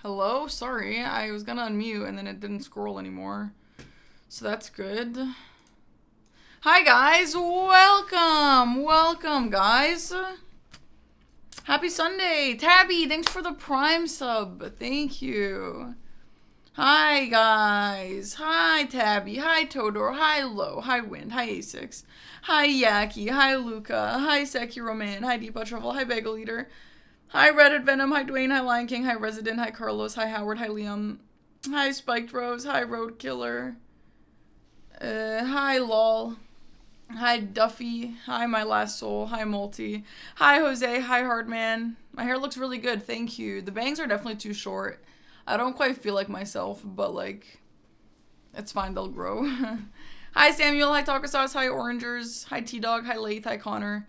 Hello? Sorry, I was gonna unmute and then it didn't scroll anymore. So that's good. Hi guys, welcome guys. Happy Sunday. Tabby, thanks for the Prime sub. Thank you. Hi guys. Hi Tabby. Hi Todor. Hi Lo. Hi Wind. Hi A6. Hi Yaki. Hi Luca. Hi Sekiro Man. Hi Deepa Truffle. Hi Bagel Eater. Hi Reddit Venom. Hi Dwayne. Hi Lion King. Hi Resident. Hi Carlos. Hi Howard. Hi Liam. Hi Spiked Rose. Hi Road Killer. Hi Lol. Hi Duffy. Hi My Last Soul. Hi Multi. Hi Jose. Hi Hardman. My hair looks really good. Thank you. The bangs are definitely too short. I don't quite feel like myself, but like, it's fine. They'll grow. Hi Samuel. Hi Taco Sauce. Hi Orangers. Hi T-Dog. Hi Lath. Hi Connor.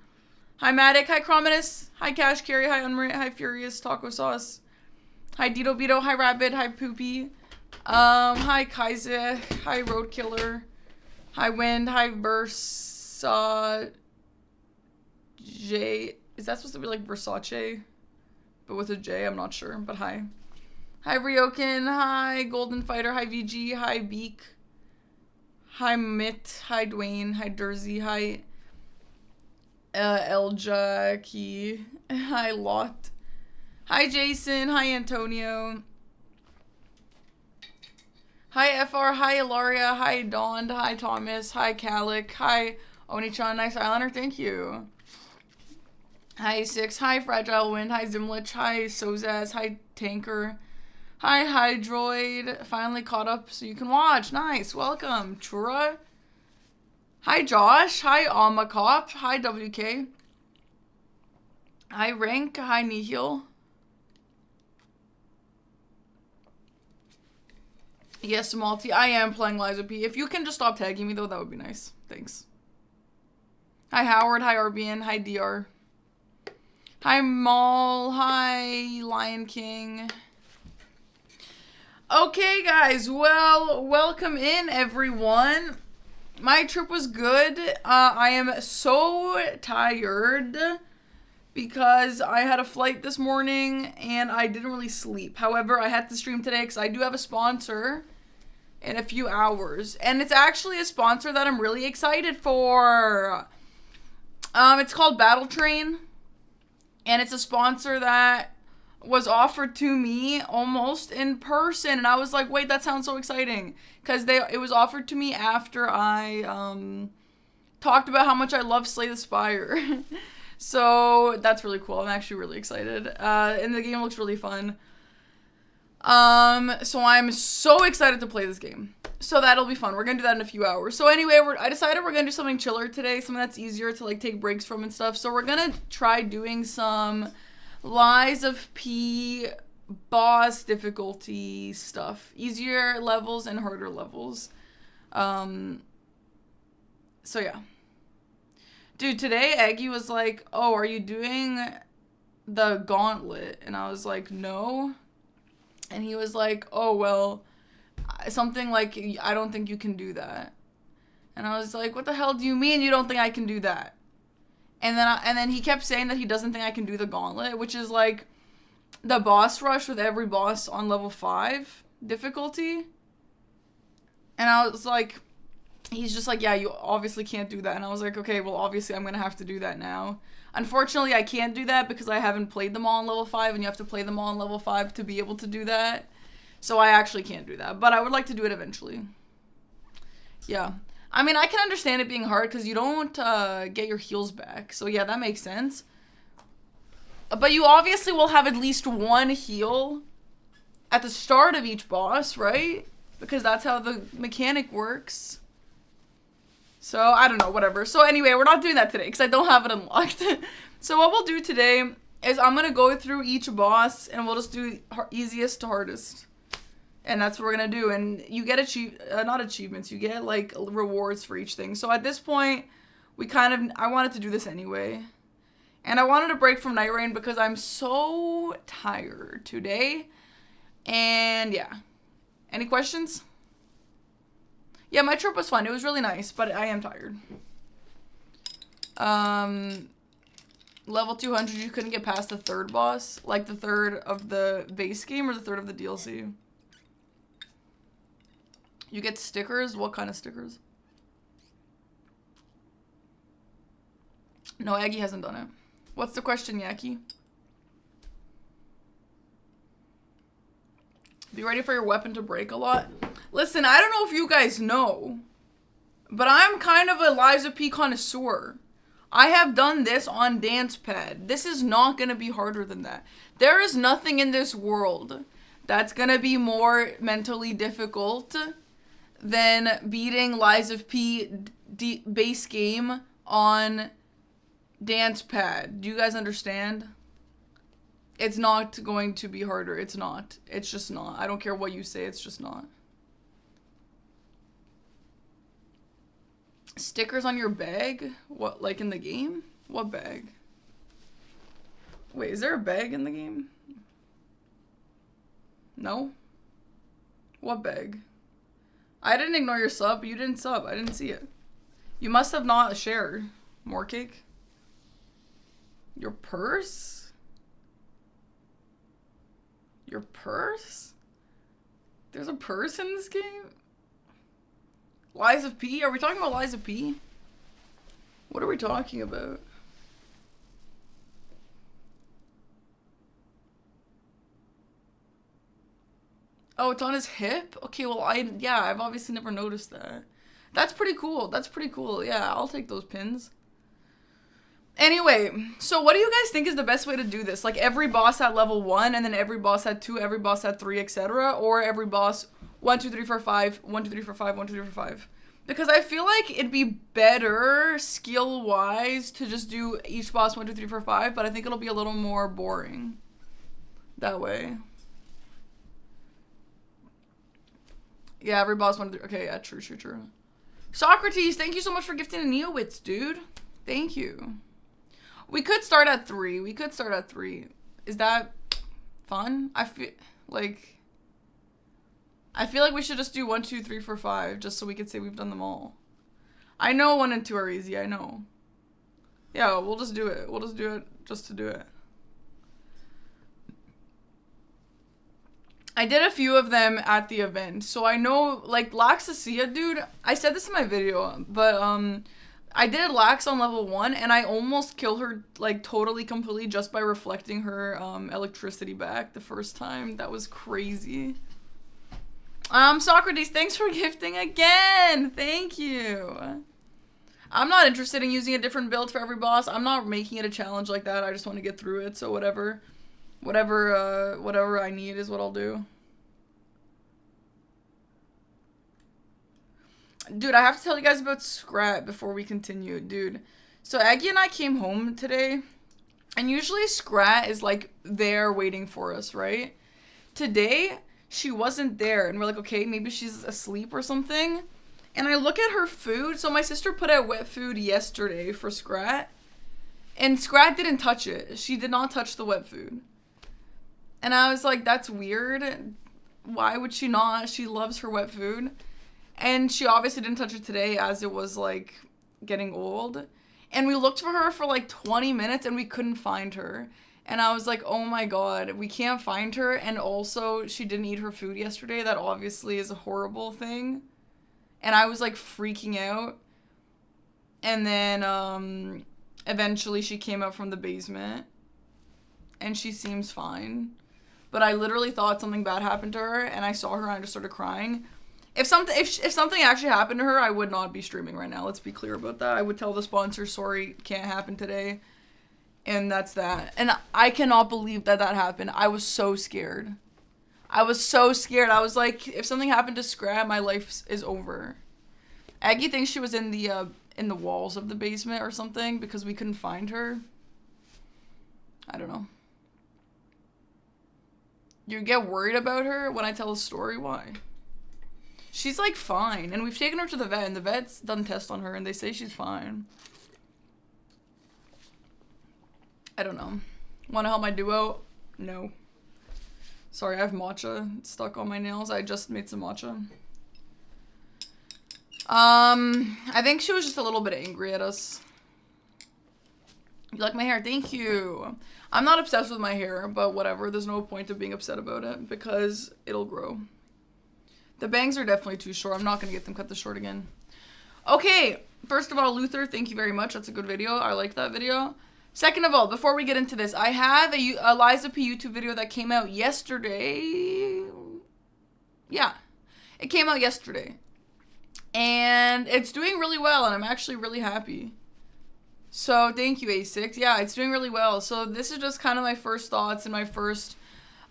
Hi Matic. Hi Chrominus. Hi Cash Carry. Hi Unrit. Hi Furious. Taco Sauce. Hi Dito Beto. Hi Rabbit. Hi Poopy. Hi Kaiser. Hi Road Killer. Hi Wind. Hi Versa. J. Is that supposed to be like Versace? But with a J? I'm not sure. But hi. Hi Ryokin. Hi Golden Fighter. Hi VG. Hi Beak. Hi Mitt. Hi Dwayne. Hi Dersey. Hi Eljaki. Hi Lot. Hi Jason. Hi Antonio. Hi FR. Hi Ilaria. Hi Dawn. Hi Thomas. Hi Calic. Hi Onichan. Nice Islander. Thank you. Hi A6. Hi Fragile Wind. Hi Zimlich. Hi Sozaz. Hi Tanker. Hi Hydroid. Finally caught up so you can watch. Nice. Welcome. Chura. Hi Josh. Hi Amakop. Hi WK. Hi Rank. Hi Nihil. Yes, Malty. I am playing Liza P. If you can just stop tagging me though, that would be nice. Thanks. Hi Howard. Hi RBN. Hi DR. Hi Maul. Hi Lion King. Okay, guys. Well, welcome in, everyone. My trip was good. I am so tired because I had a flight this morning and I didn't really sleep. However, I had to stream today because I do have a sponsor in a few hours. And it's actually a sponsor that I'm really excited for. It's called Battle Train. And it's a sponsor that was offered to me almost in person, and I was like, wait, that sounds so exciting, because it was offered to me after I talked about how much I love Slay the Spire. So that's really cool. I'm actually really excited, and the game looks really fun. So I'm so excited to play this game. So that'll be fun. We're gonna do that in a few hours. So anyway, I decided we're gonna do something chiller today, something that's easier to like take breaks from and stuff. So we're gonna try doing some Lies of P boss difficulty stuff. Easier levels and harder levels. So yeah. Dude, today Aggie was like, oh, are you doing the gauntlet? And I was like, no. And he was like, oh, well, something like, I don't think you can do that. And I was like, what the hell do you mean you don't think I can do that? And then he kept saying that he doesn't think I can do the gauntlet, which is like the boss rush with every boss on level 5 difficulty. And I was like, he's just like, yeah, you obviously can't do that. And I was like, okay, well, obviously I'm going to have to do that now. Unfortunately, I can't do that because I haven't played them all on level 5, and you have to play them all on level 5 to be able to do that. So I actually can't do that, but I would like to do it eventually. Yeah. I mean, I can understand it being hard because you don't get your heals back. So yeah, that makes sense. But you obviously will have at least one heal at the start of each boss, right? Because that's how the mechanic works. So, I don't know, whatever. So anyway, we're not doing that today because I don't have it unlocked. So what we'll do today is I'm going to go through each boss and we'll just do easiest to hardest. And that's what we're going to do. And you get not achievements, you get like rewards for each thing. So at this point, I wanted to do this anyway. And I wanted to break from Night Rain because I'm so tired today. And yeah. Any questions? Yeah, my trip was fun. It was really nice, but I am tired. Level 200, you couldn't get past the third boss? Like the third of the base game or the third of the DLC? You get stickers? What kind of stickers? No, Aggie hasn't done it. What's the question, Yaki? Be ready for your weapon to break a lot. Listen, I don't know if you guys know, but I'm kind of a Liza P connoisseur. I have done this on Dance Pad. This is not going to be harder than that. There is nothing in this world that's going to be more mentally difficult than beating Liza P base game on Dance Pad. Do you guys understand? It's not going to be harder. It's not. It's just not. I don't care what you say. It's just not. Stickers on your bag? What, like in the game? What bag? Wait, is there a bag in the game? No? What bag? I didn't ignore your sub, but you didn't sub. I didn't see it. You must have not shared. More cake? Your purse? Your purse? There's a purse in this game? Liza P? Are we talking about Liza P? What are we talking about? Oh, it's on his hip? Okay, well, yeah, I've obviously never noticed that. That's pretty cool. That's pretty cool. Yeah, I'll take those pins. Anyway, so what do you guys think is the best way to do this? Like every boss at level 1, and then every boss at 2, every boss at 3, etc. Or every boss 1, 2, 3, 4, 5, 1, 2, 3, 4, 5, 1, 2, 3, 4, 5. Because I feel like it'd be better skill-wise to just do each boss 1, 2, 3, 4, 5, but I think it'll be a little more boring that way. Yeah, every boss 1, 2, 3. Okay, yeah, true. Socrates, thank you so much for gifting a Neowitz, dude. Thank you. We could start at 3. Is that fun? I feel like we should just do 1, 2, 3, 4, 5, just so we could say we've done them all. I know 1 and 2 are easy, I know. Yeah, we'll just do it. We'll just do it just to do it. I did a few of them at the event, so I know, like, Laxacia, dude, I said this in my video, but, I did Lax on level 1, and I almost killed her, like, totally, completely just by reflecting her, electricity back the first time. That was crazy. Socrates, thanks for gifting again! Thank you! I'm not interested in using a different build for every boss. I'm not making it a challenge like that. I just want to get through it, so whatever I need is what I'll do. Dude, I have to tell you guys about Scrat before we continue, dude. So Aggie and I came home today, and usually Scrat is, like, there waiting for us, right? Today, she wasn't there, and we're like, okay, maybe she's asleep or something. And I look at her food. So my sister put out wet food yesterday for Scrat, and Scrat didn't touch it. She did not touch the wet food. And I was like, that's weird. Why would she not? She loves her wet food. And she obviously didn't touch it today as it was, like, getting old. And we looked for her for, like, 20 minutes and we couldn't find her. And I was like, oh my god, we can't find her. And also, she didn't eat her food yesterday. That obviously is a horrible thing. And I was, like, freaking out. And then, eventually she came out from the basement. And she seems fine. But I literally thought something bad happened to her. And I saw her and I just started crying. If something actually happened to her, I would not be streaming right now. Let's be clear about that. I would tell the sponsor, sorry, can't happen today. And that's that. And I cannot believe that happened. I was so scared. I was like, if something happened to Scrap, my life is over. Aggie thinks she was in the walls of the basement or something because we couldn't find her. I don't know. You get worried about her when I tell a story? Why? She's, like, fine. And we've taken her to the vet, and the vet's done tests on her, and they say she's fine. I don't know. Want to help my duo? No. Sorry, I have matcha stuck on my nails. I just made some matcha. I think she was just a little bit angry at us. You like my hair? Thank you. I'm not obsessed with my hair, but whatever. There's no point of being upset about it because it'll grow. The bangs are definitely too short. I'm not going to get them cut this short again. Okay. First of all, Luther, thank you very much. That's a good video. I like that video. Second of all, before we get into this, I have a Liza P YouTube video that came out yesterday. Yeah. It came out yesterday. And it's doing really well, and I'm actually really happy. So, thank you, A6. Yeah, it's doing really well. So, this is just kind of my first thoughts and my first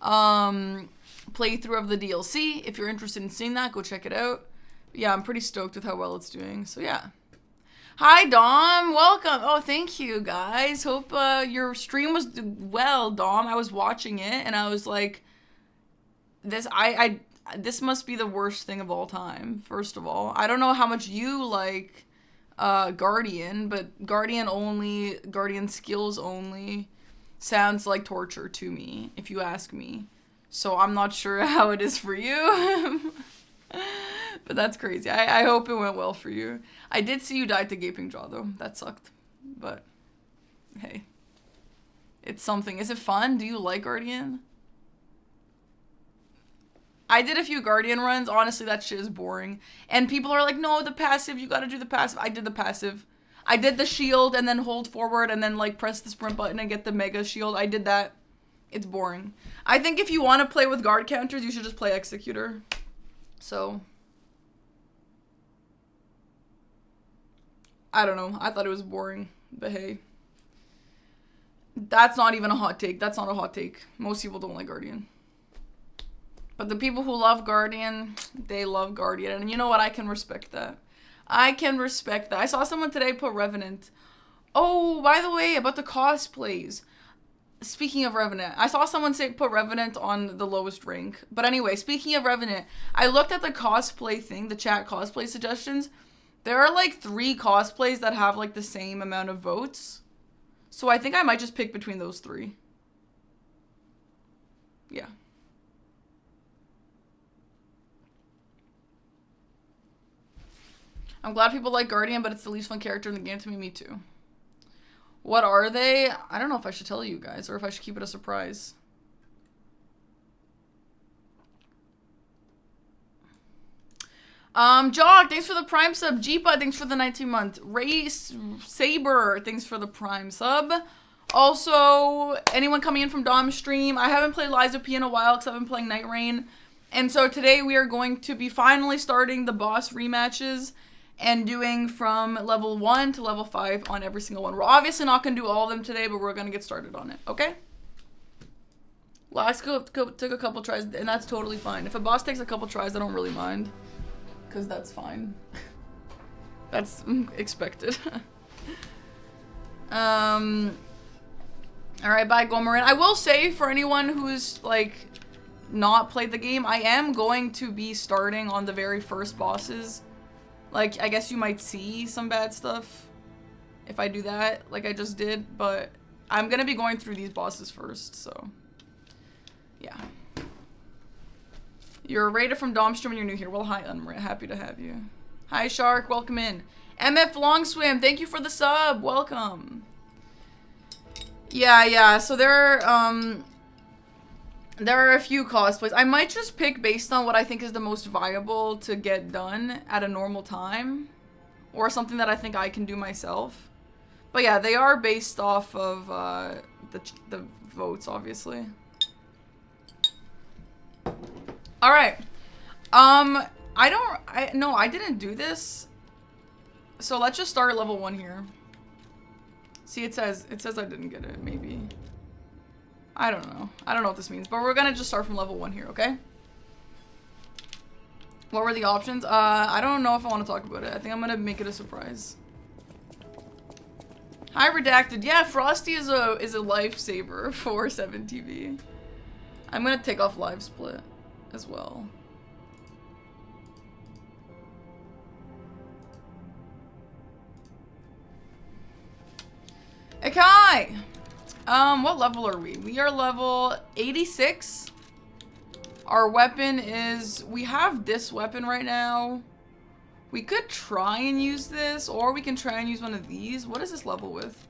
playthrough of the DLC. If you're interested in seeing that, go check it out. Yeah, I'm pretty stoked with how well it's doing. So, yeah. Hi, Dom. Welcome. Oh, thank you, guys. Hope your stream was well, Dom. I was watching it, and I was like, this must be the worst thing of all time, first of all. I don't know how much you like Guardian, but Guardian skills only sounds like torture to me, if you ask me. So I'm not sure how it is for you. But that's crazy. I hope it went well for you. I did see you die to Gaping Jaw, though. That sucked. But, hey. It's something. Is it fun? Do you like Guardian? I did a few Guardian runs. Honestly, that shit is boring. And people are like, no, the passive. You gotta do the passive. I did the passive. I did the shield and then hold forward and then, like, press the sprint button and get the mega shield. I did that. It's boring. I think if you want to play with guard counters, you should just play Executor. So... I don't know. I thought it was boring, but hey. That's not even a hot take. That's not a hot take. Most people don't like Guardian. But the people who love Guardian, they love Guardian. And you know what? I can respect that. I can respect that. I saw someone today put Revenant. Oh, by the way, about the cosplays. Speaking of Revenant, I saw someone put Revenant on the lowest rank. But anyway, speaking of Revenant, I looked at the cosplay thing, the chat cosplay suggestions. There are like 3 cosplays that have like the same amount of votes. So I think I might just pick between those 3. Yeah. I'm glad people like Guardian, but it's the least fun character in the game to me too. What are they? I don't know if I should tell you guys or if I should keep it a surprise. Jog, thanks for the Prime sub. Jeepa, thanks for the 19-month. Race Saber, thanks for the Prime sub. Also, anyone coming in from Dom's stream, I haven't played Liza P in a while because I've been playing Night Rain. And so today we are going to be finally starting the boss rematches and doing from level 1 to level 5 on every single one. We're obviously not going to do all of them today, but we're going to get started on it, okay? Last took a couple tries, and that's totally fine. If a boss takes a couple tries, I don't really mind. Because that's fine. That's expected. Alright, bye, Gomarin. I will say, for anyone who's, like, not played the game, I am going to be starting on the very first bosses. Like, I guess you might see some bad stuff if I do that, like I just did, but I'm gonna be going through these bosses first, so, yeah. You're a raider from Domstrom and you're new here. Well, hi, I'm happy to have you. Hi, Shark. Welcome in. MF Longswim, thank you for the sub. Welcome. Yeah. So there are a few cosplays. I might just pick based on what I think is the most viable to get done at a normal time. Or something that I think I can do myself. But yeah, they are based off of the votes, obviously. Alright. I didn't do this. So let's just start at level 1 here. See, it says I didn't get it, maybe. I don't know. I don't know what this means, but we're gonna just start from level 1 here, okay? What were the options? I don't know if I want to talk about it. I think I'm gonna make it a surprise. Hi, Redacted. Yeah, Frosty is a lifesaver for 7TV. I'm gonna take off live split as well. Okay. What level are we? We are level 86. Our weapon is, we have this weapon right now. We could try and use this, or we can try and use one of these. What is this level with?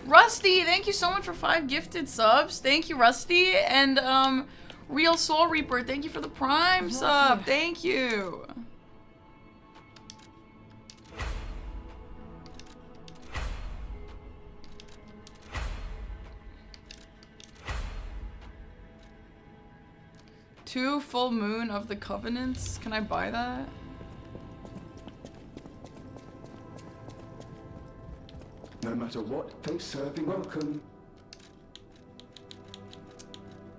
Rusty, thank you so much for 5 gifted subs. Thank you, Rusty. And Real Soul Reaper, thank you for the Prime sub. Thank you. Two full moon of the covenants. Can I buy that? No matter what, thanks serving welcome.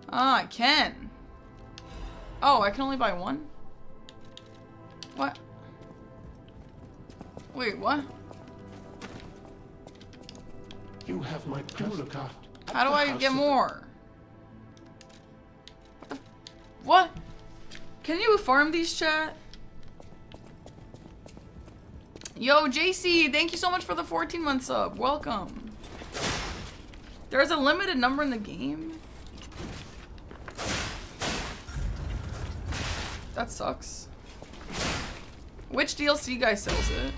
Ah, I can. Oh, I can only buy one? What? Wait, what? You have my look after. How do I get more? What? Can you farm these, chat? Yo, JC, thank you so much for the 14-month sub. Welcome. There's a limited number in the game. That sucks. Which DLC guy sells it?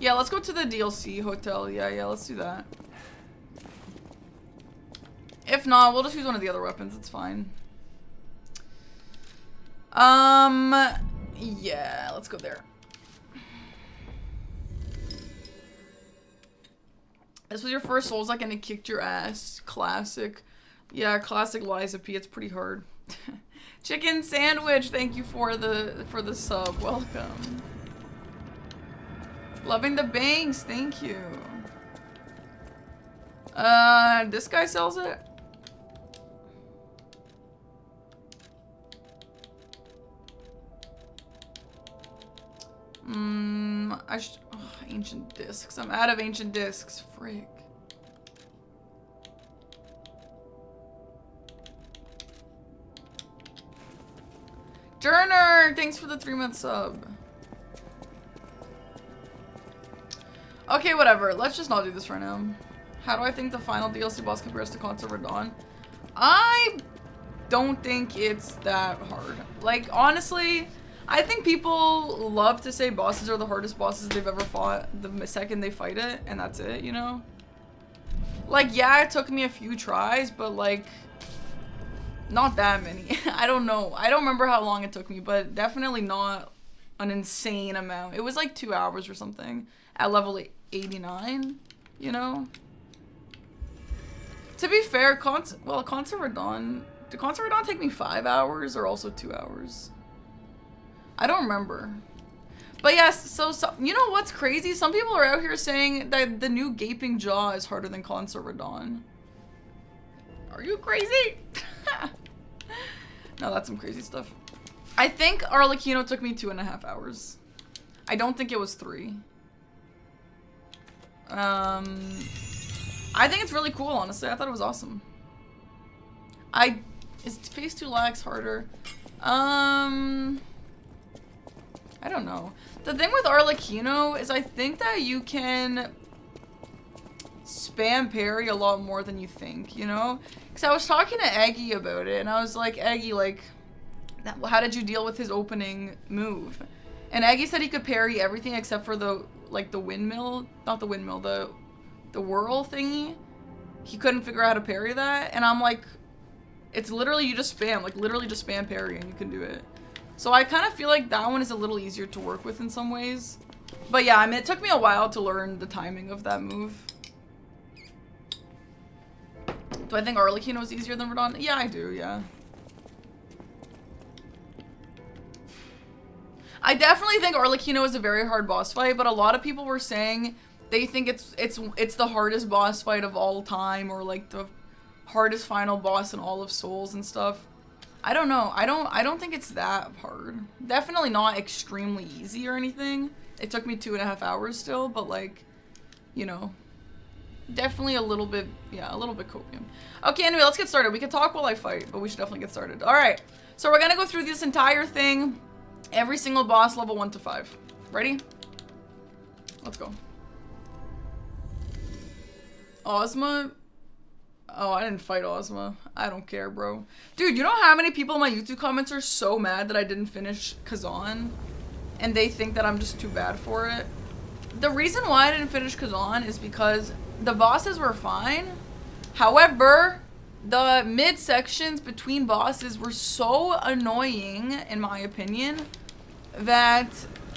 Yeah, let's go to the DLC hotel. Yeah, let's do that. If not, we'll just use one of the other weapons. It's fine. Yeah, let's go there. This was your first Souls like and it kicked your ass. Classic. Yeah, classic Liza P. It's pretty hard. Chicken sandwich, thank you for the sub. Welcome. Loving the bangs, thank you. This guy sells it. Ancient discs. I'm out of ancient discs. Frick. Journer, thanks for the 3-month sub. Okay, whatever. Let's just not do this right now. How do I think the final DLC boss compares to Concert of Dawn? I don't think it's that hard. Like, honestly, I think people love to say bosses are the hardest bosses they've ever fought the second they fight it, and that's it, you know? Like, yeah, it took me a few tries, but like, not that many. I don't know. I don't remember how long it took me, but definitely not an insane amount. It was like 2 hours or something at level 89, you know? To be fair, Concert of Dawn, did Concert of Dawn take me 5 hours or also 2 hours? I don't remember. But yes, so you know what's crazy? Some people are out here saying that the new Gaping Jaw is harder than Concert of Dawn. Are you crazy? No, that's some crazy stuff. I think Arlecchino took me 2.5 hours. I don't think it was 3. I think it's really cool, honestly. I thought it was awesome. Is phase 2 lags harder? I don't know. The thing with Arlecchino is I think that you can spam parry a lot more than you think, you know? Because I was talking to Eggy about it, and I was like, Eggy, like, how did you deal with his opening move? And Eggy said he could parry everything except for the windmill, not the windmill, the whirl thingy. He couldn't figure out how to parry that, and I'm like, it's literally you just spam, like literally just spam parry and you can do it. So I kind of feel like that one is a little easier to work with in some ways. But yeah, I mean, it took me a while to learn the timing of that move. Do I think Arlecchino is easier than Radon? Yeah, I do, yeah. I definitely think Arlecchino is a very hard boss fight, but a lot of people were saying they think it's the hardest boss fight of all time, or like the hardest final boss in all of Souls and stuff. I don't know. I don't think it's that hard. Definitely not extremely easy or anything. It took me 2.5 hours still, but like, you know, definitely a little bit, yeah, a little bit copium. Okay, anyway, let's get started. We can talk while I fight, but we should definitely get started. All right, so we're gonna go through this entire thing, every single boss, level 1 to 5. Ready? Let's go. Ozma. Oh, I didn't fight Ozma. I don't care, bro. Dude, you know how many people in my YouTube comments are so mad that I didn't finish Kazan? And they think that I'm just too bad for it? The reason why I didn't finish Kazan is because the bosses were fine. However, the mid sections between bosses were so annoying, in my opinion, that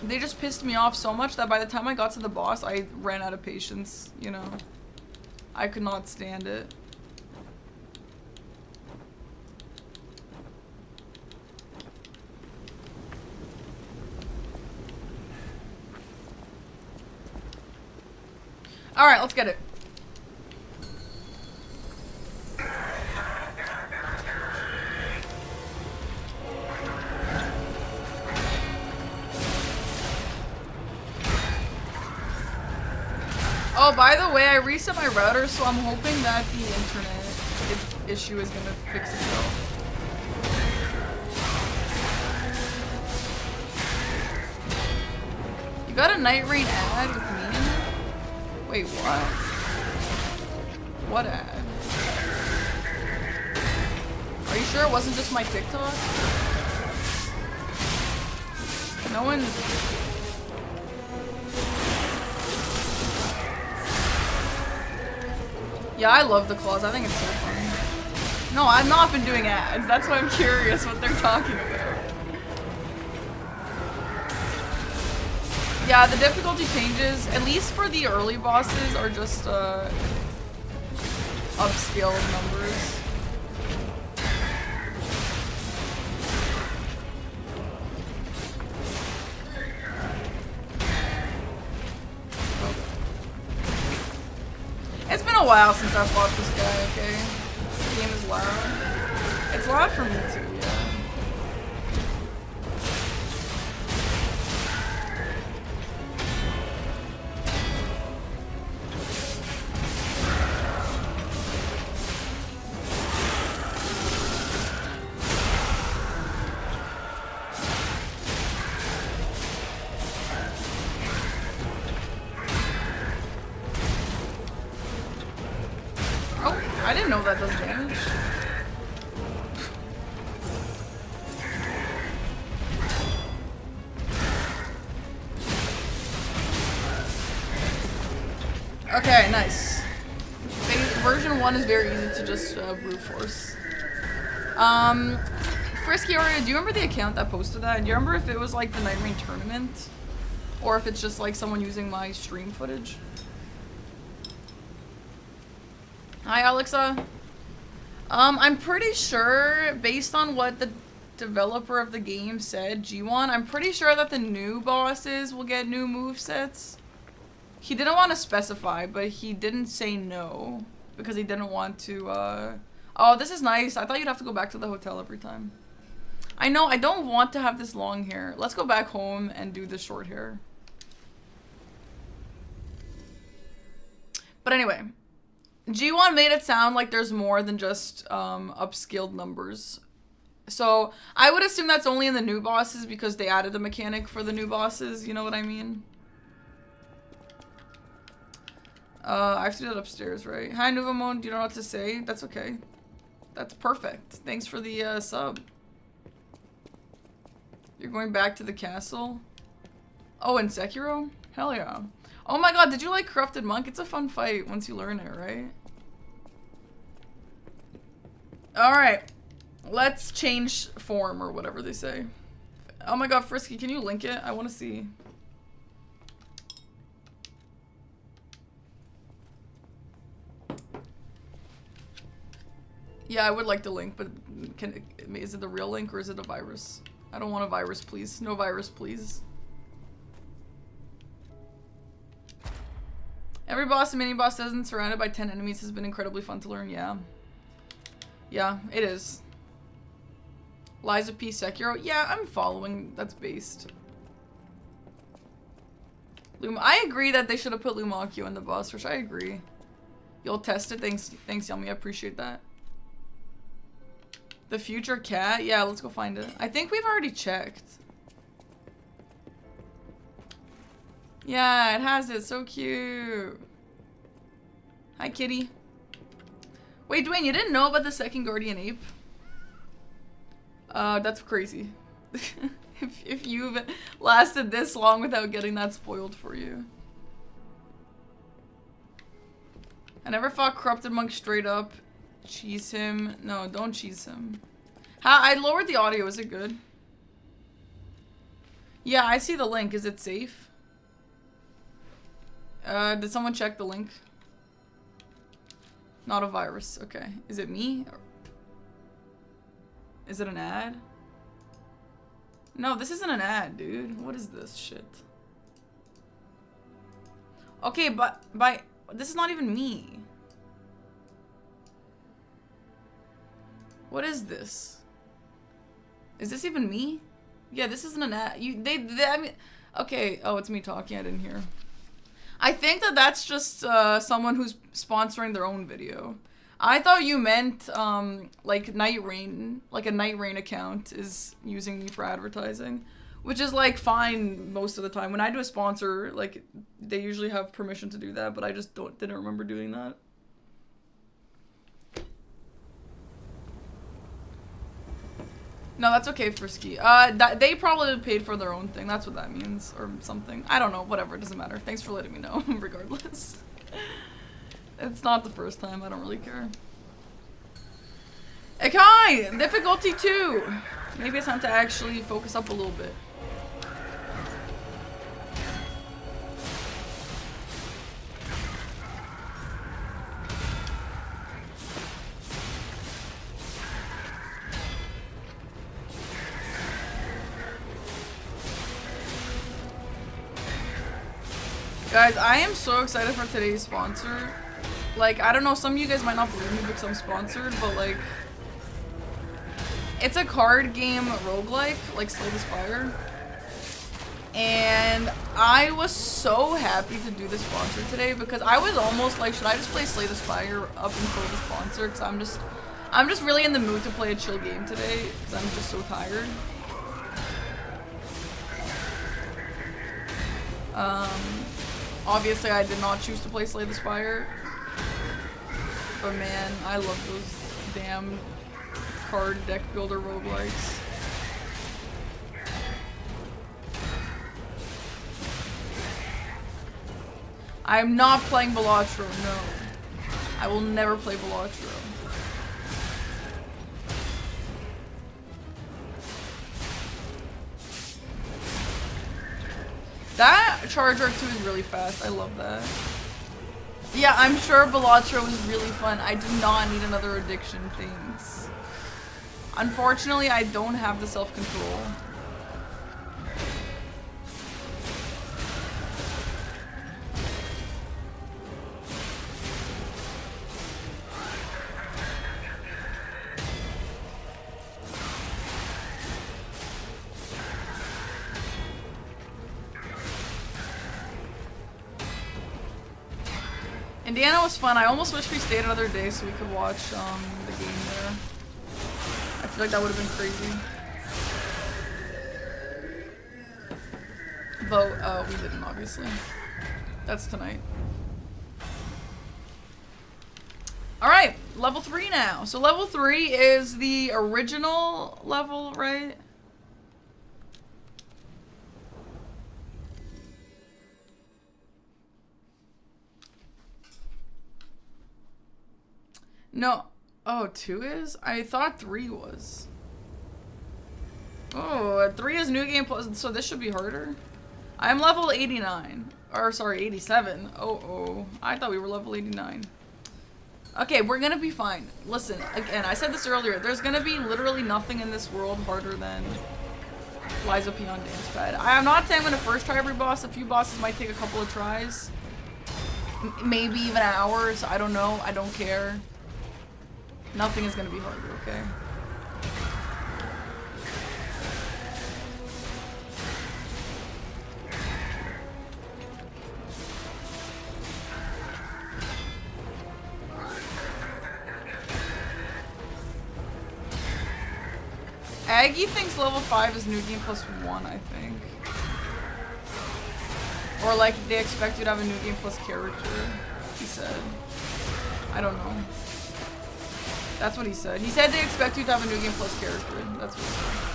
they just pissed me off so much that by the time I got to the boss, I ran out of patience, you know. I could not stand it. Alright, let's get it. Oh, by the way, I reset my router, so I'm hoping that the internet issue is gonna fix itself. You got a night rain ad with me in it? Wait, what? What ad? Are you sure it wasn't just my TikTok? No one... Yeah, I love the claws. I think it's so funny. No, I've not been doing ads. That's why I'm curious what they're talking about. Yeah, the difficulty changes, at least for the early bosses, are just upscaled numbers. It's been a while since I've fought this guy, okay? The game is loud. It's loud for me too, yeah. I didn't know that does damage. Okay, nice. Version 1 is very easy to just brute force. Frisky Aria, do you remember the account that posted that? Do you remember if it was like the Night Rain tournament? Or if it's just like someone using my stream footage? Hi, Alexa. I'm pretty sure, based on what the developer of the game said, G1, I'm pretty sure that the new bosses will get new movesets. He didn't want to specify, but he didn't say no, because he didn't want to, Oh, this is nice. I thought you'd have to go back to the hotel every time. I know, I don't want to have this long hair. Let's go back home and do the short hair. But anyway. G1 made it sound like there's more than just upskilled numbers. So I would assume that's only in the new bosses because they added the mechanic for the new bosses, you know what I mean? I have to do that upstairs, right? Hi, Nuvamon, do you know what to say? That's okay. That's perfect. Thanks for the sub. You're going back to the castle? Oh, in Sekiro? Hell yeah. Oh my god, did you like Corrupted Monk? It's a fun fight once you learn it, right? Alright. Let's change form or whatever they say. Oh my god, Frisky, can you link it? I want to see. Yeah, I would like the link, but is it the real link or is it a virus? I don't want a virus, please. No virus, please. Every boss and mini-boss isn't surrounded by 10 enemies has been incredibly fun to learn, yeah. Yeah, it is. Liza P. Sekiro? Yeah, I'm following. That's based. I agree that they should have put Lumakio in the boss rush. I agree. You'll test it? Thanks, Yummy. I appreciate that. The future cat? Yeah, let's go find it. I think we've already checked. Yeah, it has it. So cute. Hi, kitty. Wait, Dwayne, you didn't know about the second guardian ape? That's crazy. if you've lasted this long without getting that spoiled for you. I never fought Corrupted Monk straight up. Cheese him. No, don't cheese him. I lowered the audio. Is it good? Yeah, I see the link. Is it safe? Did someone check the link? Not a virus. Okay. Is it me? Is it an ad? No, this isn't an ad, dude. What is this shit? Okay, but this is not even me. What is this? Is this even me? Yeah, this isn't an ad. I mean, okay. Oh, it's me talking. I didn't hear. I think that that's just someone who's sponsoring their own video. I thought you meant like Night Rain, like a Night Rain account is using me for advertising, which is like fine most of the time. When I do a sponsor, like they usually have permission to do that, but I just didn't remember doing that. No, that's okay, Frisky. They probably paid for their own thing. That's what that means, or something. I don't know. Whatever. It doesn't matter. Thanks for letting me know. Regardless, it's not the first time. I don't really care. Okay, difficulty 2. Maybe it's time to actually focus up a little bit. Guys, I am so excited for today's sponsor. Like, I don't know, some of you guys might not believe me because I'm sponsored, but like, it's a card game roguelike, like Slay the Spire. And I was so happy to do the sponsor today because I was almost like, should I just play Slay the Spire up until the sponsor? Because I'm just really in the mood to play a chill game today because I'm just so tired. Obviously, I did not choose to play Slay the Spire. But man, I love those damn card deck builder roguelikes. I'm not playing Balatro, no. I will never play Balatro. That charge arc 2 is really fast. I love that. Yeah, I'm sure Balatro is really fun. I do not need another addiction, thanks. Unfortunately, I don't have the self-control. Indiana was fun. I almost wish we stayed another day so we could watch the game there. I feel like that would have been crazy. But we didn't, obviously. That's tonight. Alright, level 3 now. So level 3 is the original level, right? No. Oh, 2 is? I thought 3 was. Oh, 3 is new game plus, so this should be harder. I'm level 89. Or, sorry, 87. Oh. I thought we were level 89. Okay, we're gonna be fine. Listen, again, I said this earlier. There's gonna be literally nothing in this world harder than Liza P on Dance Pad. I'm not saying I'm gonna first try every boss. A few bosses might take a couple of tries. Maybe even hours. I don't know. I don't care. Nothing is gonna be harder, okay? Aggie thinks level 5 is new game plus 1, I think. Or like they expect you to have a new game plus character, he said. I don't know. That's what he said. He said they expect you to have a new game plus character. That's what he said.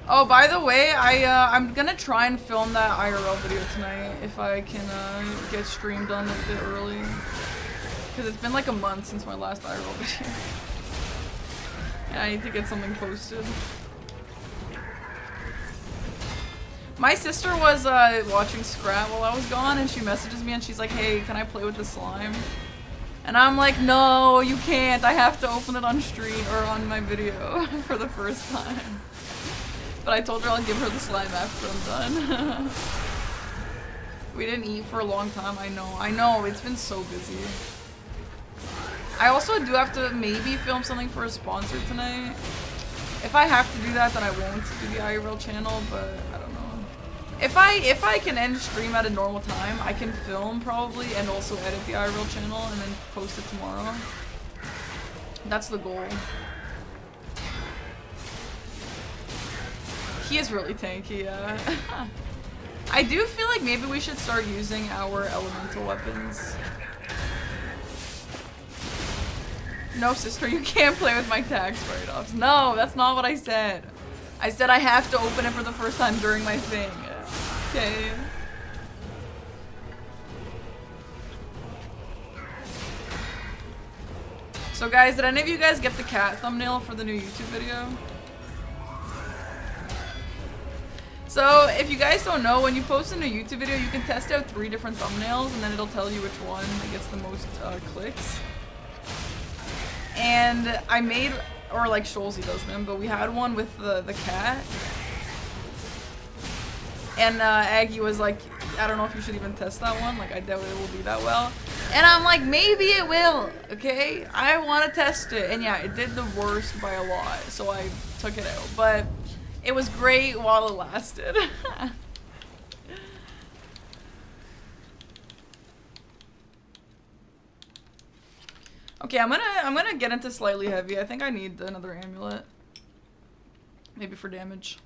Oh, by the way, I'm gonna try and film that IRL video tonight if I can get stream done a bit early. Because it's been like a month since my last IRL video. And I need to get something posted. My sister was watching Scrap while I was gone, and she messages me and she's like, hey, can I play with the slime? And I'm like, no, you can't. I have to open it on stream or on my video for the first time. But I told her I'll give her the slime after I'm done. We didn't eat for a long time. I know, it's been so busy. I also do have to maybe film something for a sponsor tonight. If I have to do that, then I won't do the IRL channel, but I don't know. If I can end stream at a normal time, I can film probably and also edit the IRL channel and then post it tomorrow. That's the goal. He is really tanky, yeah. I do feel like maybe we should start using our elemental weapons. No, sister, you can't play with my tax write-offs. No, that's not what I said. I said I have to open it for the first time during my thing. Okay. So guys, did any of you guys get the cat thumbnail for the new YouTube video? So, if you guys don't know, when you post a new YouTube video, you can test out 3 different thumbnails, and then it'll tell you which one gets the most clicks. And I made, or like Scholzy does them, but we had one with the cat. And Aggie was like, I don't know if you should even test that one, like I doubt it will be that well. And I'm like, maybe it will, okay? I want to test it. And yeah, it did the worst by a lot, so I took it out. But it was great while it lasted. Okay, I'm gonna get into slightly heavy. I think I need another amulet. Maybe for damage.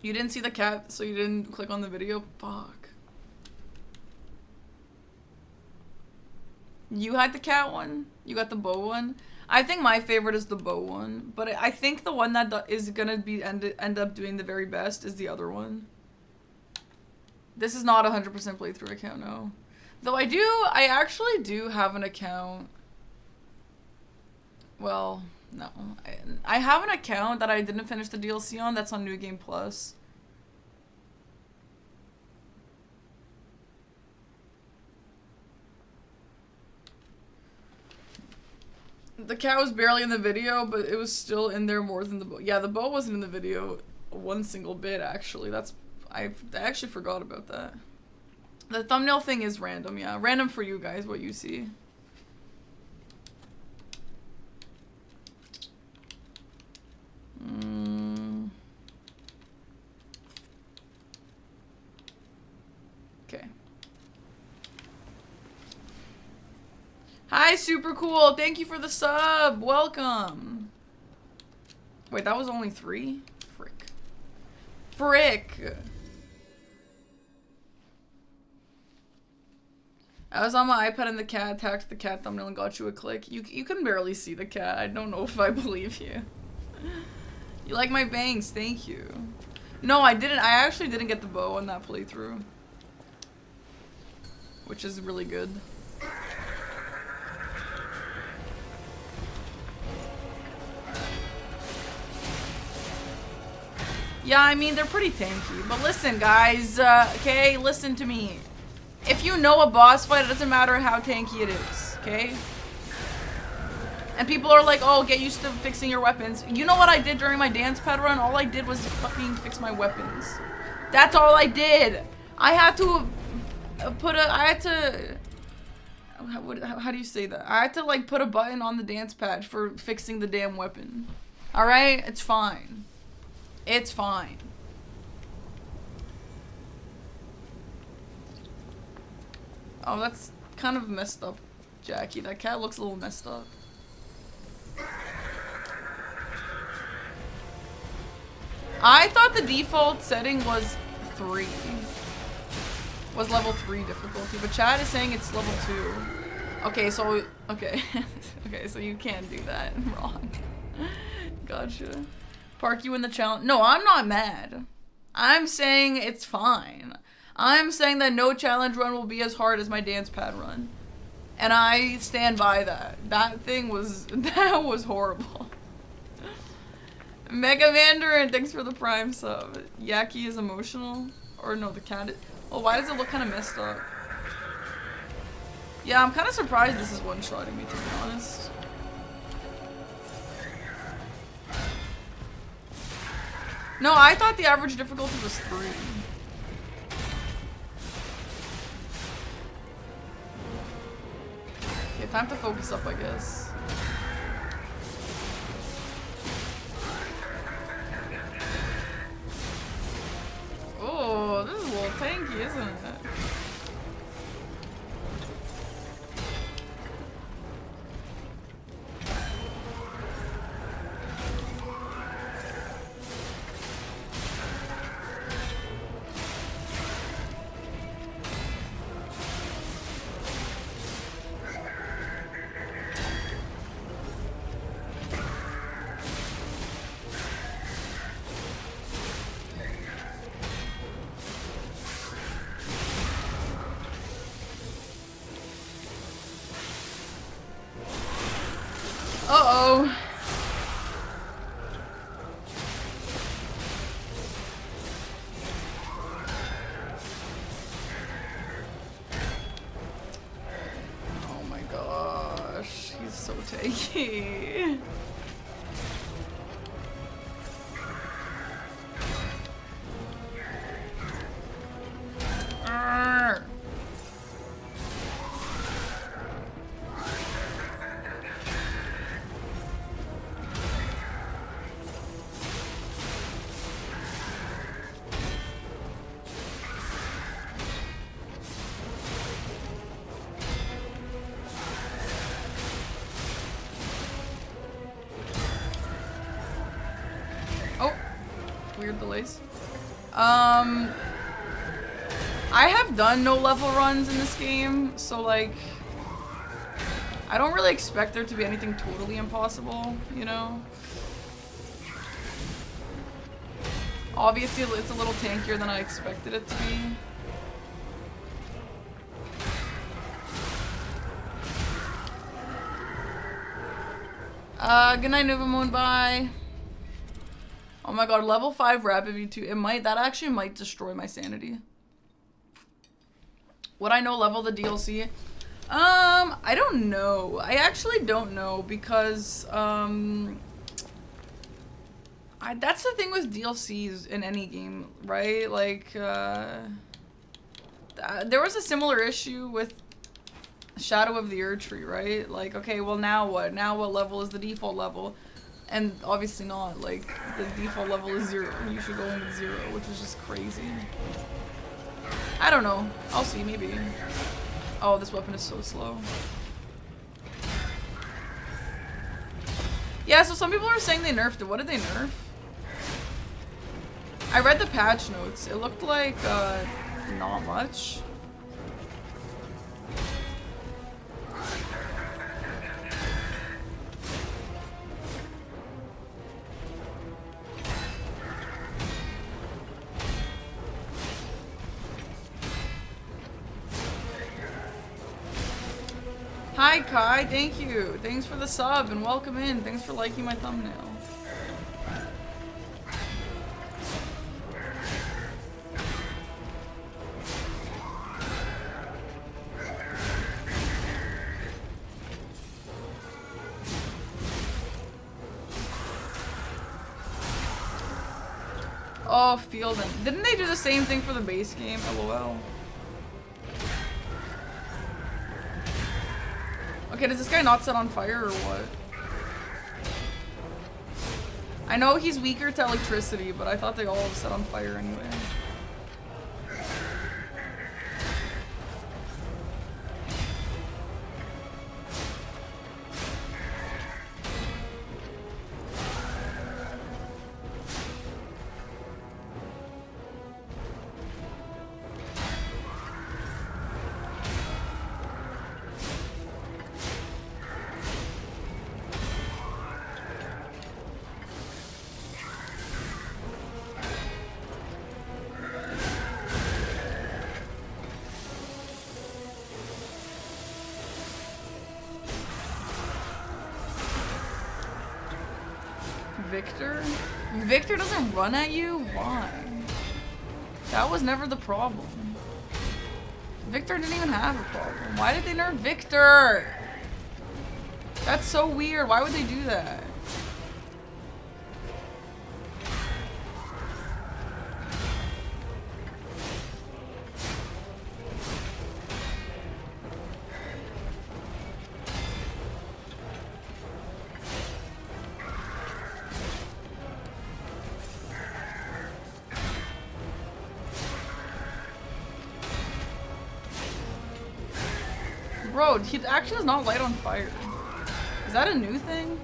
You didn't see the cat, so you didn't click on the video? Fuck. You had the cat one? You got the bow one? I think my favorite is the bow one, but I think the one that is gonna be end up doing the very best is the other one. This is not a 100% playthrough account, no. Though I actually do have an account. Well, no. I have an account that I didn't finish the DLC on that's on New Game Plus. The cat was barely in the video, but it was still in there more than the bow. Yeah, the bow wasn't in the video one single bit, actually. I actually forgot about that. The thumbnail thing is random, yeah. Random for you guys, what you see. Okay. Hi, super cool. Thank you for the sub. Welcome. Wait, that was only 3? Frick. Frick. I was on my iPad and the cat attacked the cat thumbnail and got you a click. You can barely see the cat. I don't know if I believe you. You like my bangs. Thank you. No, I didn't. I actually didn't get the bow on that playthrough. Which is really good. Yeah, I mean, they're pretty tanky. But listen, guys, okay? Listen to me. If you know a boss fight, it doesn't matter how tanky it is, okay? And people are like, oh, get used to fixing your weapons. You know what I did during my dance pad run? All I did was fucking fix my weapons. That's all I did. I had to how do you say that? I had to, like, put a button on the dance pad for fixing the damn weapon. Alright? It's fine. It's fine. Oh, that's kind of messed up, Jackie. That cat looks a little messed up. I thought the default setting was 3. Was level 3 difficulty, but chat is saying it's level 2. Okay, so, okay. Okay, so you can't do that. Wrong. Gotcha. Park you in the challenge. No, I'm not mad. I'm saying it's fine. I'm saying that no challenge run will be as hard as my dance pad run. And I stand by that. That was horrible. Mega Mandarin, thanks for the prime sub. Yaki is emotional. Or no, the cat is... Oh, why does it look kind of messed up? Yeah, I'm kind of surprised this is one-shotting me, to be honest. No, I thought the average difficulty was 3. Okay, time to focus up, I guess. Oh, this is a little tanky, isn't it? Uh-oh. Oh my gosh, he's so tanky. Arrgh. Weird delays. I have done no level runs in this game, so like I don't really expect there to be anything totally impossible, you know? Obviously it's a little tankier than I expected it to be. Good night, Nova Moon, bye. Oh my god, level 5 Rapid V2. That actually might destroy my sanity. Would I know level the DLC? I don't know. I actually don't know because, that's the thing with DLCs in any game, right? Like, there was a similar issue with Shadow of the Erdtree, right? Like, okay, well now what? Now what level is the default level? And obviously not, like, the default level is 0. You should go in with 0, which is just crazy. I don't know. I'll see, maybe. Oh, this weapon is so slow. Yeah, so some people are saying they nerfed it. What did they nerf? I read the patch notes. It looked like, not much. Hi Kai, thank you. Thanks for the sub and welcome in. Thanks for liking my thumbnail. Oh, Fielding. Didn't they do the same thing for the base game? LOL. Okay, does this guy not set on fire or what? I know he's weaker to electricity, but I thought they all set on fire anyway. Victor? Victor doesn't run at you? Why? That was never the problem. Victor didn't even have a problem. Why did they nerf Victor? That's so weird. Why would they do that? Bro, he actually is not light on fire. Is that a new thing?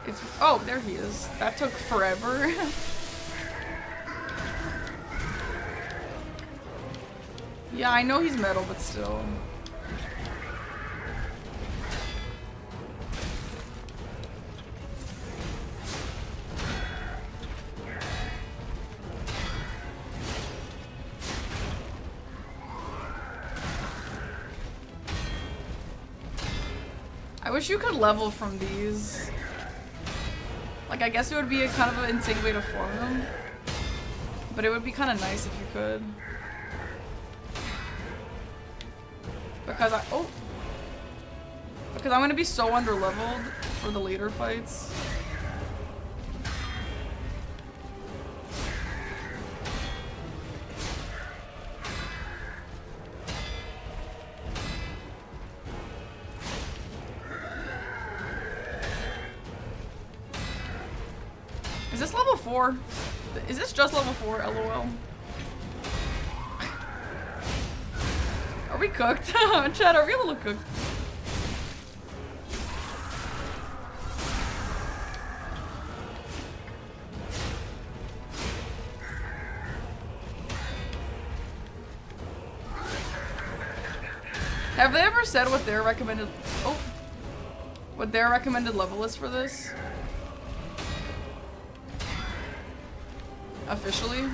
It's, oh, there he is. That took forever. Yeah, I know he's metal, but still. I wish you could level from these. Like, I guess it would be a kind of an insane way to farm them. But it would be kind of nice if you could. Because because I'm gonna be so underleveled for the later fights. Is this level 4? Is this just level 4? LOL. Are we cooked? Chad, are we a little cooked? Have they ever said what their recommended level is for this? Officially?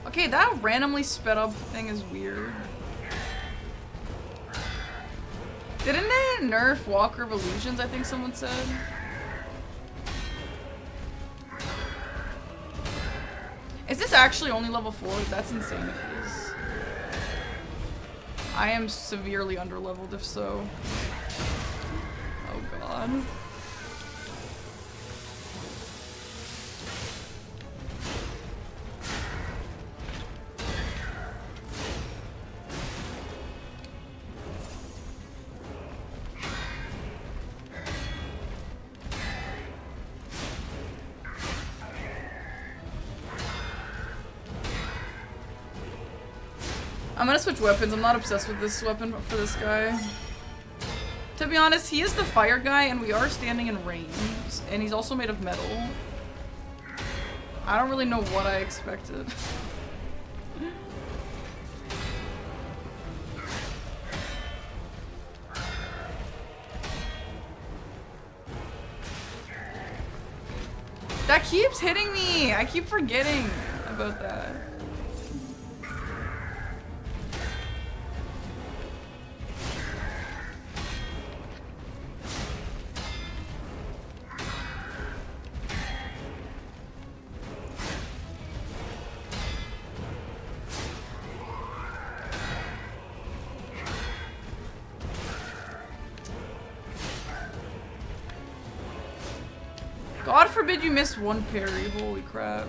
Okay, that randomly sped up thing is weird. Didn't they nerf Walker of Illusions, I think someone said? Is this actually only level 4? That's insane if it is. I am severely underleveled if so. Oh god. I'm gonna switch weapons. I'm not obsessed with this weapon for this guy. To be honest, he is the fire guy and we are standing in range. And he's also made of metal. I don't really know what I expected. That keeps hitting me! I keep forgetting about that. God forbid you miss one parry, holy crap.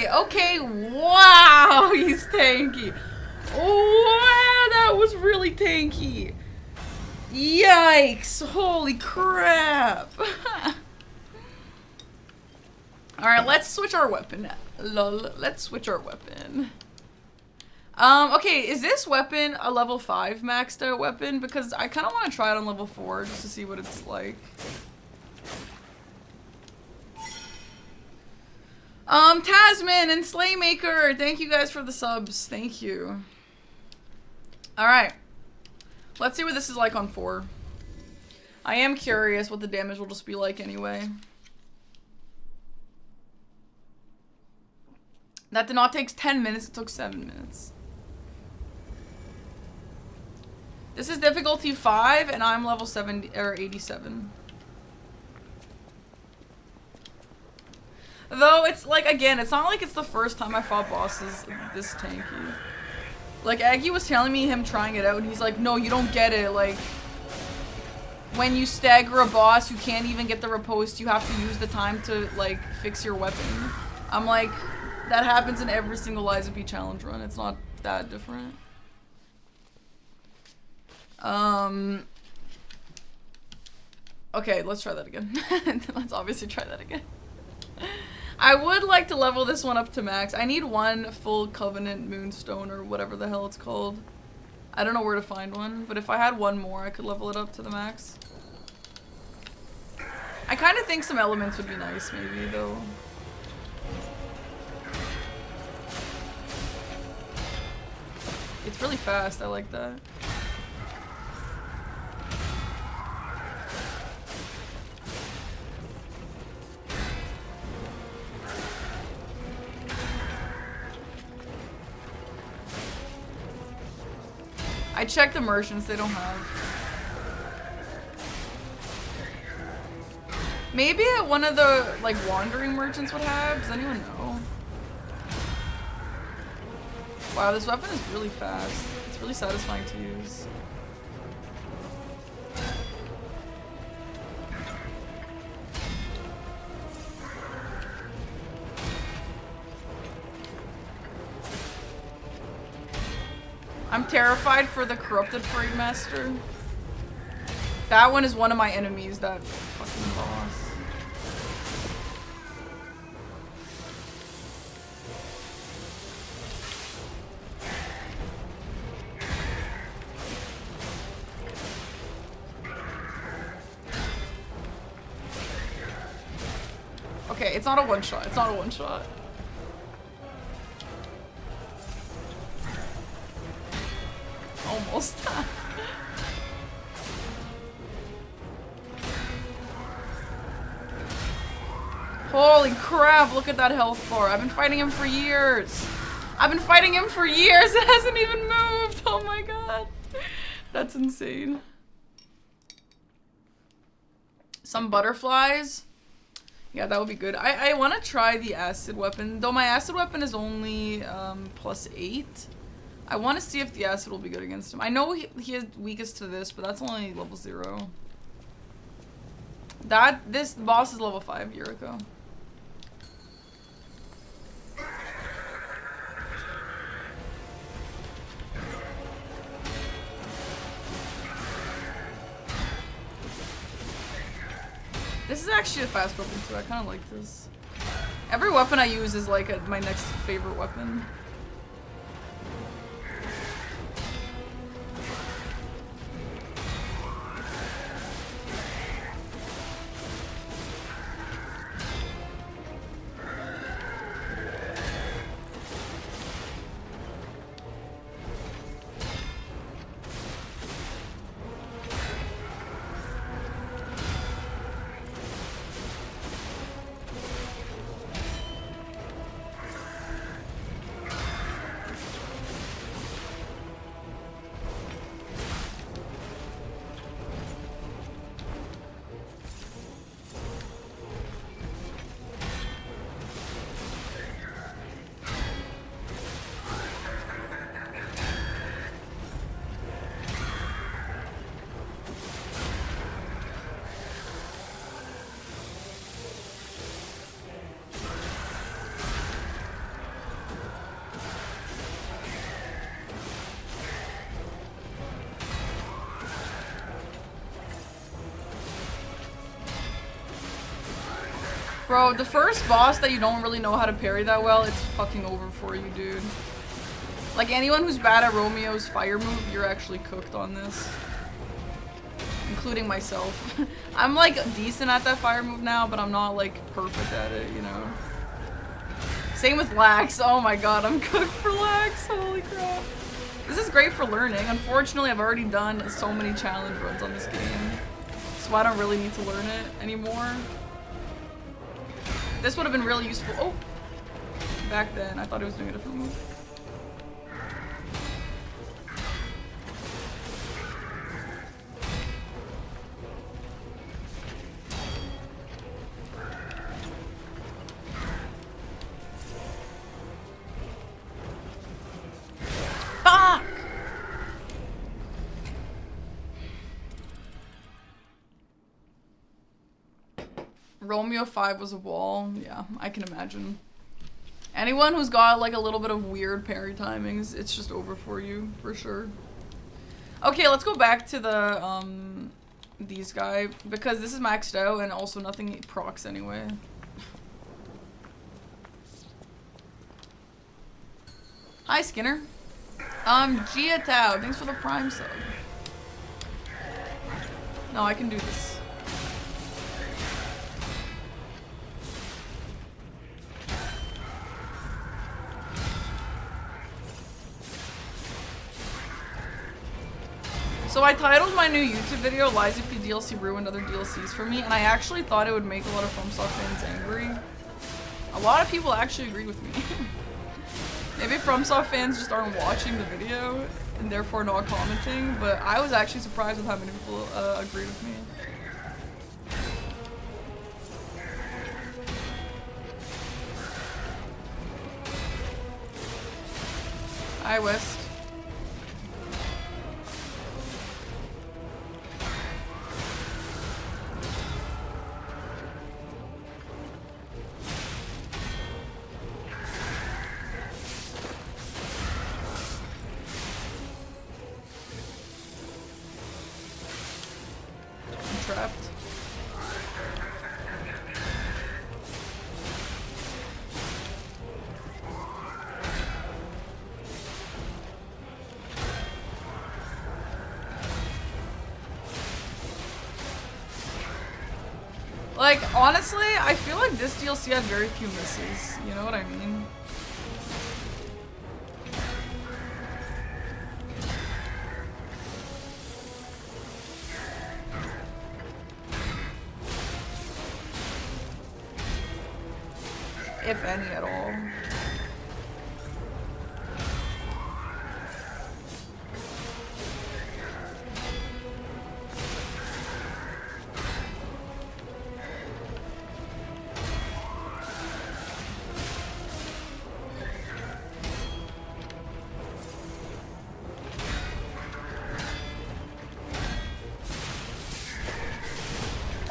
Okay, wow, he's tanky. Wow, that was really tanky. Yikes, holy crap. Alright, let's switch our weapon. Lol, let's switch our weapon. Okay, is this weapon a level 5 maxed out weapon? Because I kind of want to try it on level 4 just to see what it's like. Tasman and Slaymaker, thank you guys for the subs. Thank you. Alright. Let's see what this is like on 4. I am curious what the damage will just be like anyway. That did not take 10 minutes, it took 7 minutes. This is difficulty 5 and I'm level 70 or 87. Though it's like, again, it's not like it's the first time I fought bosses this tanky. Like, Aggie was telling me him trying it out and he's like, no, you don't get it. Like, when you stagger a boss, you can't even get the riposte. You have to use the time to, like, fix your weapon. I'm like, that happens in every single Lies of P challenge run. It's not that different. Okay, let's try that again. Let's obviously try that again. I would like to level this one up to max. I need one full Covenant Moonstone or whatever the hell it's called. I don't know where to find one, but if I had one more, I could level it up to the max. I kind of think some elements would be nice, maybe, though. It's really fast, I like that. I checked the merchants, they don't have. Maybe one of the, like, wandering merchants would have? Does anyone know? Wow, this weapon is really fast. It's really satisfying to use. I'm terrified for the Corrupted Parade Master. That one is one of my enemies, that fucking boss. Okay, it's not a one-shot. It's not a one-shot. Almost. Holy crap, look at that health bar. I've been fighting him for years. I've been fighting him for years. It hasn't even moved. Oh my god. That's insane. Some butterflies. Yeah, that would be good. I want to try the acid weapon. Though my acid weapon is only +8. I want to see if the acid will be good against him. I know he is weakest to this, but that's only level 0. This boss is level 5, Yuriko. This is actually a fast weapon too. I kind of like this. Every weapon I use is like my next favorite weapon. Bro, the first boss that you don't really know how to parry that well, it's fucking over for you, dude. Like, anyone who's bad at Romeo's fire move, you're actually cooked on this. Including myself. I'm, like, decent at that fire move now, but I'm not, like, perfect at it, you know? Same with Lax. Oh my god, I'm cooked for Lax. Holy crap. This is great for learning. Unfortunately, I've already done so many challenge runs on this game. So I don't really need to learn it anymore. This would have been really useful. Oh! Back then, I thought it was doing a different move. Fuck! Romeo 5 was a wall. Yeah, I can imagine. Anyone who's got like a little bit of weird parry timings, it's just over for you, for sure. Okay, let's go back to the, these guy, because this is maxed out and also nothing procs anyway. Hi, Skinner. Gia Tao, thanks for the Prime sub. No, I can do this. So I titled my new YouTube video, Liza P DLC ruined other DLCs for me, and I actually thought it would make a lot of FromSoft fans angry. A lot of people actually agreed with me. Maybe FromSoft fans just aren't watching the video, and therefore not commenting, but I was actually surprised with how many people agreed with me. Hi, West. Trapped. Like, honestly, I feel like this DLC had very few misses. You know what I mean? If any at all.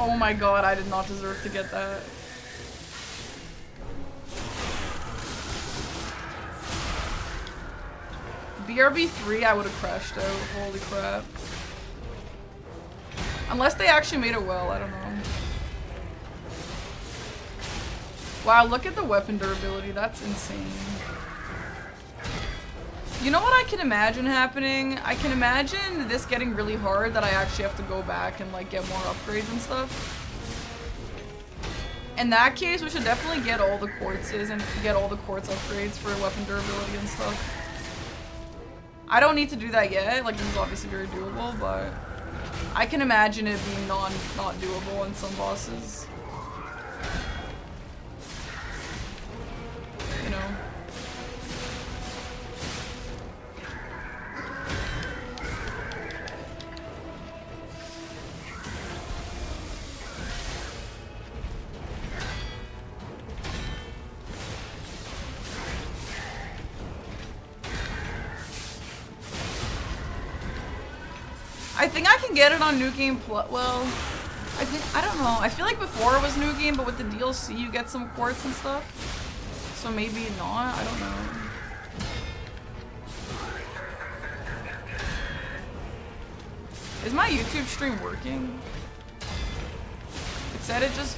Oh my god, I did not deserve to get that. BRB 3, I would have crashed out. Holy crap. Unless they actually made it well, I don't know. Wow, look at the weapon durability. That's insane. You know what I can imagine happening? I can imagine this getting really hard that I actually have to go back and like get more upgrades and stuff. In that case, we should definitely get all the quartzes and get all the quartz upgrades for weapon durability and stuff. I don't need to do that yet, like this is obviously very doable, but I can imagine it being not doable on some bosses. You know? I think I can get it on New Game Plus. Well, I don't know. I feel like before it was New Game, but with the DLC you get some quartz and stuff. So maybe not. I don't know. Is my YouTube stream working? It said it just...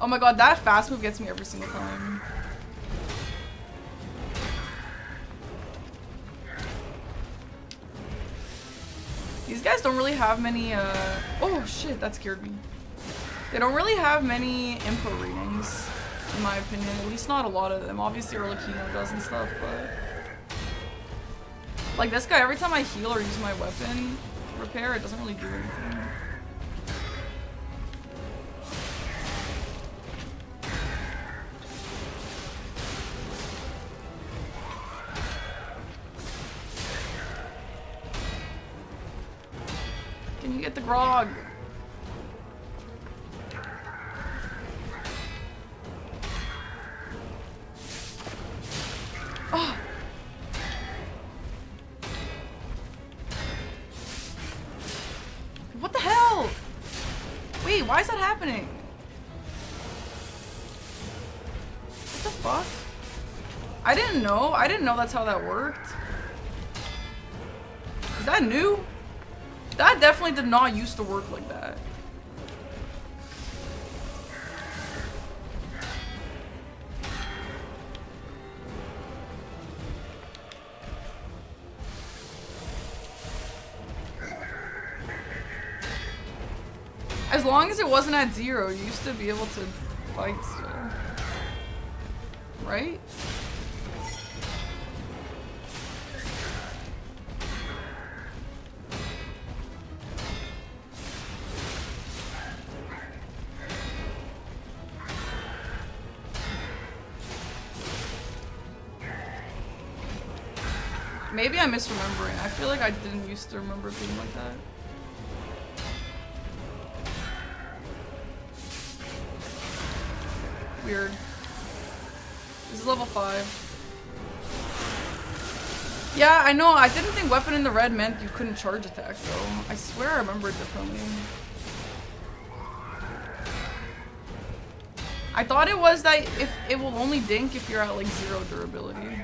my god, that fast move gets me every single time. These guys don't really have many, oh shit, that scared me. They don't really have many info readings, in my opinion. At least not a lot of them. Obviously, Arlecchino does and stuff, but... Like this guy, every time I heal or use my weapon repair, it doesn't really do anything. Can you get the grog? Oh. What the hell? Wait, why is that happening? What the fuck? I didn't know. I didn't know that's how that worked. Is that new? That definitely did not used to work like that. As long as it wasn't at 0, you used to be able to fight still. Right? Maybe I'm misremembering. I feel like I didn't used to remember being like that. Weird. This is level 5. Yeah, I know. I didn't think weapon in the red meant you couldn't charge attack, though. I swear I remember it differently. I thought it was that if it will only dink if you're at like 0 durability.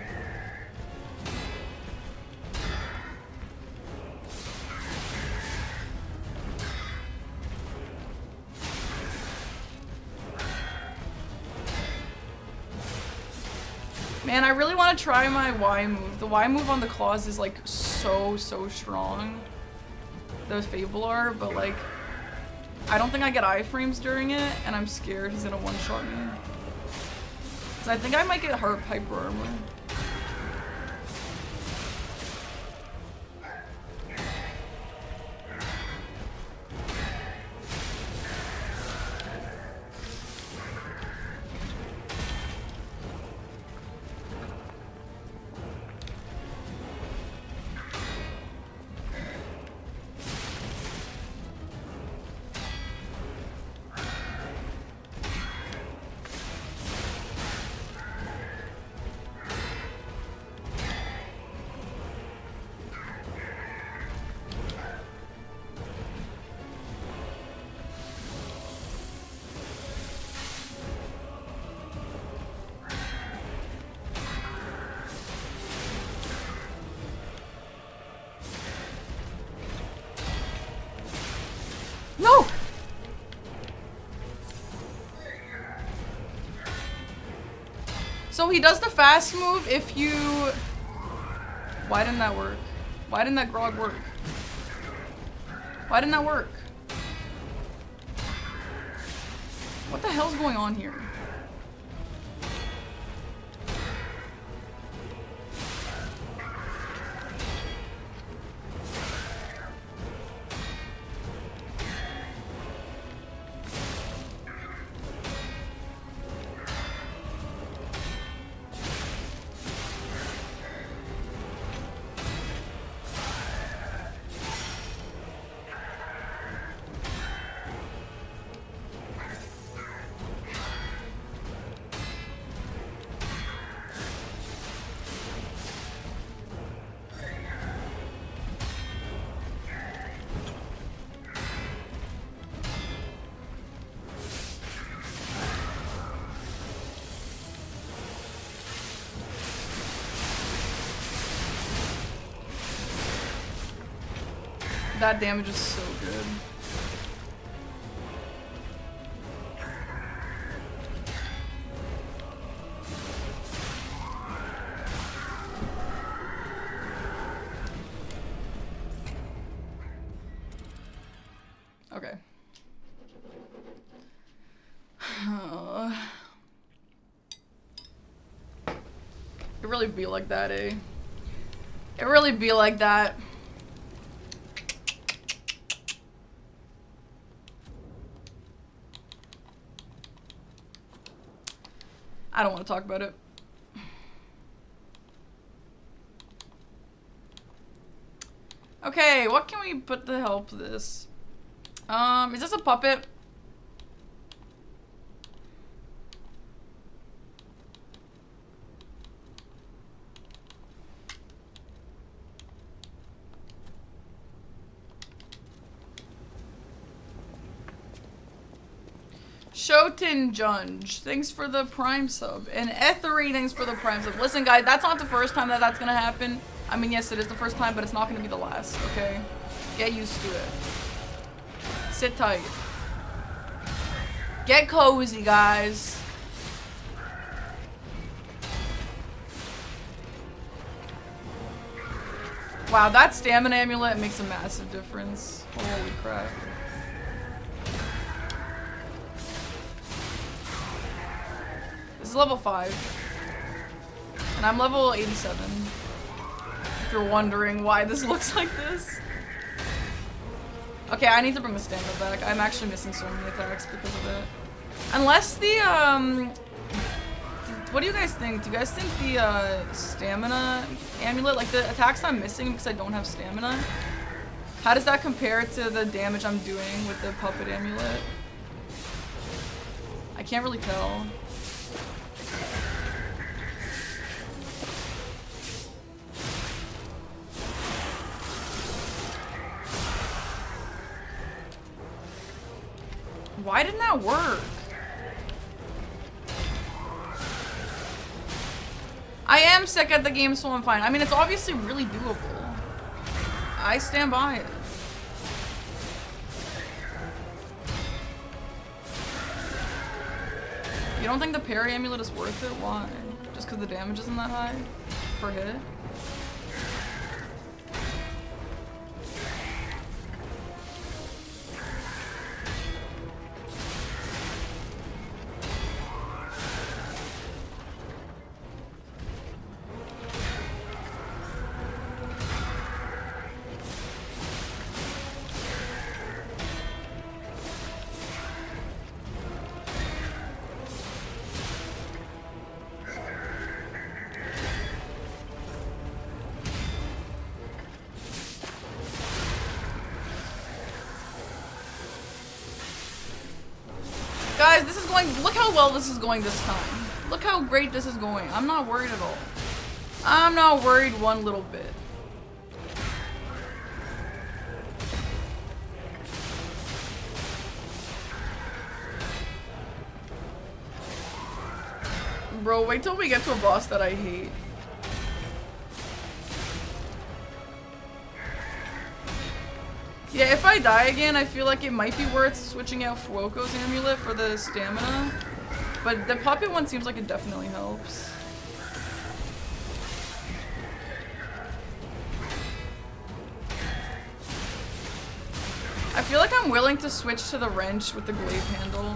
Man, I really want to try my Y move. The Y move on the claws is like so strong. The Fablar, but like I don't think I get iframes during it, and I'm scared he's gonna one-shot me. Cause I think I might get heart piper armor. No! So he does the fast move if you... Why didn't that work? Why didn't that grog work? Why didn't that work? What the hell's going on here? That damage is so good. It really be like that, eh? It really be like that. I don't want to talk about it. Okay, what can we put to help this? Is this a puppet? Shoten Junge, thanks for the Prime sub. And Ethery, thanks for the Prime sub. Listen, guys, that's not the first time that that's gonna happen. I mean, yes, it is the first time, but it's not gonna be the last, okay? Get used to it. Sit tight. Get cozy, guys. Wow, that stamina amulet makes a massive difference. Holy crap. This is level 5. And I'm level 87. If you're wondering why this looks like this. Okay, I need to bring the stamina back. I'm actually missing so many attacks because of it. Unless the, what do you guys think? Do you guys think the, stamina amulet, like the attacks I'm missing because I don't have stamina, how does that compare to the damage I'm doing with the puppet amulet? I can't really tell. Why didn't that work? I am sick at the game, so I'm fine. I mean, it's obviously really doable. I stand by it. You don't think the parry amulet is worth it? Why? Just because the damage isn't that high per hit? Guys, this is going, look how well this is going this time. Look how great this is going. I'm not worried at all. I'm not worried one little bit. Bro, wait till we get to a boss that I hate. Yeah, if I die again, I feel like it might be worth switching out Fuoco's amulet for the stamina. But the puppet one seems like it definitely helps. I feel like I'm willing to switch to the wrench with the glaive handle.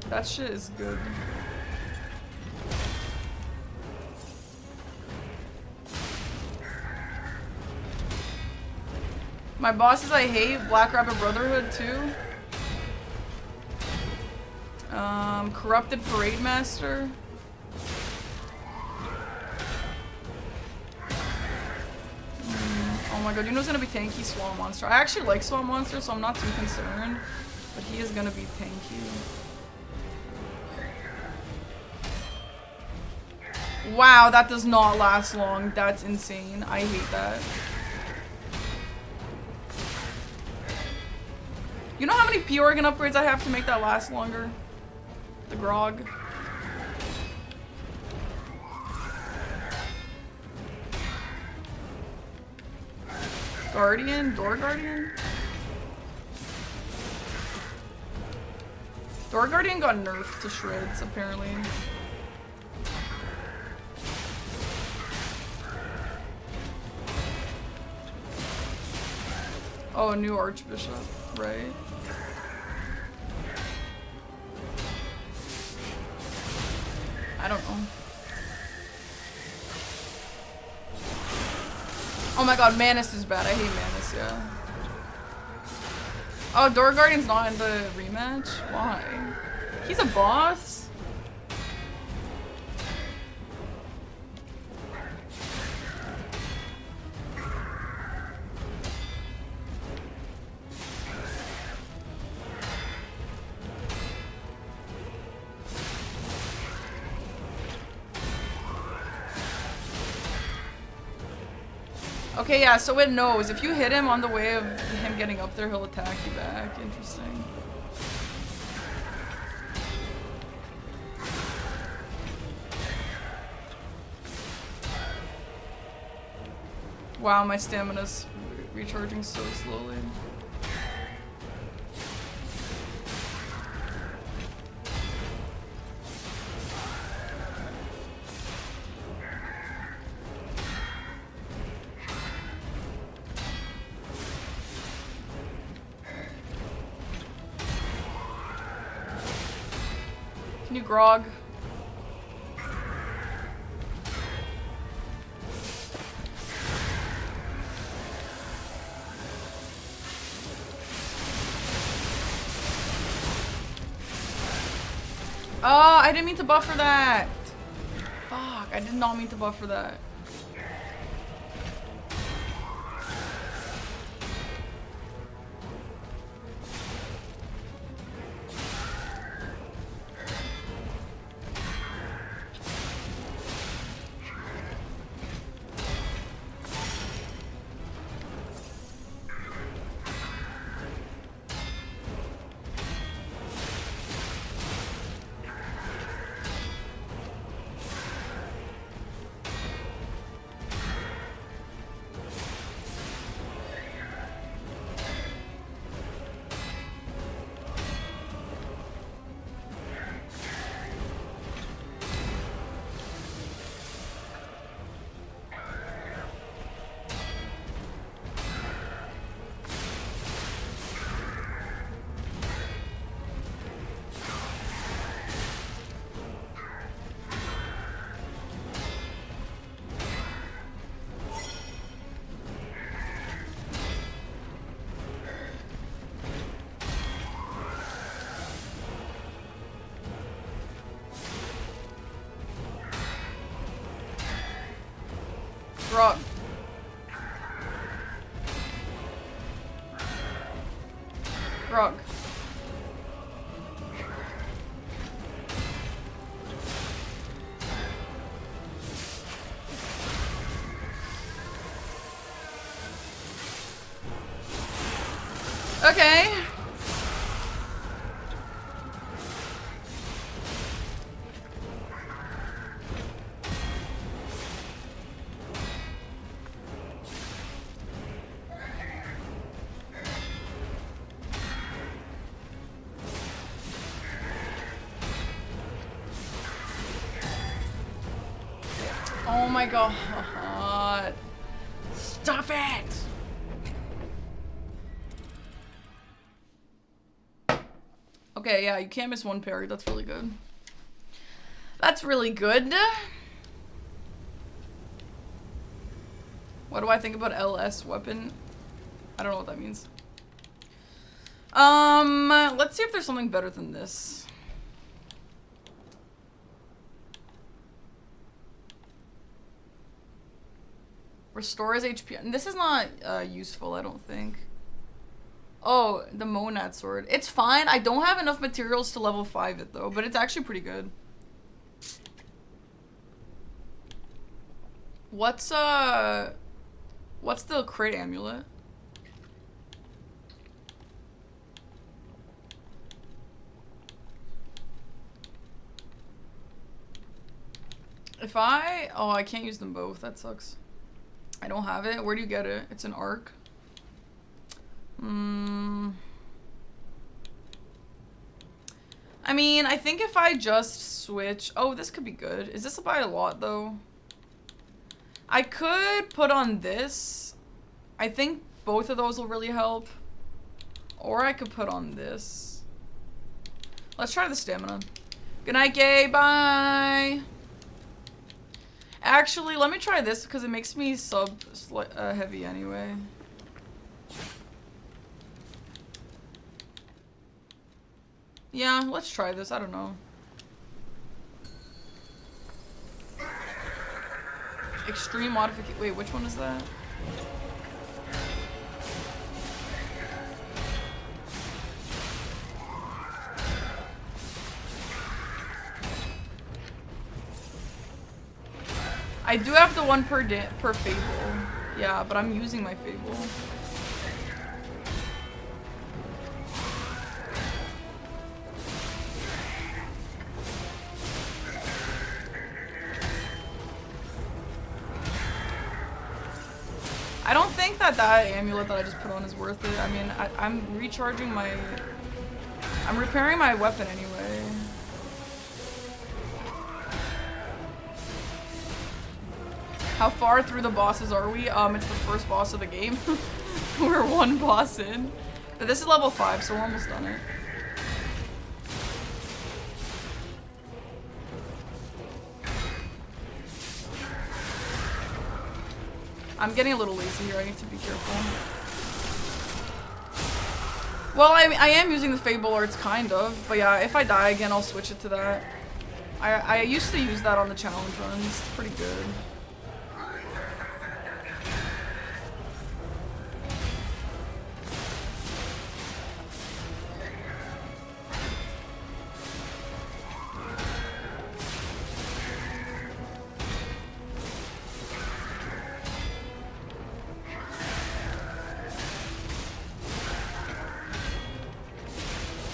That shit is good. My bosses I hate, Black Rabbit Brotherhood too. Corrupted Parade Master. Oh my god, you know who's gonna be tanky? Swamp Monster. I actually like Swamp Monster, so I'm not too concerned. But he is gonna be tanky. Wow, that does not last long. That's insane. I hate that. You know how many P-Organ upgrades I have to make that last longer? The grog. Guardian? Door Guardian? Door Guardian got nerfed to shreds, apparently. Oh, new Archbishop, right? I don't know. Oh my god, Manus is bad. I hate Manus, yeah. Oh, Door Guardian's not in the rematch? Why? He's a boss? Okay, yeah, so it knows. If you hit him on the way of him getting up there, he'll attack you back. Interesting. Wow, my stamina's recharging so slowly. Can you grog? Oh, I didn't mean to buff for that. Fuck, I did not mean to buff for that. Grog. Grog. Okay. Oh my god. Stop it! Okay, yeah, you can't miss one parry. That's really good. That's really good. What do I think about LS weapon? I don't know what that means. Let's see if there's something better than this. Restores HP. And this is not useful, I don't think. Oh, the Monad sword. It's fine. I don't have enough materials to level 5 it though, but it's actually pretty good. What's the crit amulet? If oh, I can't use them both. That sucks. I don't have it. Where do you get it? It's an arc. I mean, I think if I just switch... Oh, this could be good. Is this by a lot, though? I could put on this. I think both of those will really help. Or I could put on this. Let's try the stamina. Good night, Gay. Bye. Actually, let me try this because it makes me heavy anyway. Yeah, let's try this. I don't know. Extreme modification. Wait, which one is that? I do have the one per fable. Yeah, but I'm using my fable. I don't think that amulet that I just put on is worth it. I mean, I'm recharging my... I'm repairing my weapon anyway. How far through the bosses are we? It's the first boss of the game. We're one boss in. But this is level 5, so we're almost done it. I'm getting a little lazy here. I need to be careful. Well, I am using the Fable Arts, kind of. But yeah, if I die again, I'll switch it to that. I used to use that on the challenge runs. It's pretty good.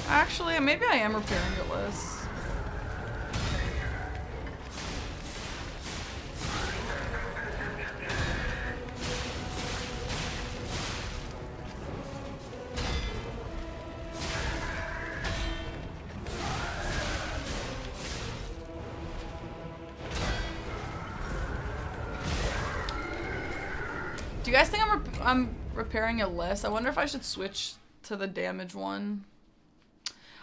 Actually, maybe I am repairing it less. Do you guys think I'm repairing it less? I wonder if I should switch to the damage one.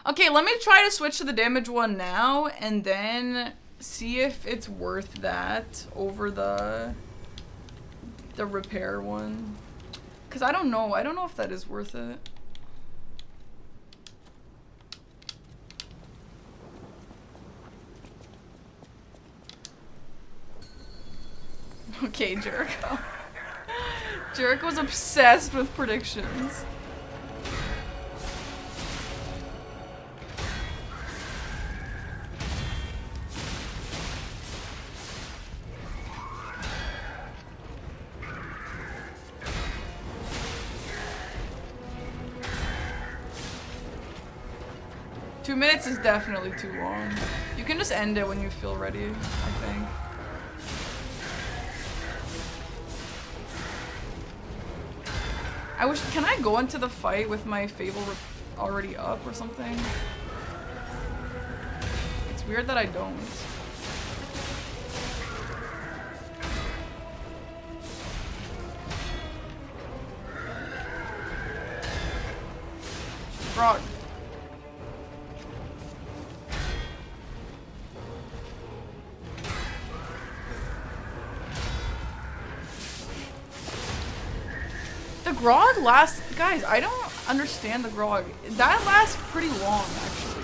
Okay, let me try to switch to the damage one now, and then see if it's worth that over the repair one. Cause I don't know if that is worth it. Okay, Jericho. Jericho's obsessed with predictions. Two minutes is definitely too long. You can just end it when you feel ready, I think. Can I go into the fight with my Fable already up or something? It's weird that I don't. Grog. The grog lasts, guys, I don't understand the grog. That lasts pretty long, actually.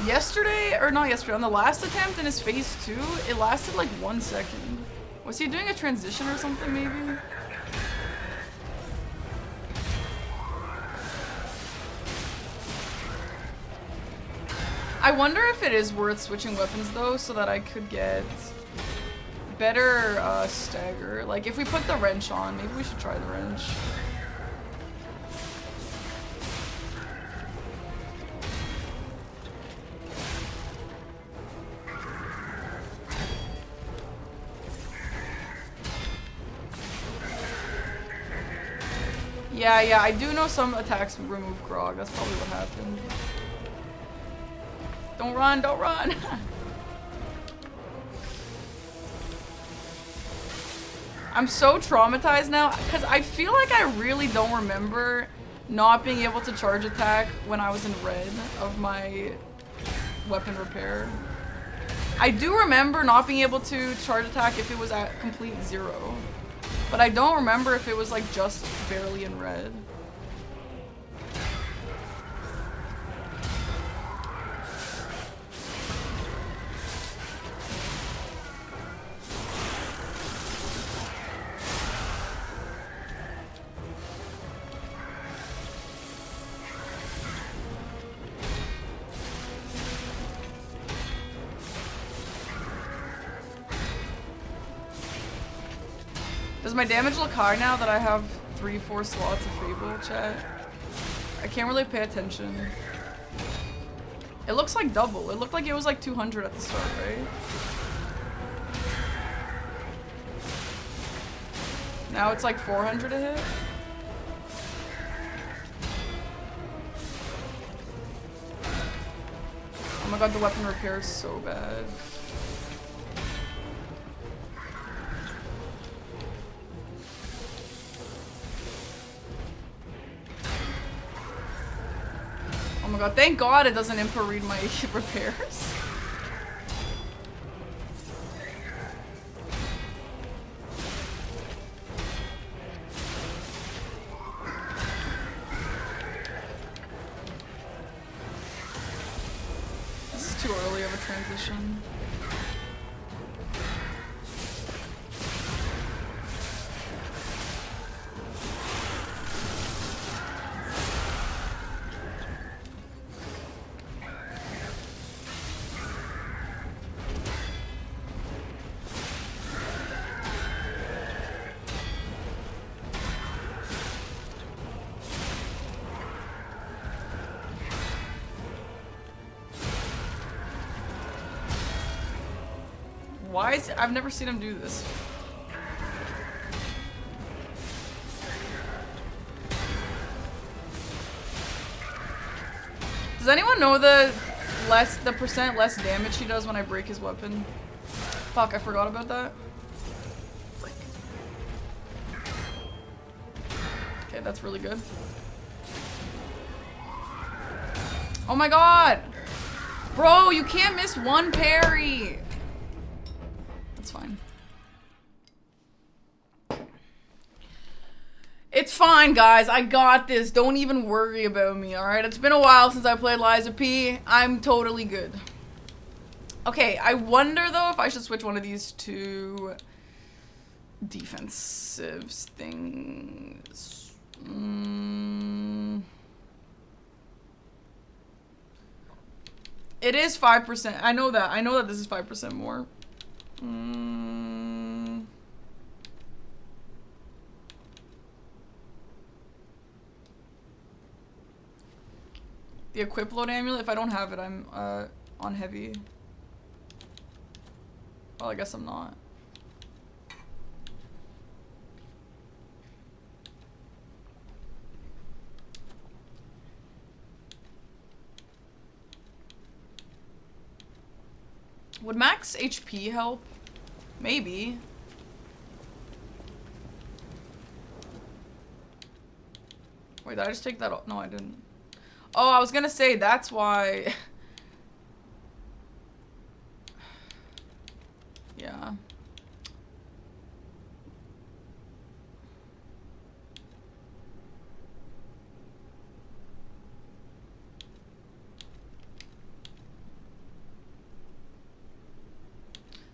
Yesterday, or not yesterday, on the last attempt in his phase 2, it lasted like 1 second. Was he doing a transition or something, maybe? I wonder if it is worth switching weapons, though, so that I could get better stagger. Like, if we put the wrench on, maybe we should try the wrench. Yeah, I do know some attacks remove grog. That's probably what happened. Don't run, don't run! I'm so traumatized now, because I feel like I really don't remember not being able to charge attack when I was in red of my weapon repair. I do remember not being able to charge attack if it was at complete 0. But I don't remember if it was like just barely in red. Does my damage look high now that I have 3-4 slots of Fable, chat? I can't really pay attention. It looks like double. It looked like it was like 200 at the start, right? Now it's like 400 a hit. Oh my god, the weapon repair is so bad. Oh my god, thank god it doesn't input read my repairs. This is too early of a transition. Why is it? I've never seen him do this. Does anyone know the percent less damage he does when I break his weapon? Fuck, I forgot about that. Freak. Okay, that's really good. Oh my god! Bro, you can't miss one parry! That's fine. It's fine, guys. I got this. Don't even worry about me, alright? It's been a while since I played Liza P. I'm totally good. Okay, I wonder, though, if I should switch one of these to defensive things. It is 5%. I know that. I know that this is 5% more. The equip load amulet, if I don't have it, I'm on heavy. Well, I guess I'm not. Would max HP help? Maybe. Wait, did I just take that off? No, I didn't. Oh, I was gonna say, that's why. Yeah.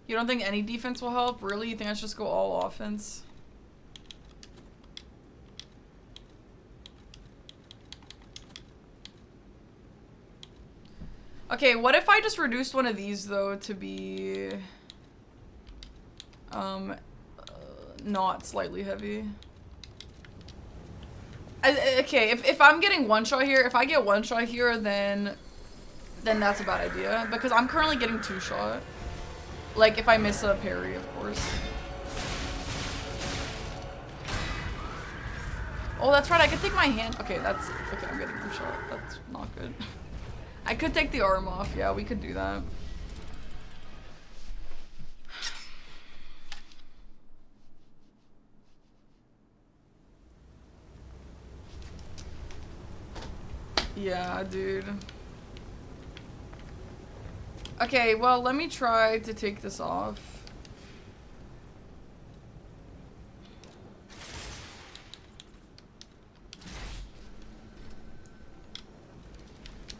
You don't think any defense will help? Really? You think I should just go all offense? Okay, what if I just reduced one of these, though, to be... not slightly heavy? Okay, if I'm getting one shot here, if I get one shot here, then that's a bad idea. Because I'm currently getting 2 shot. Like, if I miss a parry, of course. Oh, that's right, I could take my hand. Okay, that's... Okay, I'm getting 1 shot. That's not good. I could take the arm off. Yeah, we could do that. Yeah, dude. Okay, well, let me try to take this off.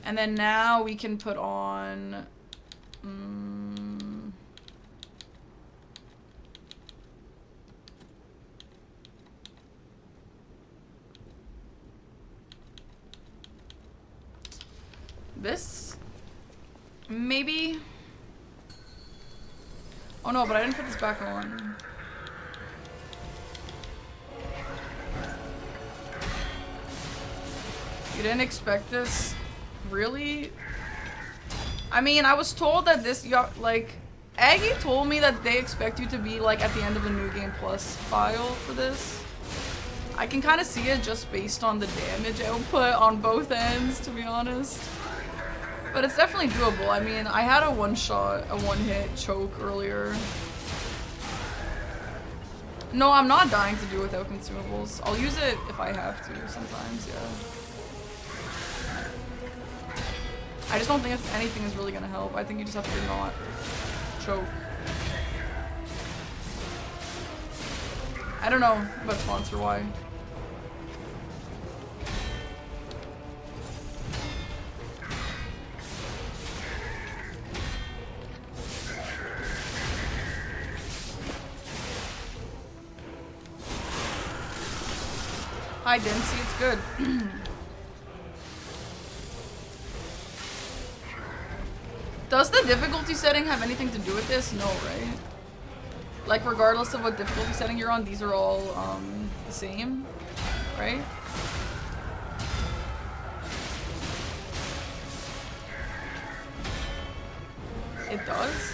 And then now we can put on... this? Maybe? Oh no, but I didn't put this back on. You didn't expect this? Really? I mean, I was told that this, like, Aggie told me that they expect you to be, like, at the end of a New Game Plus file for this. I can kind of see it just based on the damage output on both ends, to be honest. But it's definitely doable. I mean, I had a one-hit choke earlier. No, I'm not dying to do without consumables. I'll use it if I have to sometimes, yeah. I just don't think anything is really gonna help. I think you just have to not choke. I don't know about sponsor why. Hi, Dempsey, it's good. Does the difficulty setting have anything to do with this? No, right? Like, regardless of what difficulty setting you're on, these are all the same, right? It does?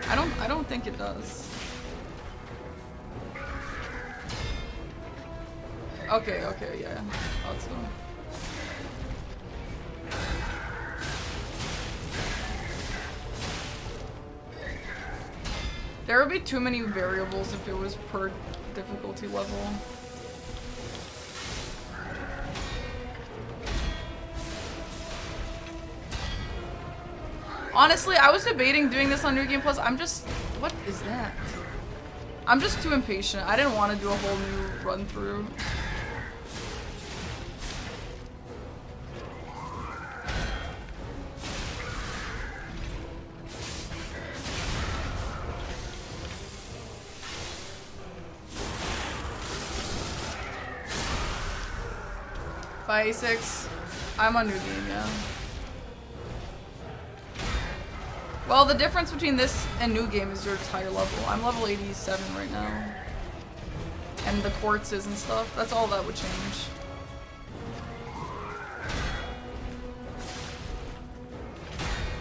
I don't think it does. Okay, yeah. Thought so. There would be too many variables if it was per difficulty level. Honestly, I was debating doing this on New Game Plus. I'm just... What is that? I'm just too impatient. I didn't want to do a whole new run through. By A6, I'm on New Game, yeah. Well, the difference between this and New Game is your higher level. I'm level 87 right now. And the quartzes and stuff, that's all that would change.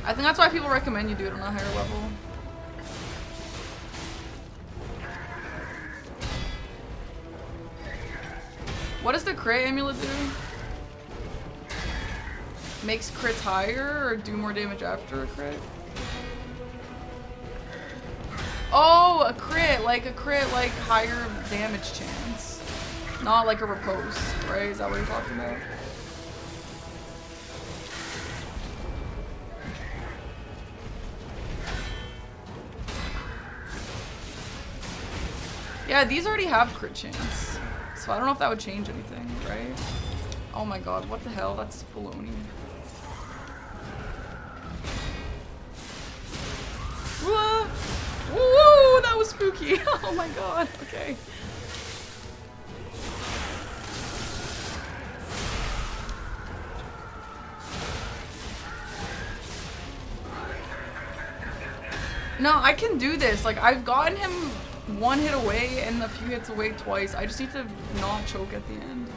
I think that's why people recommend you do it on a higher level. What does the crit amulet do? Makes crits higher or do more damage after a crit? Oh, a crit like higher damage chance. Not like a repose, right? Is that what you're talking about? Yeah, these already have crit chance. So I don't know if that would change anything, right? Oh my god, what the hell? That's baloney. Whoa! Whoa, that was spooky. Oh my god, okay. No, I can do this. Like, I've gotten him one hit away and a few hits away twice. I just need to not choke at the end.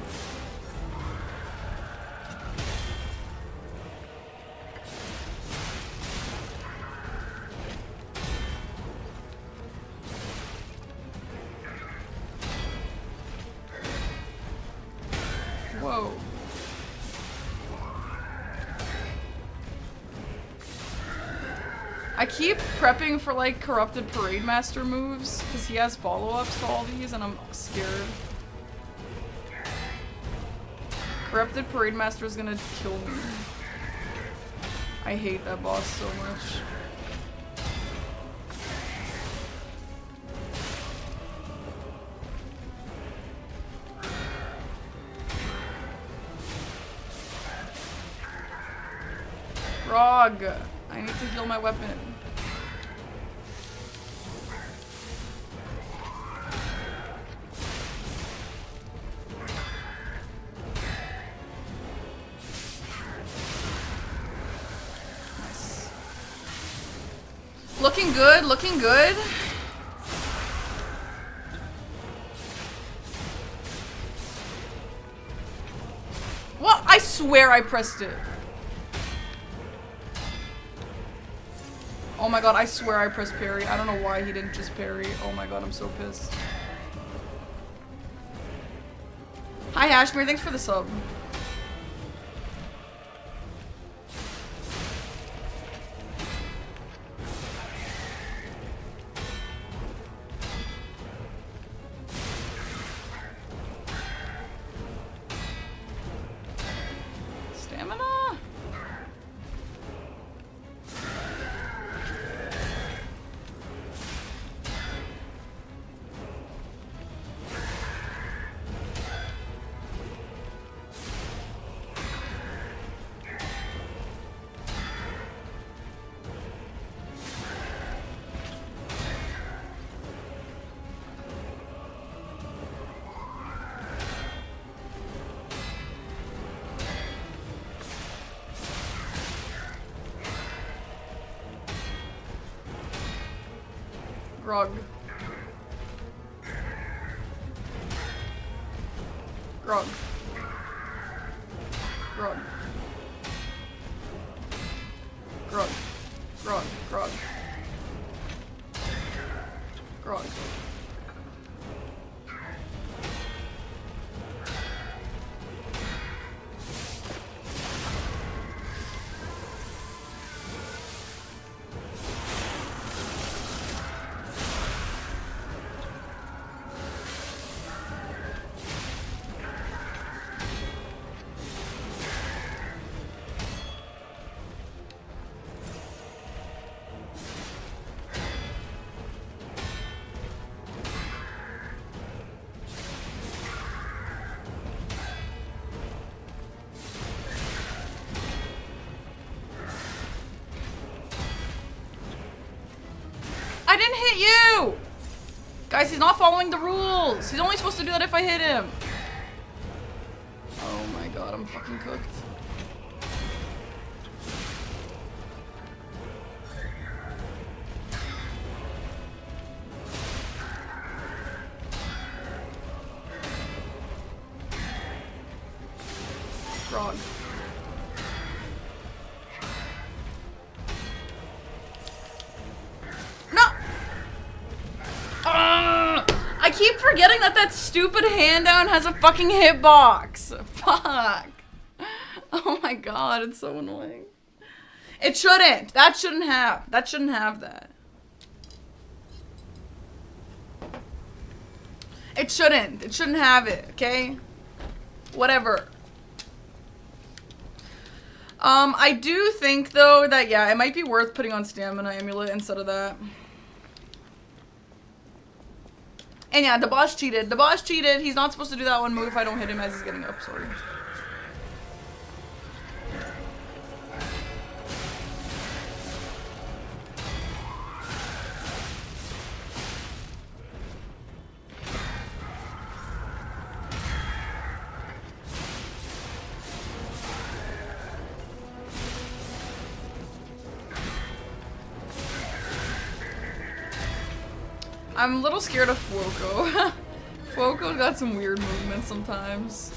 Whoa. I keep prepping for like Corrupted Parade Master moves because he has follow-ups to all these and I'm scared. Corrupted Parade Master is gonna kill me. I hate that boss so much. Grog. I need to heal my weapon. Nice. Looking good, looking good. What? I swear I pressed it. Oh my god, I swear I pressed parry. I don't know why he didn't just parry. Oh my god, I'm so pissed. Hi Ashmere, thanks for the sub. Grog. Grog. Grog. Grog. Grog. Grog. Grog. I didn't hit you! Guys, he's not following the rules. He's only supposed to do that if I hit him. Oh my god, I'm fucking cooked. Grog. I keep forgetting that that stupid hand down has a fucking hitbox. Fuck. Oh my god, it's so annoying. It shouldn't. That shouldn't have. That shouldn't have that. It shouldn't. It shouldn't have it, okay? Whatever. I do think though that yeah, it might be worth putting on Stamina Amulet instead of that. And yeah, the boss cheated. The boss cheated. He's not supposed to do that one move if I don't hit him as he's getting up. Sorry. I'm a little scared of Fuoco. Fuoco's got some weird movements sometimes.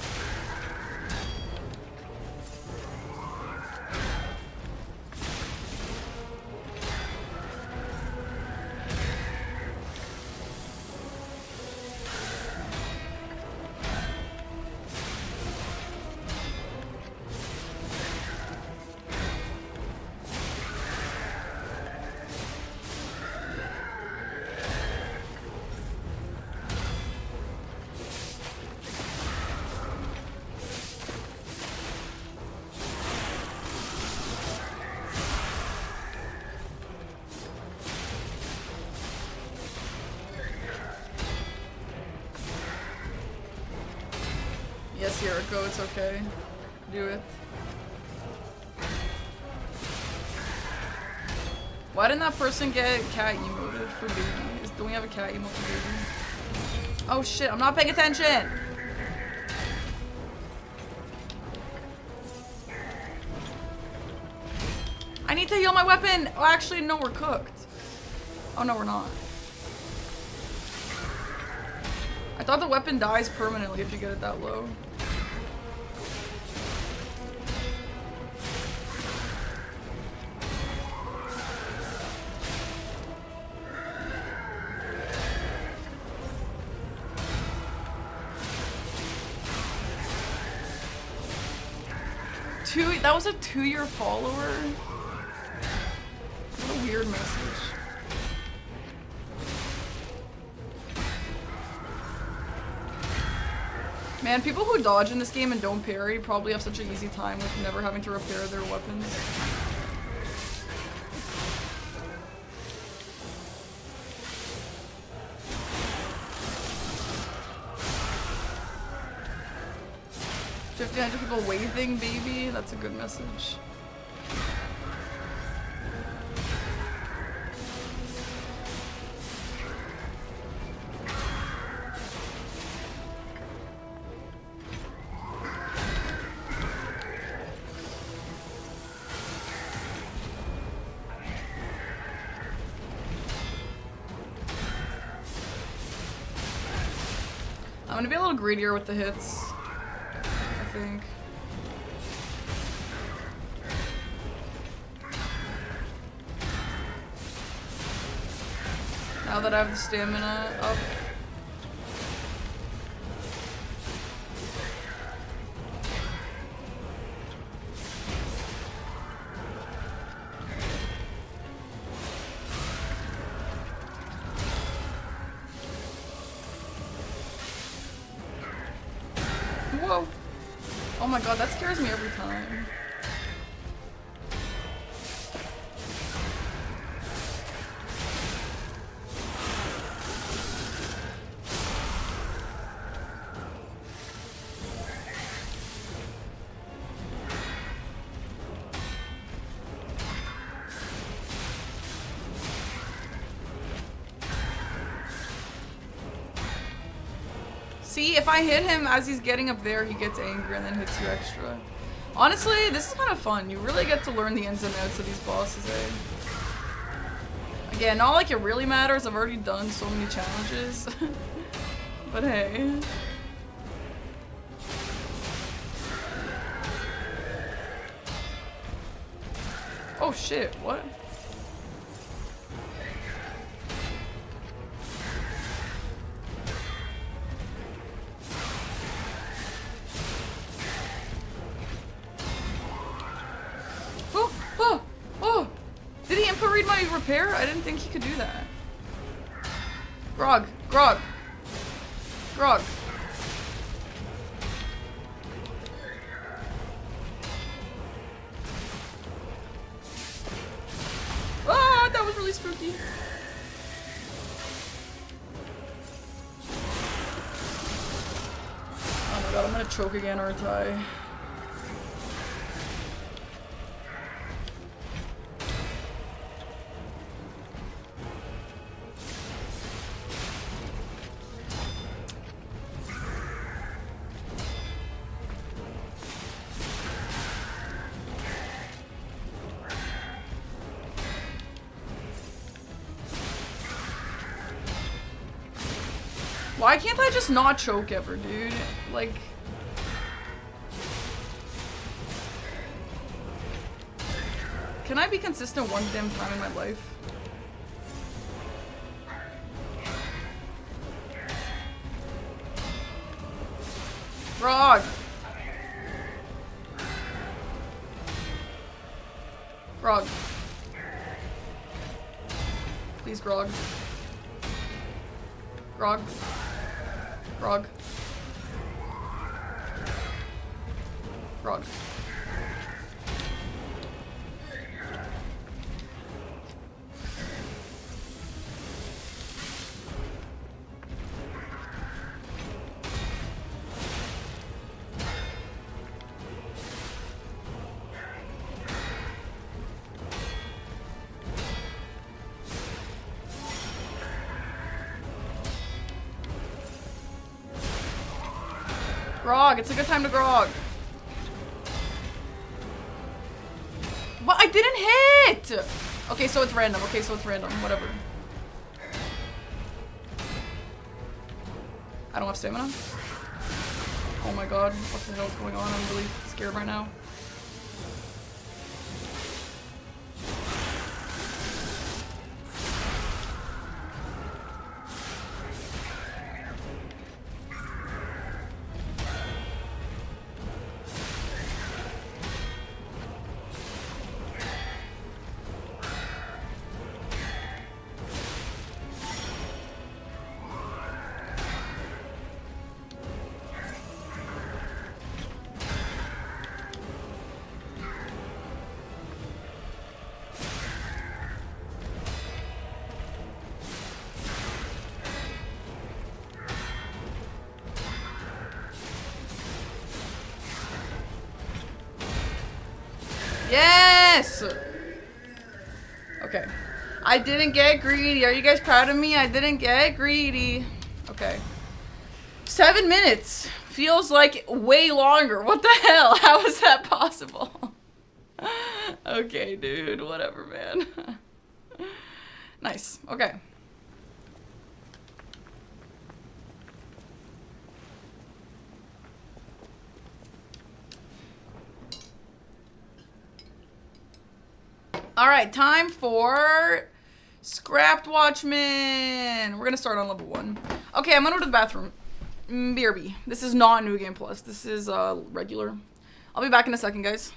Yes, Jericho, it's okay. Do it. Why didn't that person get cat emoted for baby? Don't we have a cat emote for baby? Oh shit, I'm not paying attention! I need to heal my weapon! Oh, actually, no, we're cooked. Oh, no, we're not. I thought the weapon dies permanently if you get it that low. That was a 2-year follower? What a weird message. Man, people who dodge in this game and don't parry probably have such an easy time with never having to repair their weapons. People waving, baby. That's a good message. I'm gonna be a little greedier with the hits, I think. Now that I have the stamina up. Whoa. Oh my god, that scares me every time. See, if I hit him as he's getting up there, he gets angry and then hits you extra. Honestly, this is kind of fun. You really get to learn the ins and outs of these bosses, eh? Again, not like it really matters. I've already done so many challenges. But hey. Oh shit, what? Repair? I didn't think he could do that. Grog. Grog. Grog. Ah, that was really spooky. Oh my god, I'm gonna choke again or die. Why can't I just not choke ever, dude? Like... Can I be consistent one damn time in my life? Grog! Grog. Please, Grog. Grog. Grog. Grog. Grog, it's a good time to grog. But I didn't hit! Okay, so it's random. Okay, so it's random. Whatever. I don't have stamina. Oh my god, what the hell is going on? I'm really scared right now. Yes! Okay. I didn't get greedy. Are you guys proud of me? I didn't get greedy. Okay. 7 minutes. Feels like way longer. What the hell? How is that possible? Okay, dude. Whatever, man. Nice. Okay. Alright, time for Scrapped Watchman. We're gonna start on level 1. Okay, I'm gonna go to the bathroom. BRB. This is not New Game Plus. This is regular. I'll be back in a second, guys.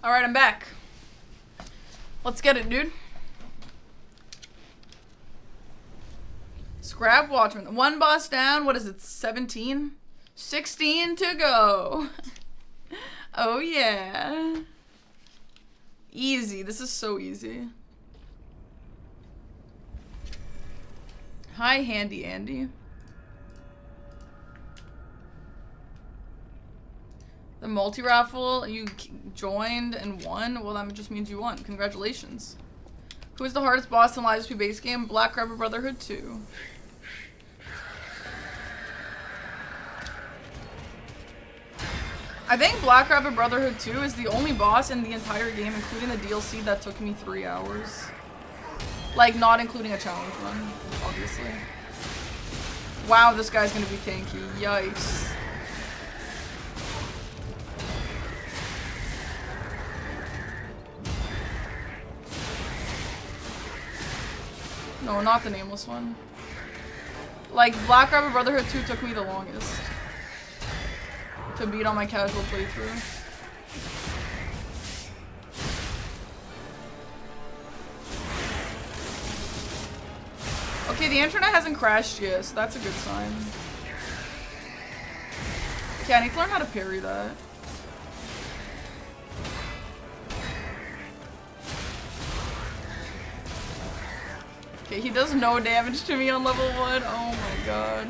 Alright, I'm back. Let's get it, dude. Scrap Watchman. One boss down. What is it? 17? 16 to go. Oh, yeah. Easy. This is so easy. Hi, Handy Andy. The multi-raffle, you joined and won? Well, that just means you won. Congratulations. Who is the hardest boss in Lies of P base game? Black Rabbit Brotherhood 2. I think Black Rabbit Brotherhood 2 is the only boss in the entire game, including the DLC, that took me 3 hours. Like, not including a challenge run, obviously. Wow, this guy's gonna be tanky. Yikes. No, not the nameless one. Like, Black Rabbit Brotherhood 2 took me the longest to beat on my casual playthrough. Okay, the internet hasn't crashed yet, so that's a good sign. Okay, I need to learn how to parry that. Okay, he does no damage to me on level 1. Oh my god.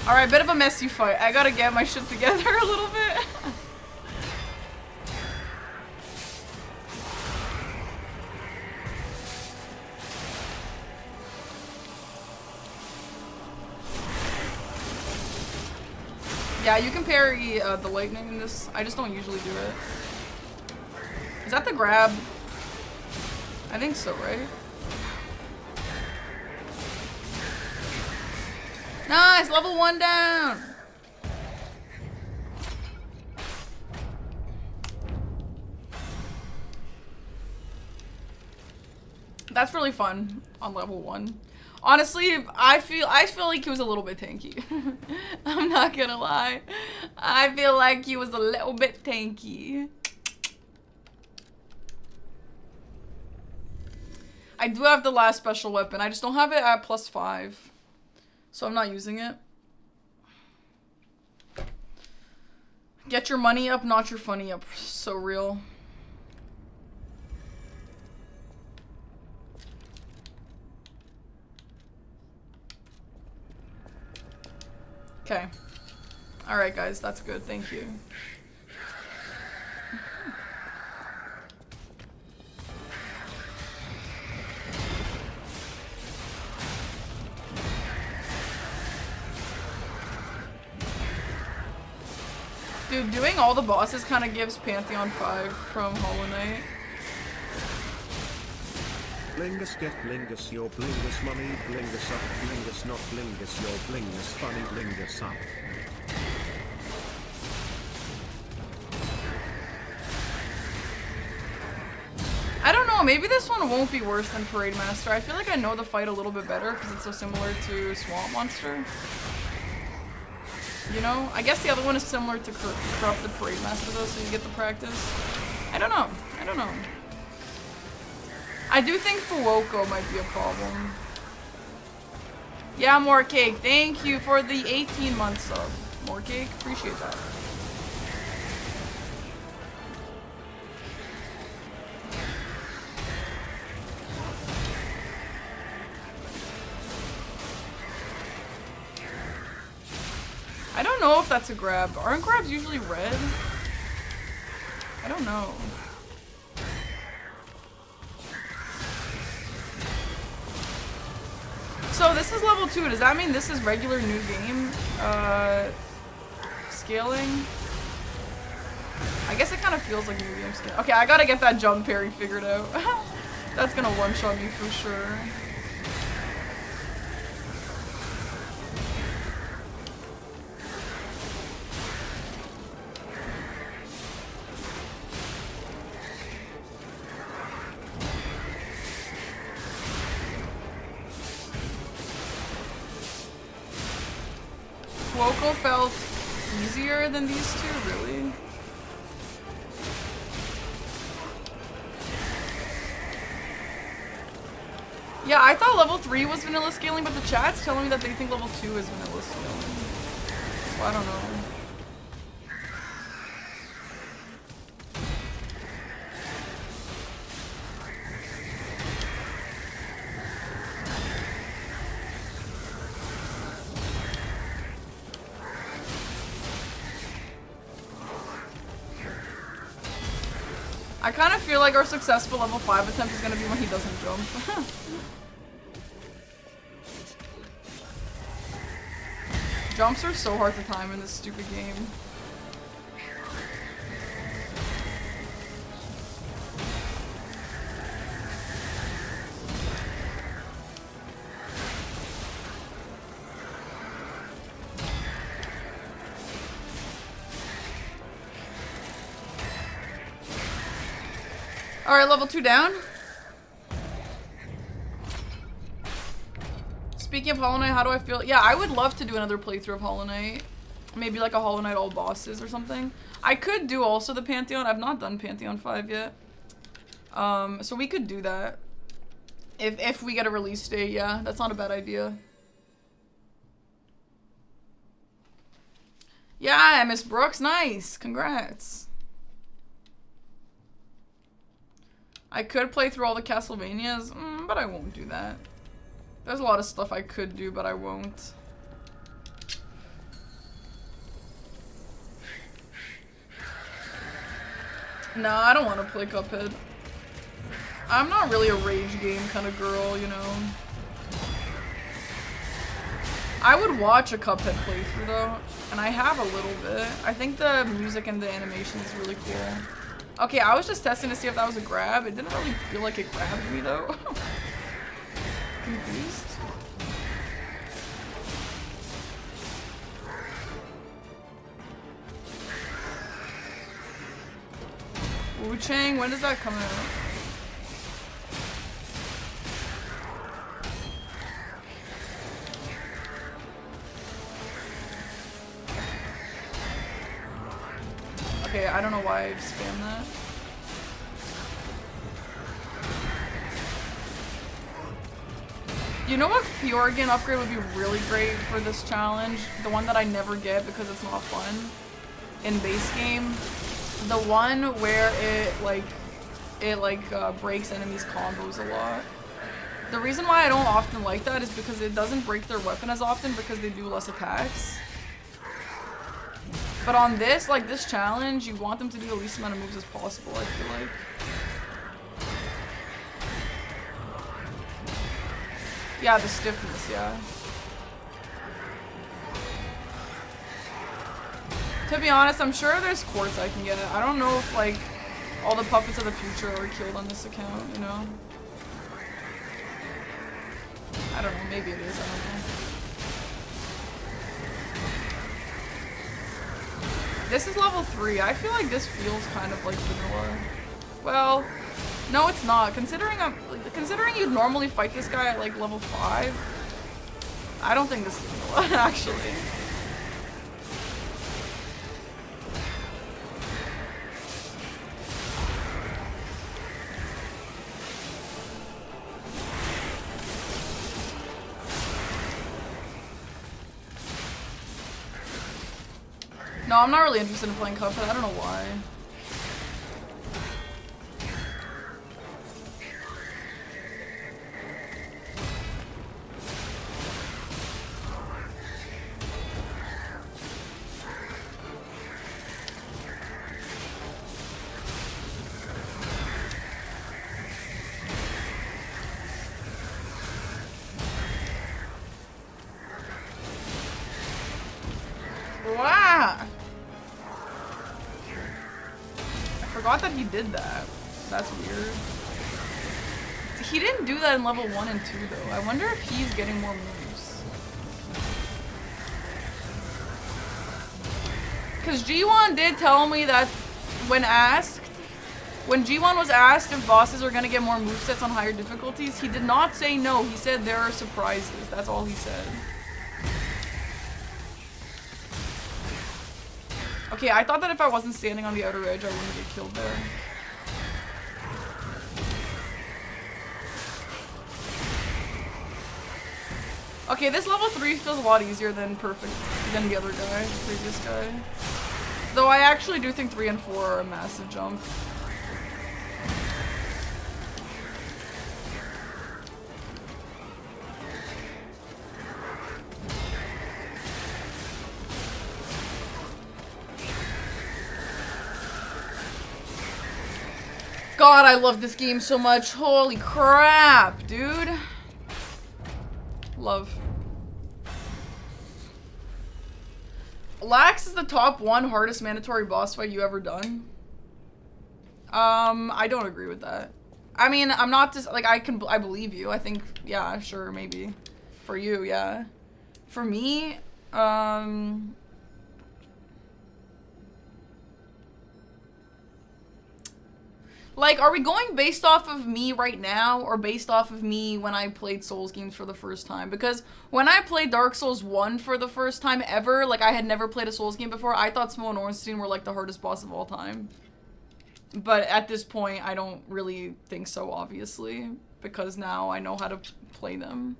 Alright, bit of a messy fight. I gotta get my shit together a little bit. Yeah, you can parry the lightning in this. I just don't usually do it. Is that the grab? I think so, right? Nice! Level 1 down! That's really fun on level 1. Honestly, I feel like he was a little bit tanky. I'm not gonna lie. I feel like he was a little bit tanky. I do have the last special weapon. I just don't have it at +5. So I'm not using it. Get your money up, not your funny up. So real. Okay. Alright guys, that's good. Thank you. Dude, doing all the bosses kind of gives Pantheon 5 from Hollow Knight. Blingus get blingus your blingus money, blingus up, blingus not blingus your blingus funny, blingus up. I don't know, maybe this one won't be worse than Parade Master. I feel like I know the fight a little bit better because it's so similar to Swamp Monster. You know? I guess the other one is similar to Corrupted Parade Master though, so you get the practice. I don't know. I don't know. I do think Fuoco might be a problem. Yeah, More Cake. Thank you for the 18-month sub. More Cake. Appreciate that. I don't know if that's a grab. Aren't grabs usually red? I don't know. So this is level 2. Does that mean this is regular new game? Scaling? I guess it kind of feels like new game scaling. Okay, I gotta get that jump parry figured out. That's gonna one-shot me for sure. Fuoco felt easier than these two, really? Yeah, I thought level 3 was vanilla scaling, but the chat's telling me that they think level 2 is vanilla scaling. So I don't know. I kind of feel like our successful level 5 attempt is going to be when he doesn't jump. Jumps are so hard to time in this stupid game. Alright, level 2 down. Speaking of Hollow Knight, how do I feel? Yeah, I would love to do another playthrough of Hollow Knight. Maybe like a Hollow Knight all bosses or something. I could do also the Pantheon. I've not done Pantheon 5 yet. So we could do that. If we get a release date, yeah. That's not a bad idea. Yeah, Miss Brooks, nice. Congrats. I could play through all the Castlevanias, but I won't do that. There's a lot of stuff I could do, but I won't. No, I don't want to play Cuphead. I'm not really a rage game kind of girl, you know. I would watch a Cuphead playthrough though, and I have a little bit. I think the music and the animation is really cool. Okay, I was just testing to see if that was a grab. It didn't really feel like it grabbed me though. Confused. Wu-Chang, when does that come out? Okay, I don't know why I spammed that. You know what Peorgan upgrade would be really great for this challenge? The one that I never get because it's not fun in base game. The one where it breaks enemies' combos a lot. The reason why I don't often like that is because it doesn't break their weapon as often because they do less attacks. But on this, like this challenge, you want them to do the least amount of moves as possible, I feel like. Yeah, the stiffness, yeah. To be honest, I'm sure there's quartz I can get. I don't know if like all the puppets of the future are killed on this account, you know? I don't know, maybe it is, I don't know. This is level 3. I feel like this feels kind of like vanilla. Well, no it's not. Considering you'd normally fight this guy at like level 5, I don't think this is vanilla, actually. No, I'm not really interested in playing Cuphead. I don't know why. Wow! I forgot that he did that. That's weird. He didn't do that in level 1 and 2 though. I wonder if he's getting more moves. Cause G1 did tell me that when G1 was asked if bosses are gonna get more movesets on higher difficulties, he did not say no. He said there are surprises. That's all he said. Okay, I thought that if I wasn't standing on the outer edge, I wouldn't get killed there. Okay, this level 3 feels a lot easier than the other guy, the previous guy. Though I actually do think 3 and 4 are a massive jump. God, I love this game so much. Holy crap, dude. Love. Lax is the top 1 hardest mandatory boss fight you ever done. I don't agree with that. I mean, I'm not just like I believe you. I think yeah, sure, maybe. For you, yeah. For me, Like, are we going based off of me right now or based off of me when I played Souls games for the first time? Because when I played Dark Souls 1 for the first time ever, like, I had never played a Souls game before, I thought Smo and Ornstein were, like, the hardest boss of all time. But at this point, I don't really think so, obviously, because now I know how to play them.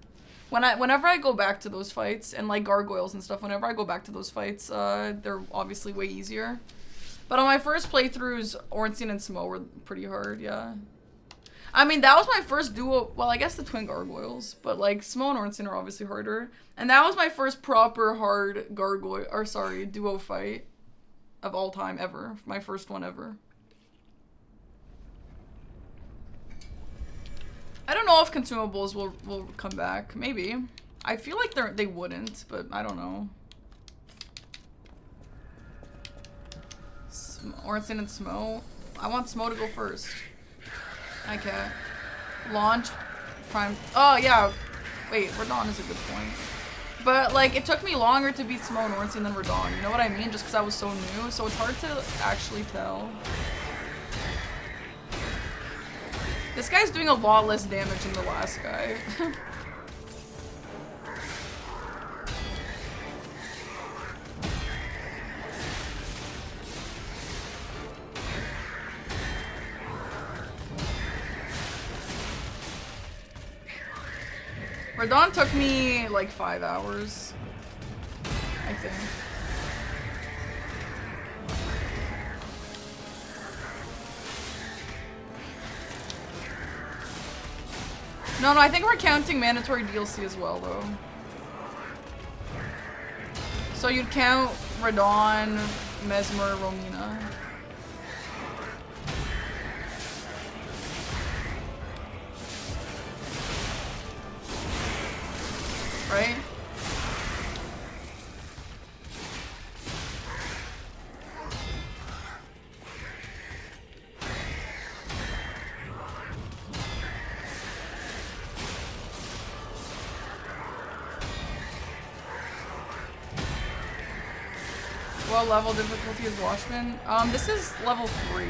Whenever I go back to those fights, and, like, gargoyles and stuff, whenever I go back to those fights, they're obviously way easier. But on my first playthroughs, Ornstein and Smo were pretty hard, yeah. I mean, that was my first duo, well, I guess the twin gargoyles, but like, Smo and Ornstein are obviously harder. And that was my first proper hard duo fight of all time ever. My first one ever. I don't know if consumables will come back, maybe. I feel like they wouldn't, but I don't know. Ornstein and Smo. I want Smo to go first. I can't. Launch. Prime. Oh, yeah. Wait, Radon is a good point. But, like, it took me longer to beat Smo and Ornstein than Radon. You know what I mean? Just because I was so new. So it's hard to actually tell. This guy's doing a lot less damage than the last guy. Radon took me like 5 hours, I think. No, I think we're counting mandatory DLC as well, though. So you'd count Radon, Mesmer, Romina. Right? What level difficulty is Watchman? This is level 3.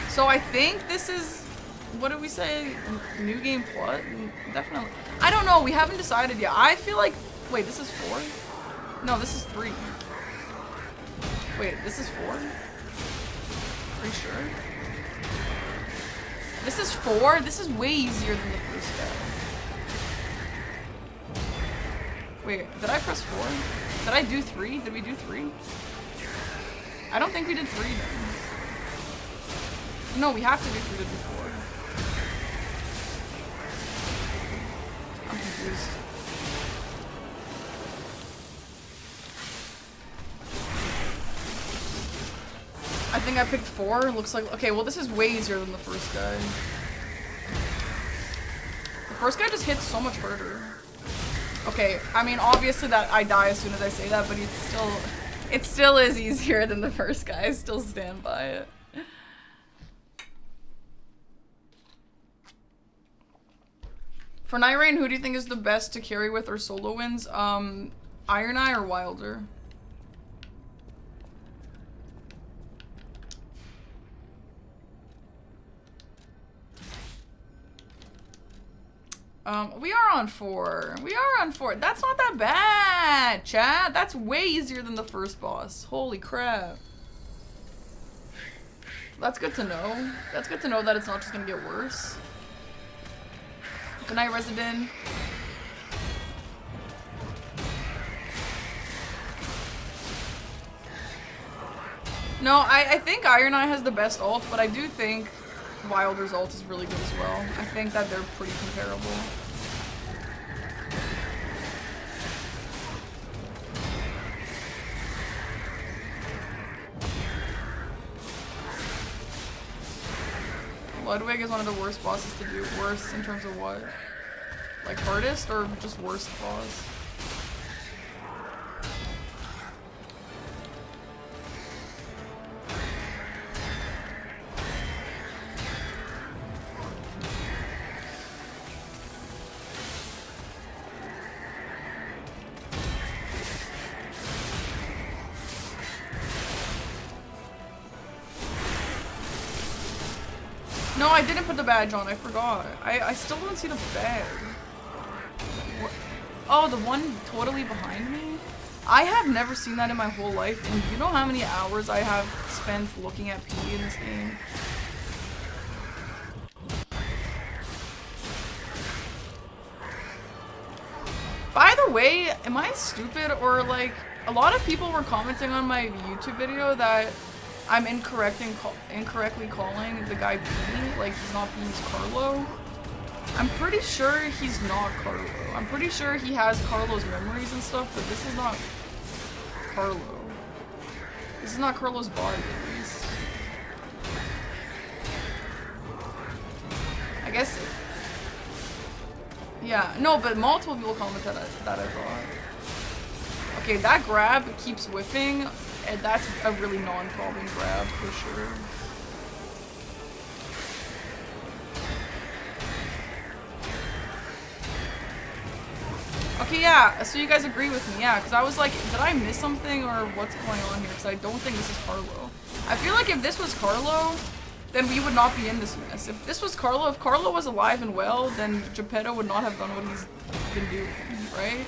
So I think this is, what did we say? New game plot? Definitely. I don't know, we haven't decided yet. I feel like, wait, this is 4? No, this is 3. Wait, this is 4? Pretty sure. This is 4? This is way easier than the first guy. Wait, did I press 4? Did I do 3? Did we do 3? I don't think we did 3 then. No, we have to do 3 to do 4. I'm confused. I think I picked 4. Looks like, okay, well this is way easier than the first guy. The first guy just hits so much harder. Okay, I mean, obviously that I die as soon as I say that, but it still is easier than the first guy. I still stand by it. For Night Rain, who do you think is the best to carry with or solo wins? Iron Eye or Wilder? We are on 4. We are on 4. That's not that bad, chat. That's way easier than the first boss. Holy crap. That's good to know. That's good to know that it's not just gonna get worse. Good night, Resident. No, I think Iron Eye has the best ult, but I do think Wilder's ult is really good as well. I think that they're pretty comparable. Ludwig is one of the worst bosses to do. Worst in terms of what? Like hardest or just worst boss? No, I didn't put the badge on. I forgot. I still don't see the badge. What? Oh, the one totally behind me? I have never seen that in my whole life. And you know how many hours I have spent looking at P in this game? By the way, am I stupid or like a lot of people were commenting on my YouTube video that I'm incorrectly calling the guy P, like he's not P, he's Carlo. I'm pretty sure he's not Carlo. I'm pretty sure he has Carlo's memories and stuff, but this is not Carlo. This is not Carlo's body, at least. I guess. Yeah, no, but multiple people commented that I thought. Okay, that grab keeps whiffing, and that's a really non-problem grab for sure. Okay, yeah, so you guys agree with me, yeah, because I was like, did I miss something or what's going on here? Because I don't think this is Carlo. I feel like if this was Carlo, then we would not be in this mess. If this was Carlo, if Carlo was alive and well, then Geppetto would not have done what he's been doing, right?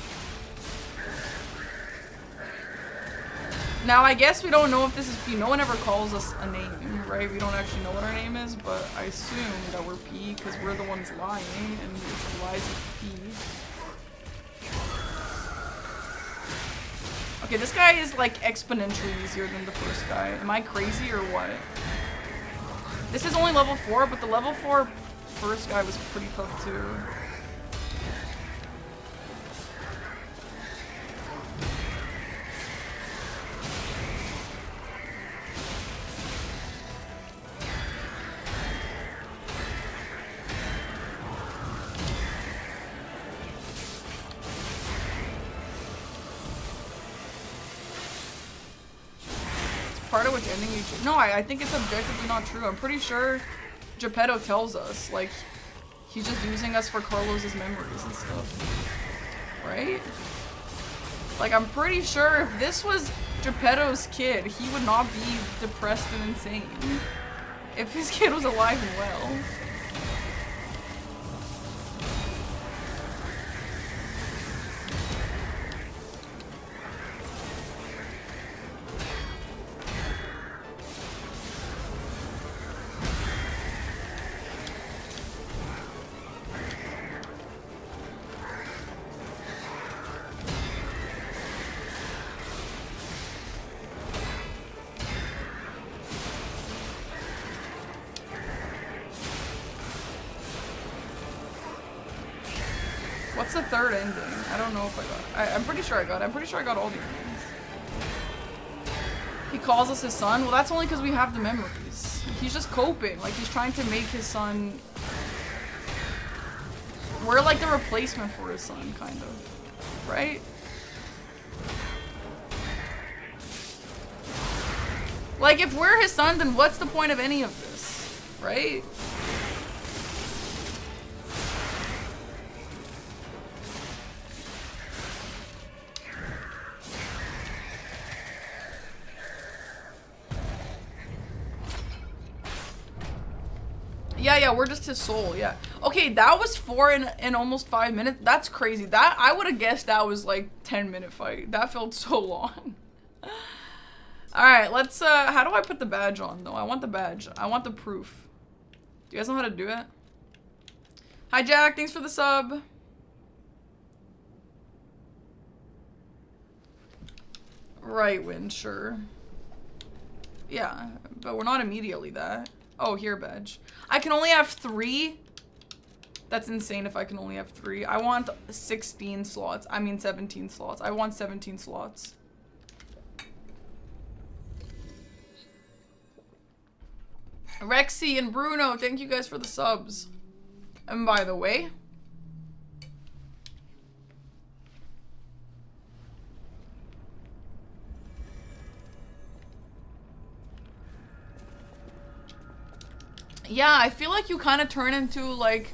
Now, I guess we don't know if this is P. No one ever calls us a name, right? We don't actually know what our name is, but I assume that we're P because we're the ones lying, and it's lies of P. Okay, this guy is like exponentially easier than the first guy. Am I crazy or what? This is only level 4, but the level 4 first guy was pretty tough too. Part of which ending you choose. No, I think it's objectively not true. I'm pretty sure Geppetto tells us, like, he's just using us for Carlos's memories and stuff. Right? Like, I'm pretty sure if this was Geppetto's kid, he would not be depressed and insane. If his kid was alive and well. What's the third ending? I don't know if I got. I'm pretty sure I got it. I'm pretty sure I got all the endings. He calls us his son. Well, that's only because we have the memories. He's just coping. Like, he's trying to make his son. We're like the replacement for his son, kind of. Right? Like, if we're his son, then what's the point of any of this? Right? Yeah, we're just his soul, yeah. Okay, that was 4 in almost 5 minutes. That's crazy. That I would have guessed that was like 10-minute fight. That felt so long. Alright, let's how do I put the badge on though? I want the badge. I want the proof. Do you guys know how to do it? Hi Jack, thanks for the sub. Right, Win, sure. Yeah, but we're not immediately that. Oh, here, badge. I can only have 3? That's insane if I can only have 3. I want 16 slots. I mean 17 slots. I want 17 slots. Rexy and Bruno, thank you guys for the subs. And by the way... Yeah, I feel like you kind of turn into, like,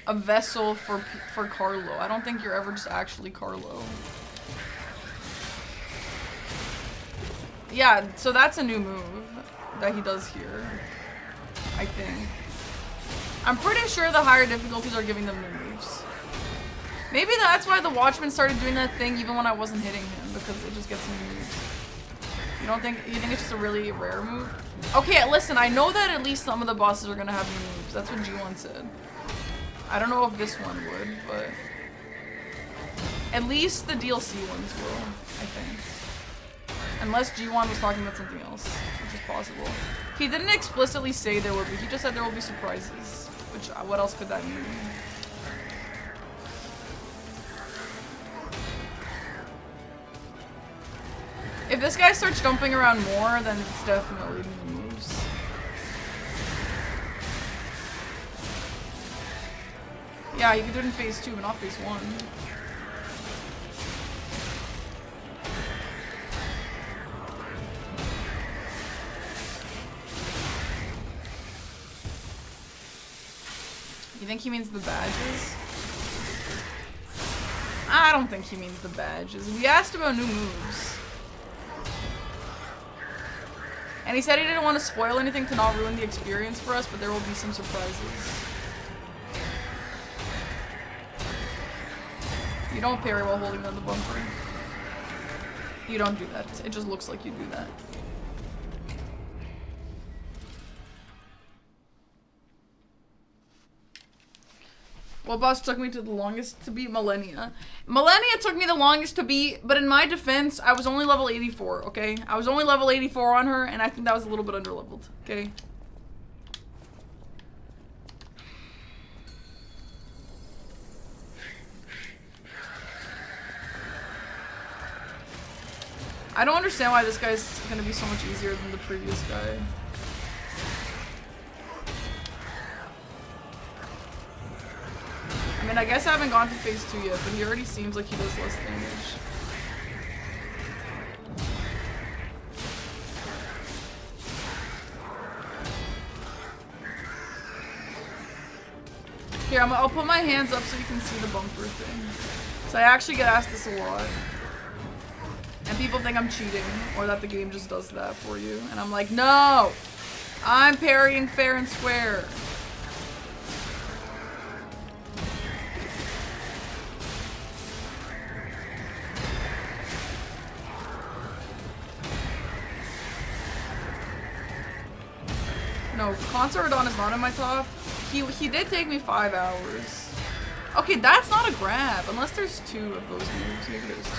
a vessel for Carlo. I don't think you're ever just actually Carlo. Yeah, so that's a new move that he does here, I think. I'm pretty sure the higher difficulties are giving them new moves. Maybe that's why the Watchman started doing that thing even when I wasn't hitting him, because it just gets new moves. You think it's just a really rare move? Okay, listen, I know that at least some of the bosses are gonna have new moves. That's what G1 said. I don't know if this one would, but at least the DLC ones will, I think. Unless G1 was talking about something else, which is possible. He didn't explicitly say there would be, he just said there will be surprises. Which, what else could that mean? If this guy starts jumping around more, then it's definitely new moves. Yeah, you can do it in phase 2, but not phase 1. You think he means the badges? I don't think he means the badges. We asked about new moves. And he said he didn't want to spoil anything to not ruin the experience for us, but there will be some surprises. You don't parry while holding on the bumper. You don't do that. It just looks like you do that. What boss took me to the longest to beat? Millennia. Millennia took me the longest to beat, but in my defense, I was only level 84, okay? I was only level 84 on her, and I think that was a little bit underleveled, okay? I don't understand why this guy's gonna be so much easier than the previous guy. I mean, I guess I haven't gone to phase 2 yet, but he already seems like he does less damage. Here, I'll put my hands up so you can see the bumper thing. So I actually get asked this a lot. And people think I'm cheating, or that the game just does that for you. And I'm like, no! I'm parrying fair and square. No, Consorodon is not in my top. He did take me 5 hours. Okay, that's not a grab, unless there's 2 of those moves. Maybe there's 2.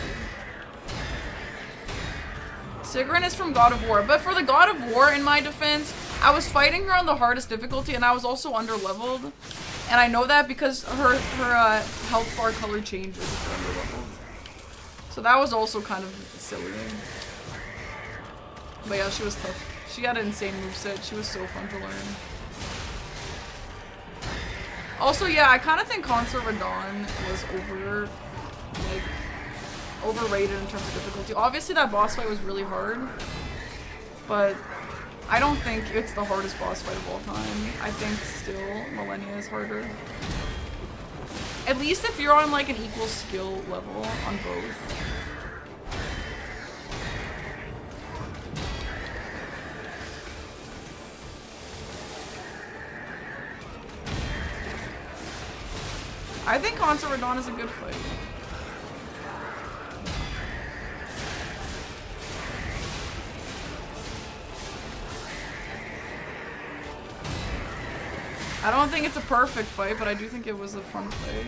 Sigrun is from God of War, but for the God of War, in my defense, I was fighting her on the hardest difficulty, and I was also under-leveled. And I know that because her health bar color changes if you're under-leveled. So that was also kind of silly. But yeah, she was tough. She had an insane moveset. She was so fun to learn. Also, yeah, I kind of think Consorodon was overrated in terms of difficulty. Obviously, that boss fight was really hard, but I don't think it's the hardest boss fight of all time. I think still Millennia is harder. At least if you're on like an equal skill level on both. I think Consorodon is a good fight. I don't think it's a perfect fight, but I do think it was a fun fight.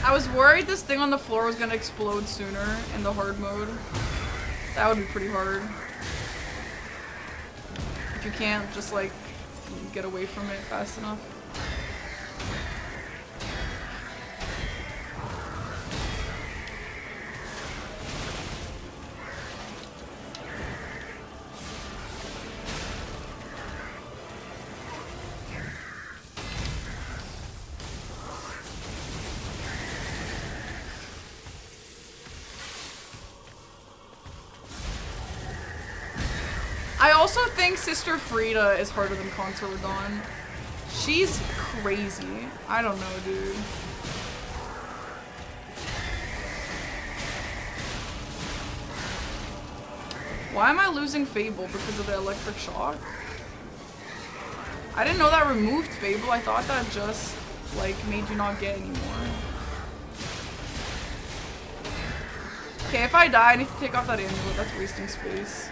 I was worried this thing on the floor was gonna explode sooner in the hard mode. That would be pretty hard. If you can't just like get away from it fast enough. also think Sister Frida is harder than Consort Radon. She's crazy. I don't know, dude. Why am I losing Fable because of the electric shock? I didn't know that removed Fable. I thought that just, like, made you not get anymore. Okay, if I die, I need to take off that amulet. That's wasting space.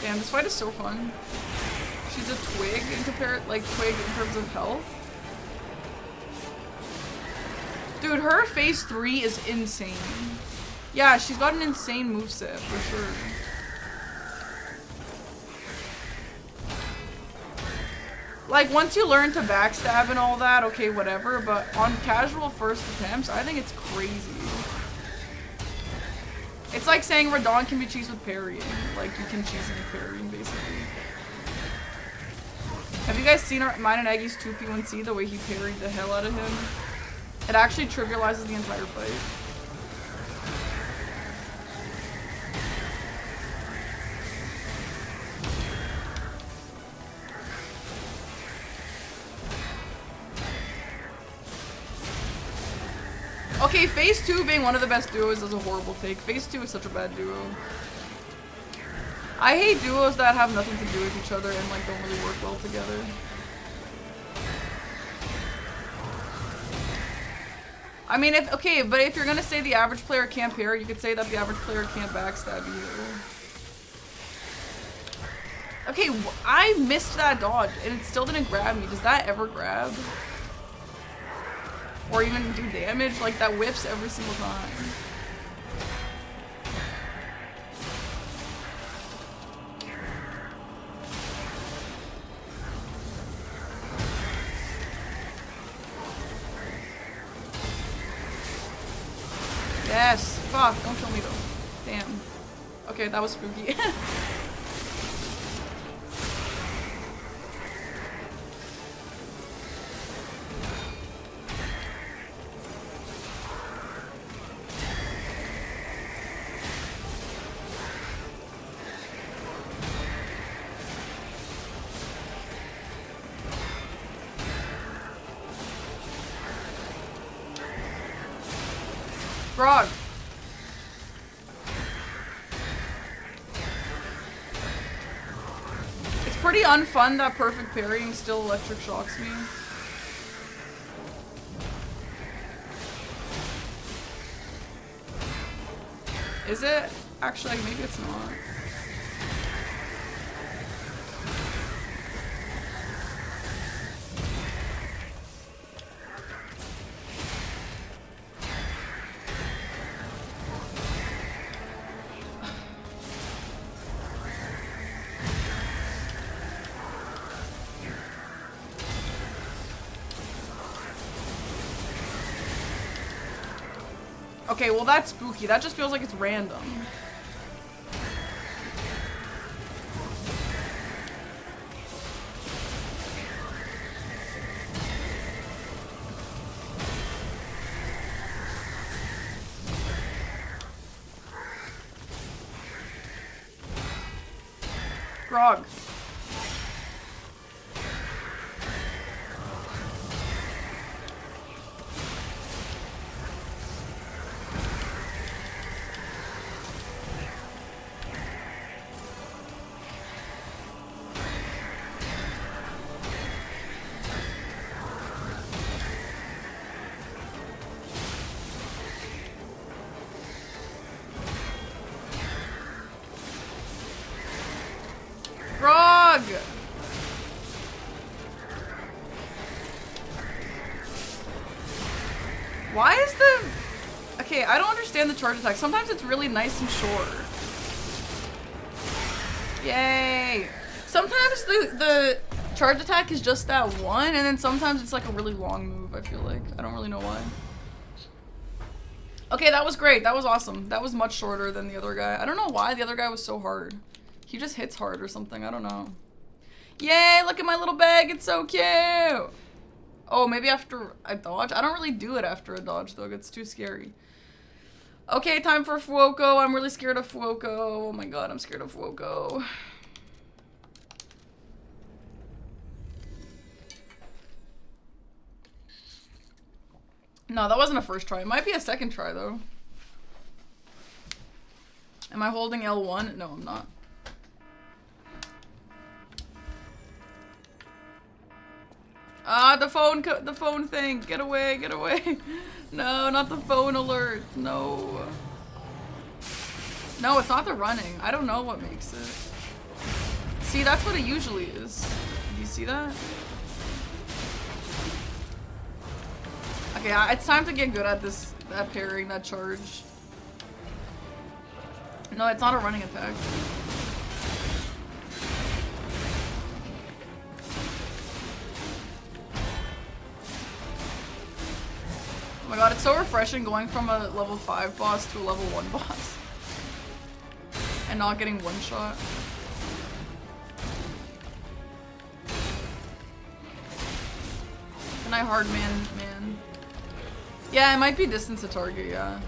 Damn, this fight is so fun. She's a twig in twig in terms of health. Dude, her phase 3 is insane. Yeah, she's got an insane moveset for sure. Like, once you learn to backstab and all that, okay, whatever, but on casual first attempts, I think it's crazy. It's like saying Radon can be cheesed with parrying. Like, you can cheese him with parrying, basically. Have you guys seen mine and Aggie's 2P1C, the way he parried the hell out of him? It actually trivializes the entire fight. Okay, phase 2 being one of the best duos is a horrible take. Phase 2 is such a bad duo. I hate duos that have nothing to do with each other and like don't really work well together. I mean, but if you're gonna say the average player can't parry, you could say that the average player can't backstab either. Okay, I missed that dodge and it still didn't grab me. Does that ever grab? Or even do damage? Like, that whiffs every single time. Yes! Fuck, don't kill me though. Damn. Okay, that was spooky. Frog. It's pretty unfun that perfect parrying still electric shocks me. Is it? Actually, maybe it's not. Okay, well that's spooky. That just feels like it's random. Grog. Frog! Why is the... Okay, I don't understand the charge attack. Sometimes it's really nice and short. Yay! Sometimes the charge attack is just that one, and then sometimes it's like a really long move, I feel like. I don't really know why. Okay, that was great. That was awesome. That was much shorter than the other guy. I don't know why the other guy was so hard. He just hits hard or something. I don't know. Yay, look at my little bag. It's so cute. Oh, maybe after I dodge? I don't really do it after a dodge, though. It's too scary. Okay, time for Fuoco. I'm really scared of Fuoco. Oh my god, I'm scared of Fuoco. No, that wasn't a first try. It might be a second try, though. Am I holding L1? No, I'm not. Ah, the phone thing. Get away, get away. No, not the phone alert. No. No, it's not the running. I don't know what makes it. See, that's what it usually is. Do you see that? Okay, it's time to get good at this, that parrying, that charge. No, it's not a running attack. Oh my god, it's so refreshing going from a level 5 boss to a level 1 boss. And not getting one shot. Can I hard man? Yeah, it might be distance to target, yeah.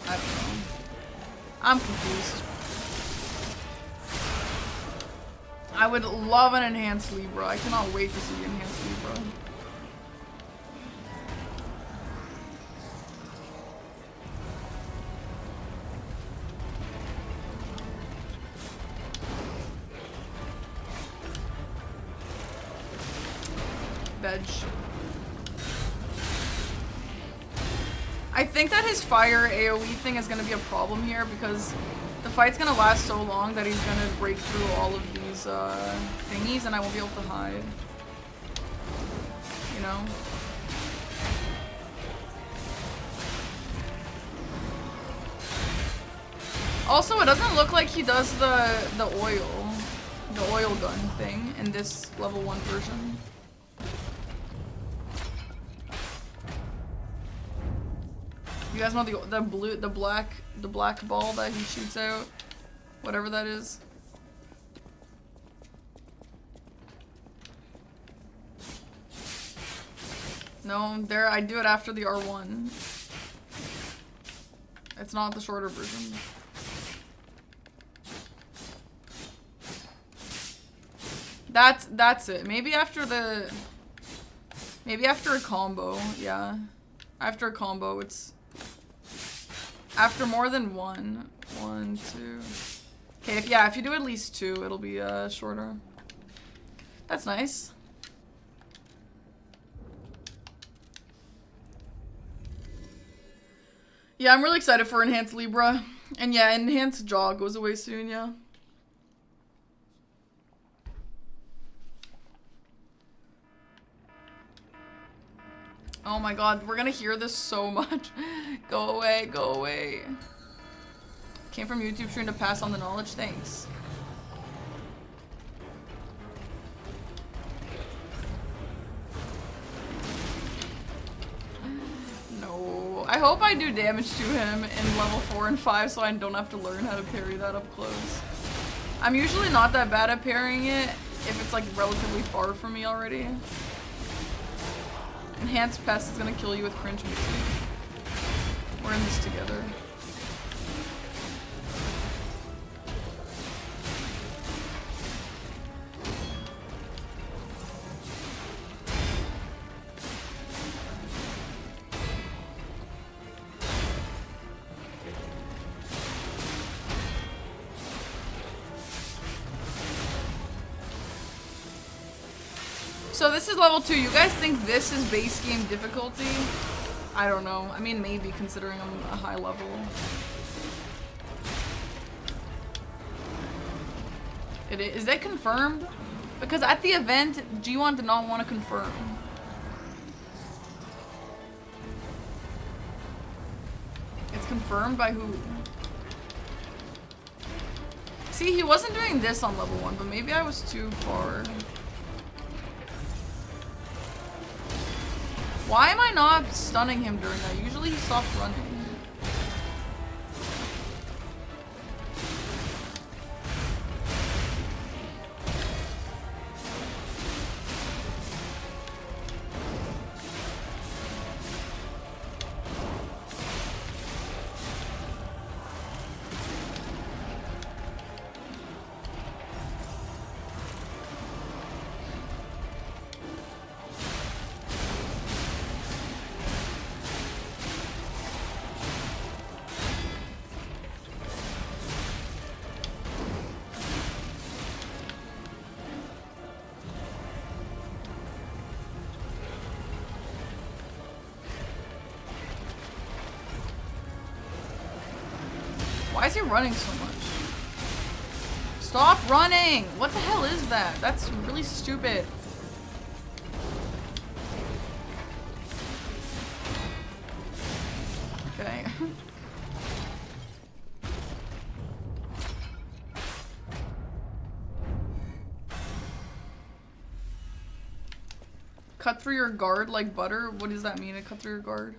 I don't know. I'm confused. I would love an enhanced Libra. I cannot wait to see enhanced Libra. Veg. I think that his fire AoE thing is going to be a problem here because the fight's going to last so long that he's going to break through all of these thingies and I won't be able to hide. You know? Also, it doesn't look like he does the oil gun thing in this level 1 version. You guys know the black ball that he shoots out? Whatever that is. No, there I do it after the R1. It's not the shorter version. That's it. Maybe after a combo, yeah. After a combo, it's after more than one. 1, 2. Okay, if you do at least 2, it'll be shorter. That's nice. Yeah, I'm really excited for Enhanced Libra. And yeah, Enhanced Jaw goes away soon, yeah. Oh my god, we're gonna hear this so much. Go away, go away. Came from YouTube trying to pass on the knowledge, thanks. No, I hope I do damage to him in level 4 and 5 so I don't have to learn how to parry that up close. I'm usually not that bad at parrying it if it's like relatively far from me already. Enhanced Pest is gonna kill you with cringe music. We're in this together. So this is level 2. You guys think this is base game difficulty? I don't know. I mean, maybe, considering I'm a high level. Is that confirmed? Because at the event, G1 did not want to confirm. It's confirmed by who? See, he wasn't doing this on level 1, but maybe I was too far. Why am I not stunning him during that? Usually he stops running. Why is he running so much? Stop running! What the hell is that? That's really stupid. Okay. Cut through your guard like butter? What does that mean, to cut through your guard?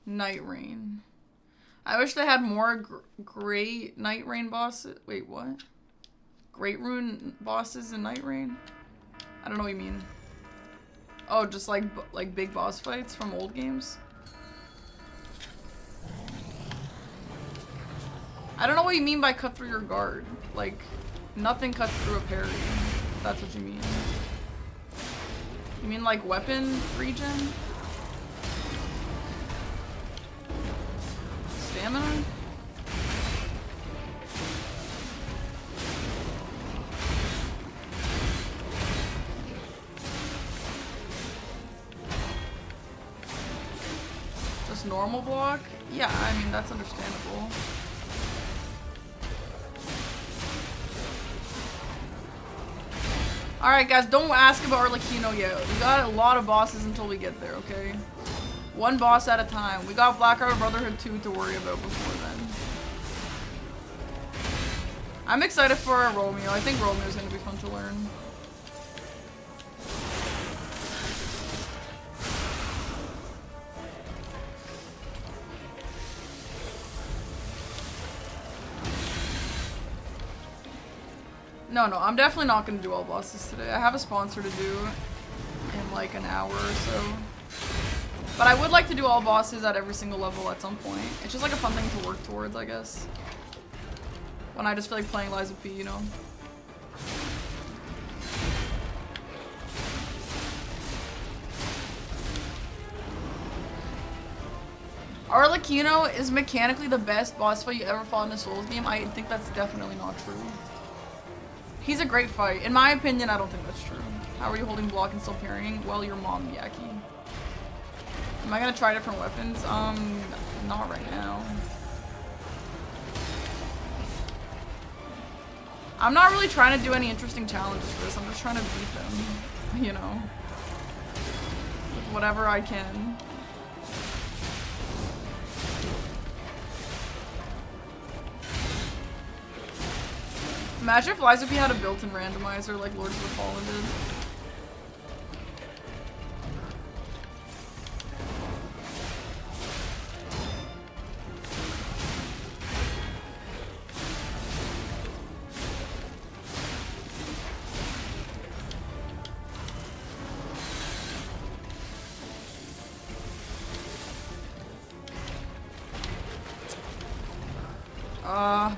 Night Rain. I wish they had more great Night Rain bosses. Wait, what? Great Rune bosses in Night Rain? I don't know what you mean. Oh, just like big boss fights from old games? I don't know what you mean by cut through your guard. Like, nothing cuts through a parry. If that's what you mean. You mean like weapon regen? Stamina? Just normal block? Yeah, I mean, that's understandable. Alright guys, don't ask about Arlecchino yet. We got a lot of bosses until we get there, okay? One boss at a time. We got Blackheart Brotherhood 2 to worry about before then. I'm excited for Romeo. I think Romeo is going to be fun to learn. No, I'm definitely not going to do all bosses today. I have a sponsor to do in like an hour or so. But I would like to do all bosses at every single level at some point. It's just like a fun thing to work towards, I guess. When I just feel like playing Lies of P, you know? Arlecchino is mechanically the best boss fight you ever fought in a Souls game. I think that's definitely not true. He's a great fight. In my opinion, I don't think that's true. How are you holding block and still parrying? Well, your mom, Yaki. Am I gonna try different weapons? Not right now. I'm not really trying to do any interesting challenges for this. I'm just trying to beat them, you know, with whatever I can. Imagine if Lies of P had a built-in randomizer like Lords of the Fallen did.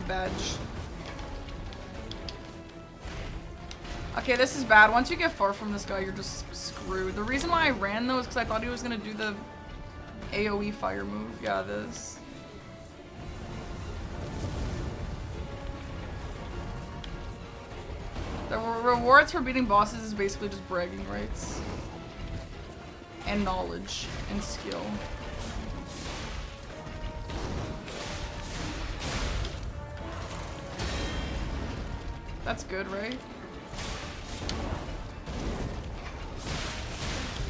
Badge. Okay, this is bad. Once you get far from this guy, you're just screwed. The reason why I ran though is because I thought he was gonna do the AoE fire move. Yeah, this. The rewards for beating bosses is basically just bragging rights. And knowledge. And skill. That's good, right?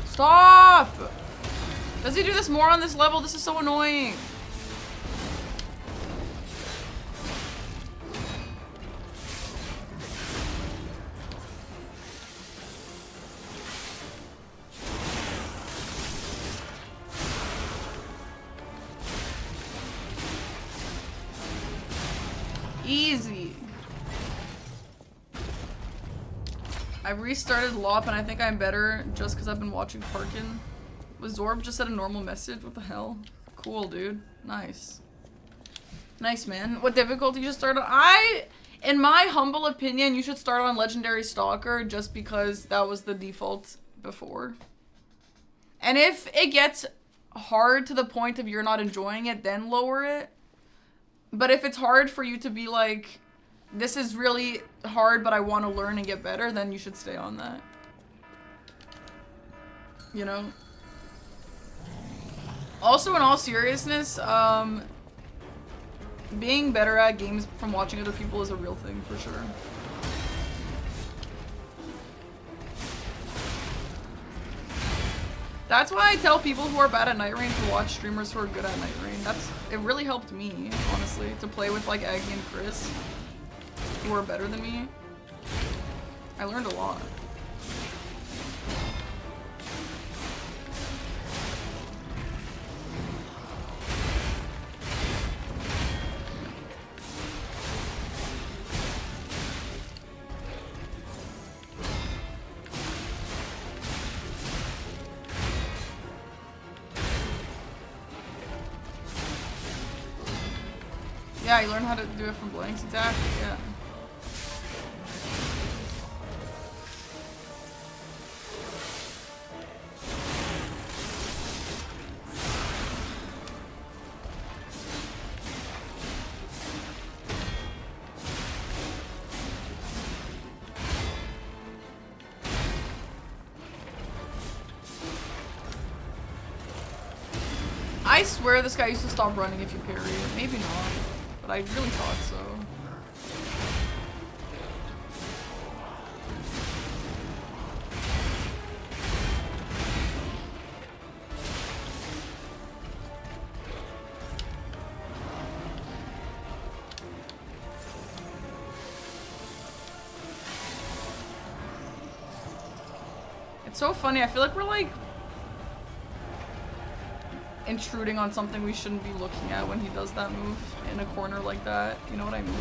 Stop! Does he do this more on this level? This is so annoying. Easy. I restarted LOP and I think I'm better just because I've been watching Parkin. Was Zorb just sent a normal message? What the hell? Cool, dude. Nice. Nice, man. What difficulty you should start on? In my humble opinion, you should start on Legendary Stalker just because that was the default before. And if it gets hard to the point of you're not enjoying it, then lower it. But if it's hard for you to be like, this is really hard, but I want to learn and get better, then you should stay on that. You know? Also, in all seriousness, being better at games from watching other people is a real thing, for sure. That's why I tell people who are bad at Night Rain to watch streamers who are good at Night Rain. It really helped me, honestly, to play with like Aggie and Chris, who are better than me. I learned a lot. Yeah, you learn how to do it from blanks, exactly, yeah. I swear this guy used to stop running if you parry it. Maybe not. But I really thought so. It's so funny. I feel like we're like intruding on something we shouldn't be looking at when he does that move in a corner like that. You know what I mean?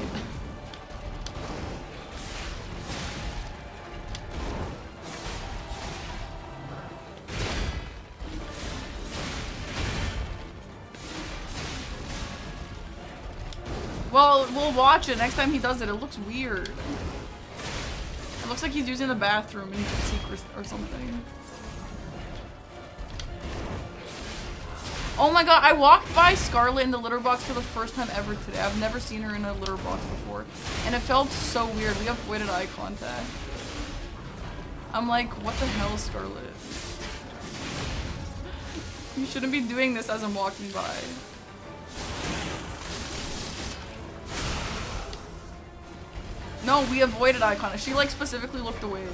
Well, we'll watch it next time he does it. It looks weird. It looks like he's using the bathroom in secret or something. Oh my god, I walked by Scarlet in the litter box for the first time ever today. I've never seen her in a litter box before. And it felt so weird. We avoided eye contact. I'm like, what the hell, Scarlet? You shouldn't be doing this as I'm walking by. No, we avoided eye contact. She like specifically looked away.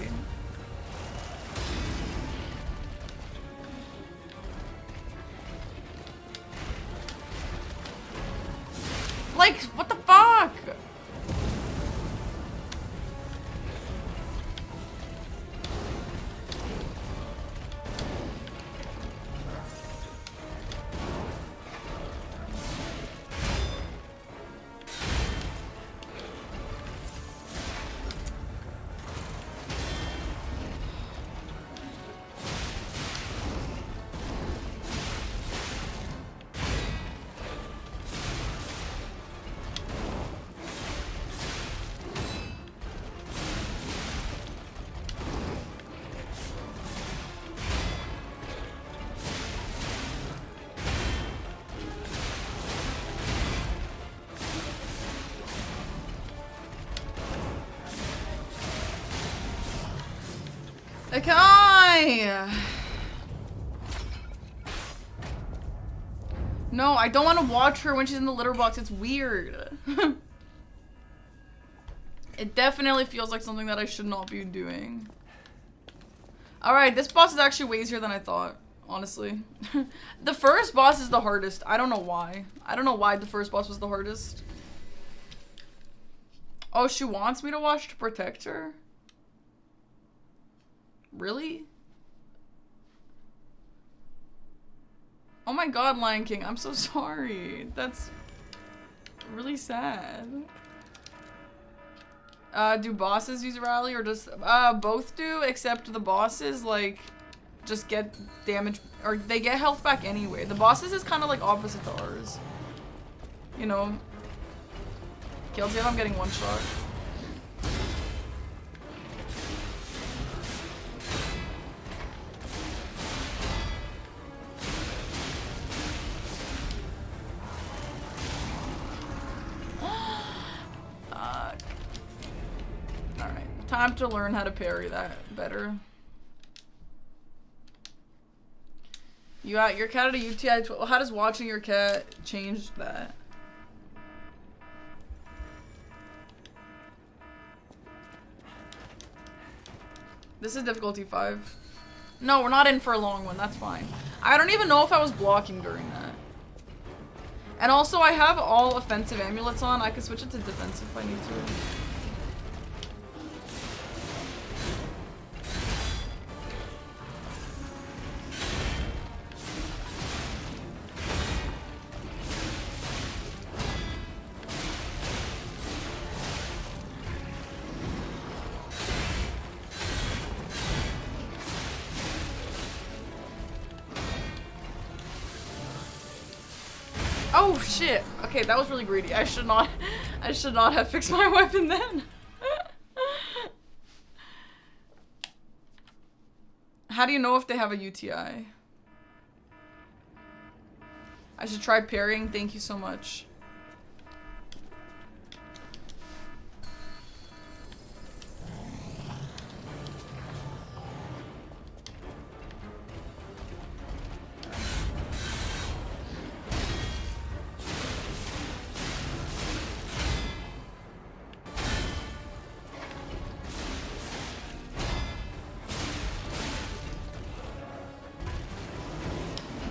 Like, what the fuck? Okay. No, I don't want to watch her when she's in the litter box. It's weird. It definitely feels like something that I should not be doing. Alright, this boss is actually way easier than I thought, honestly. The first boss is the hardest. I don't know why. I don't know why the first boss was the hardest. Oh, she wants me to watch to protect her? Really? Oh my god, Lion King, I'm so sorry. That's really sad. Do bosses use rally or does both do, except the bosses like just get damage or they get health back anyway. The bosses is kind of like opposite to ours. You know. Okay, let's see if I'm getting one shot. Time to learn how to parry that better. You got your cat at a UTI 12. How does watching your cat change that? This is difficulty 5. No, we're not in for a long one. That's fine. I don't even know if I was blocking during that. And also, I have all offensive amulets on. I can switch it to defensive if I need to. Oh shit! Okay, that was really greedy. I should not have fixed my weapon then. How do you know if they have a UTI? I should try parrying. Thank you so much.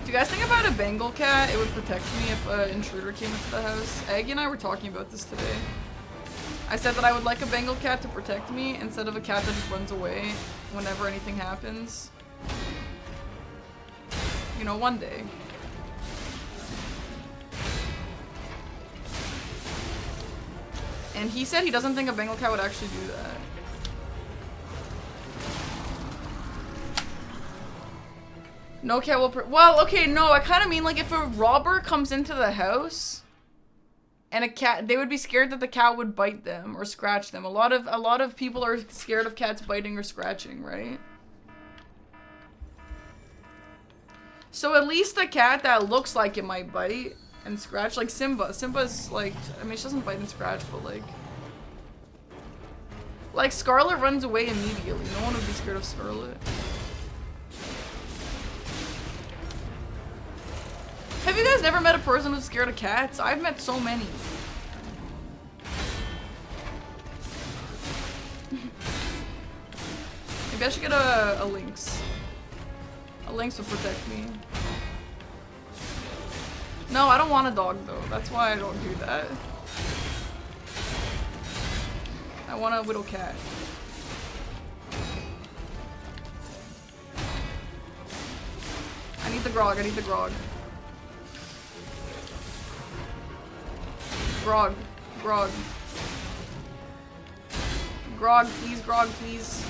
Do you guys think about a Bengal cat? It would protect me if an intruder came into the house. Eggy and I were talking about this today. I said that I would like a Bengal cat to protect me instead of a cat that just runs away whenever anything happens. You know, one day. And he said he doesn't think a Bengal cat would actually do that. No cat will well, okay, no, I kind of mean like if a robber comes into the house and a cat, they would be scared that the cat would bite them or scratch them. A lot of people are scared of cats biting or scratching, right? So at least a cat that looks like it might bite and scratch, like Simba. Simba's like, I mean, she doesn't bite and scratch, but like Scarlet runs away immediately. No one would be scared of Scarlet. Have you guys never met a person who's scared of cats? I've met so many. Maybe I should get a lynx. A lynx would protect me. No, I don't want a dog though. That's why I don't do that. I want a little cat. I need the grog, I need the grog. Grog. Grog. Grog, please, grog, please.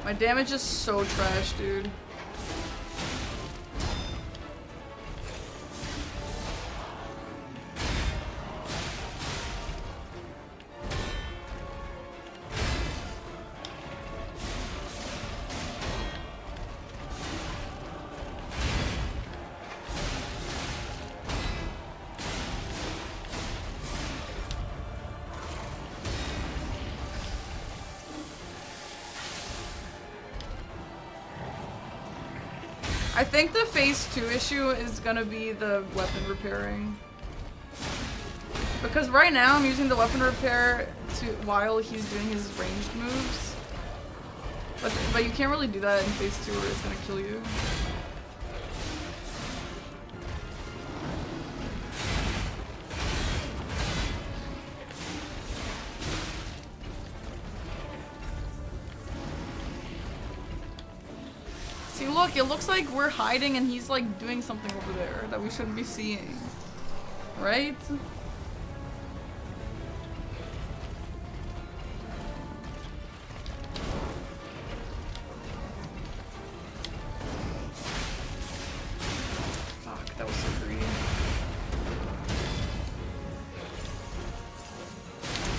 My damage is so trash, dude. I think the phase 2 issue is gonna be the weapon repairing. Because right now I'm using the weapon repair while he's doing his ranged moves. But you can't really do that in phase 2 or it's gonna kill you. See, look, it looks like we're hiding and he's like doing something over there that we shouldn't be seeing. Right?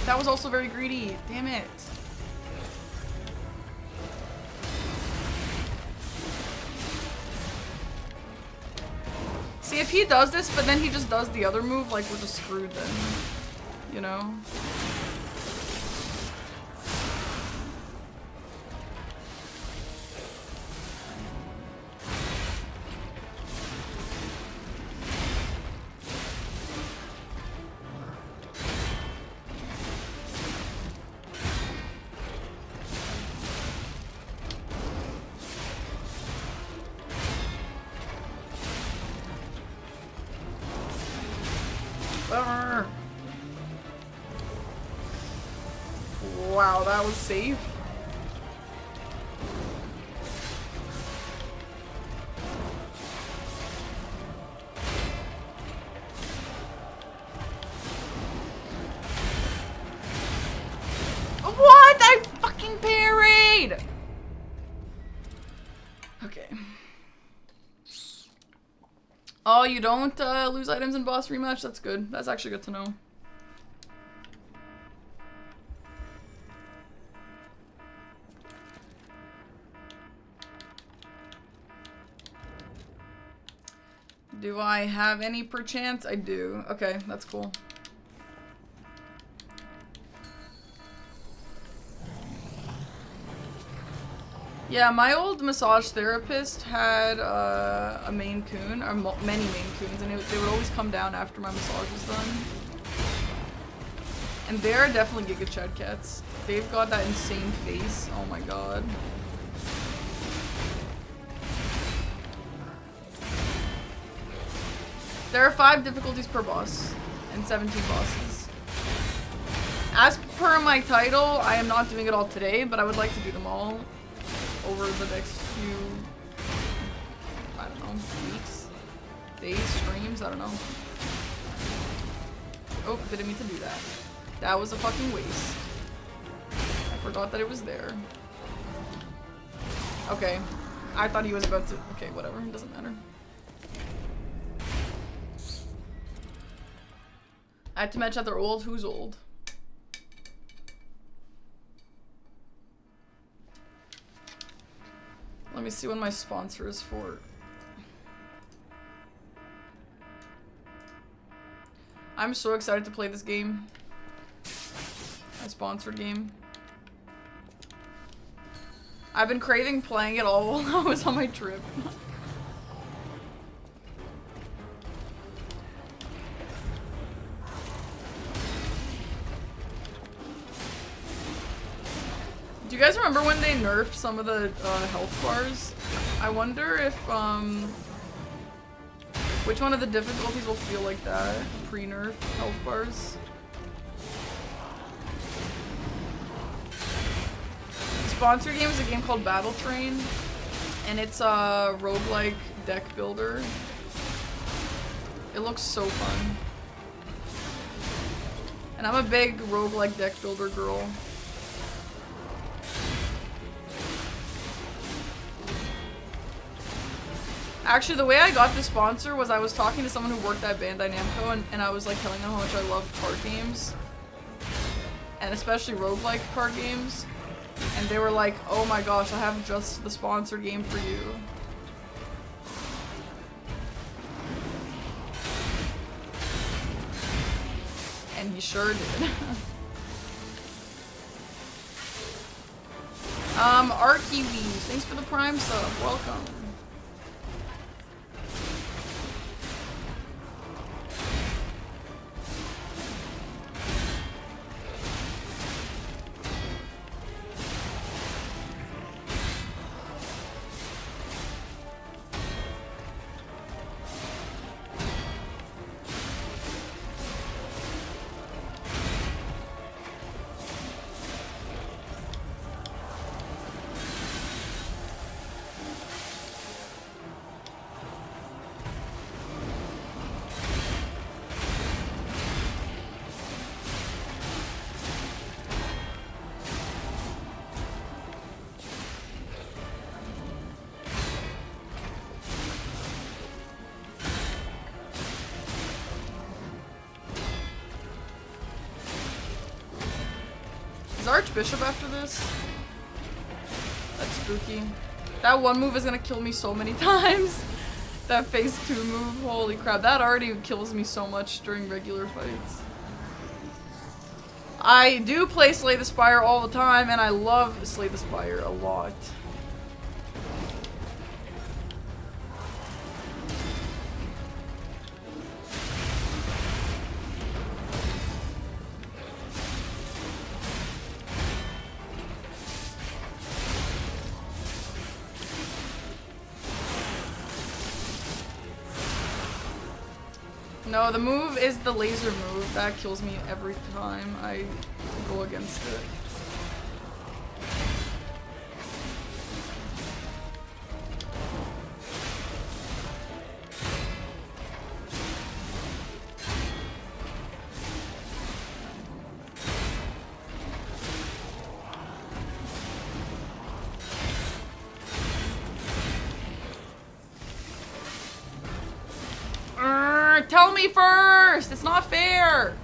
That was also very greedy. Damn it. See, if he does this, but then he just does the other move, like, we're just screwed then. You know? Wow, that was safe. What? I fucking parried! Okay. Oh, you don't lose items in boss rematch? That's good. That's actually good to know. Do I have any perchance? I do. Okay, that's cool. Yeah, my old massage therapist had a Maine Coon, or many Maine Coons, and they would always come down after my massage was done. And they're definitely Giga Chad cats. They've got that insane face. Oh my god. There are 5 difficulties per boss and 17 bosses. As per my title, I am not doing it all today, but I would like to do them all over the next few, I don't know, weeks, days, streams, I don't know. Oh, didn't mean to do that. That was a fucking waste. I forgot that it was there. Okay. I thought he was about to, okay, whatever, it doesn't matter. I had to mention that they're old. Who's old? Let me see when my sponsor is for. I'm so excited to play this game. My sponsored game. I've been craving playing it all while I was on my trip. Do you guys remember when they nerfed some of the health bars? I wonder if, which one of the difficulties will feel like that? Pre-nerf health bars? The sponsored game is a game called Battle Train, and it's a roguelike deck builder. It looks so fun. And I'm a big roguelike deck builder girl. Actually, the way I got this sponsor was I was talking to someone who worked at Bandai Namco, and I was like telling them how much I love card games. And especially roguelike card games. And they were like, oh my gosh, I have just the sponsored game for you. And he sure did. Arkiwi, thanks for the Prime sub, welcome. Archbishop after this? That's spooky. That one move is gonna kill me so many times. That phase 2 move, holy crap. That already kills me so much during regular fights. I do play Slay the Spire all the time, and I love Slay the Spire a lot. No, the move is the laser move. That kills me every time I go against it. Tell me first! It's not fair!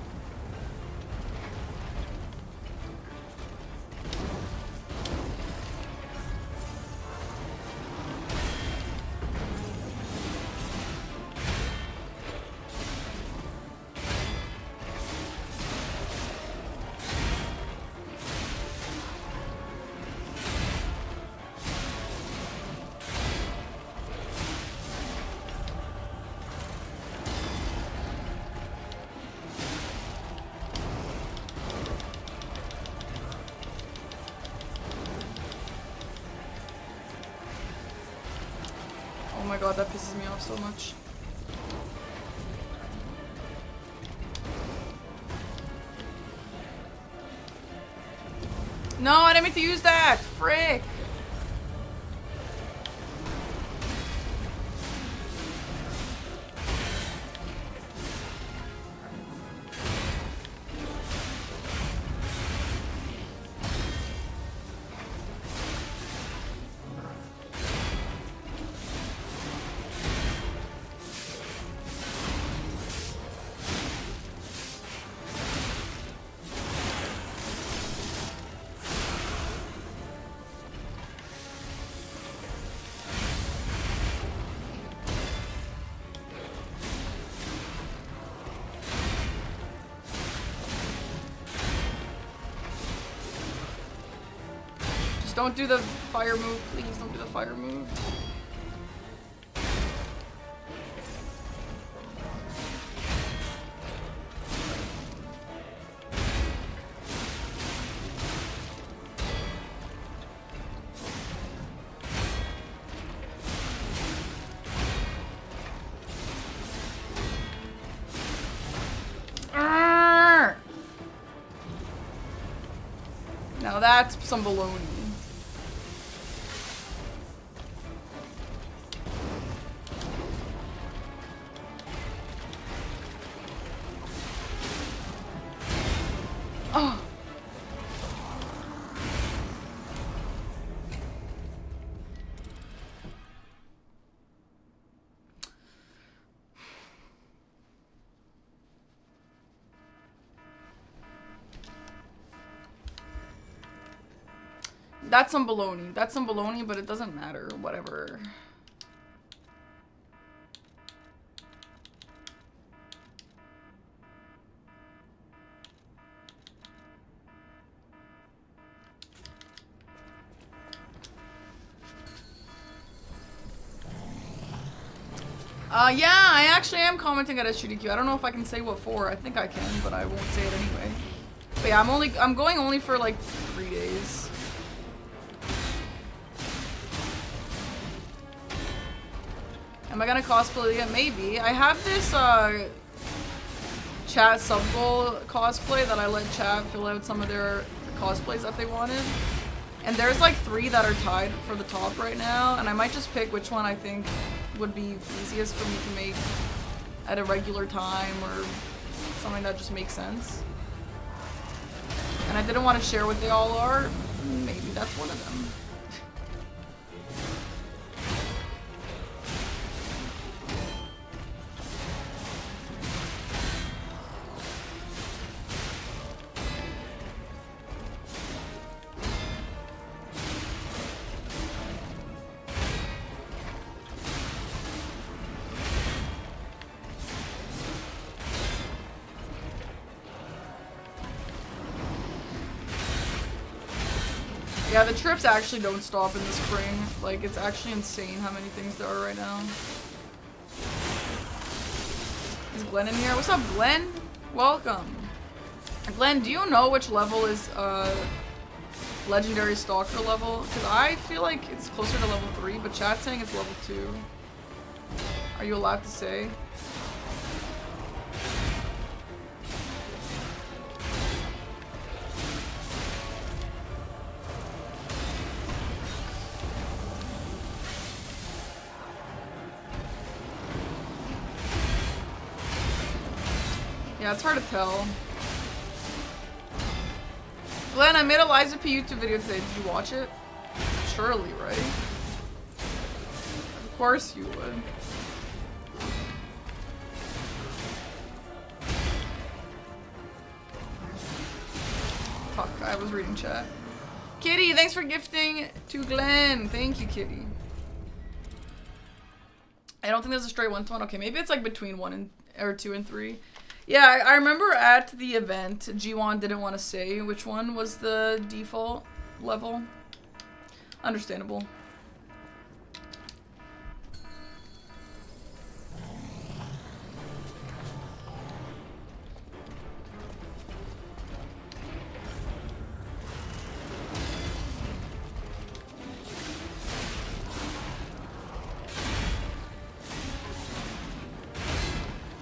Oh my god, that pisses me off so much. No, I didn't mean to use that! Frick! Don't do the fire move, please. Don't do the fire move. Now that's some baloney. Oh. That's some baloney. That's some baloney, but it doesn't matter. Whatever. Yeah, I actually am commenting at SGDQ. I don't know if I can say what for. I think I can, but I won't say it anyway. But yeah, I'm going only for like 3 days. Am I gonna cosplay it? Maybe. I have this chat sub-goal cosplay that I let chat fill out some of their cosplays that they wanted. And there's like 3 that are tied for the top right now, and I might just pick which one I think would be easiest for me to make at a regular time or something that just makes sense. And I didn't want to share what they all are. Maybe that's one of them. Yeah, the trips actually don't stop in the spring. Like, it's actually insane how many things there are right now. Is Glenn in here? What's up, Glenn? Welcome. Glenn, do you know which level is legendary stalker level? Because I feel like it's closer to level 3, but chat's saying it's level 2. Are you allowed to say? Yeah, it's hard to tell. Glenn, I made a Liza P YouTube video today. Did you watch it? Surely, right? Of course you would. Fuck, I was reading chat. Kitty, thanks for gifting to Glenn. Thank you, Kitty. I don't think there's a straight 1-to-1. Okay, maybe it's like between 2 and 3. Yeah, I remember at the event, G1 didn't want to say which one was the default level. Understandable.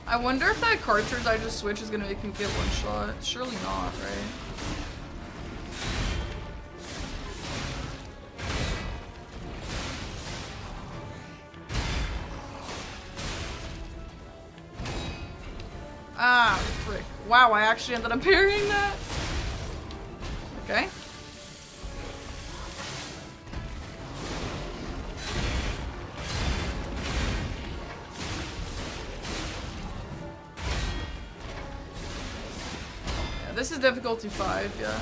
I wonder if that cartridge I just switched is gonna make me get one shot. Surely not, right? Ah, frick. Wow, I actually ended up parrying that. Okay. This is difficulty 5, yeah.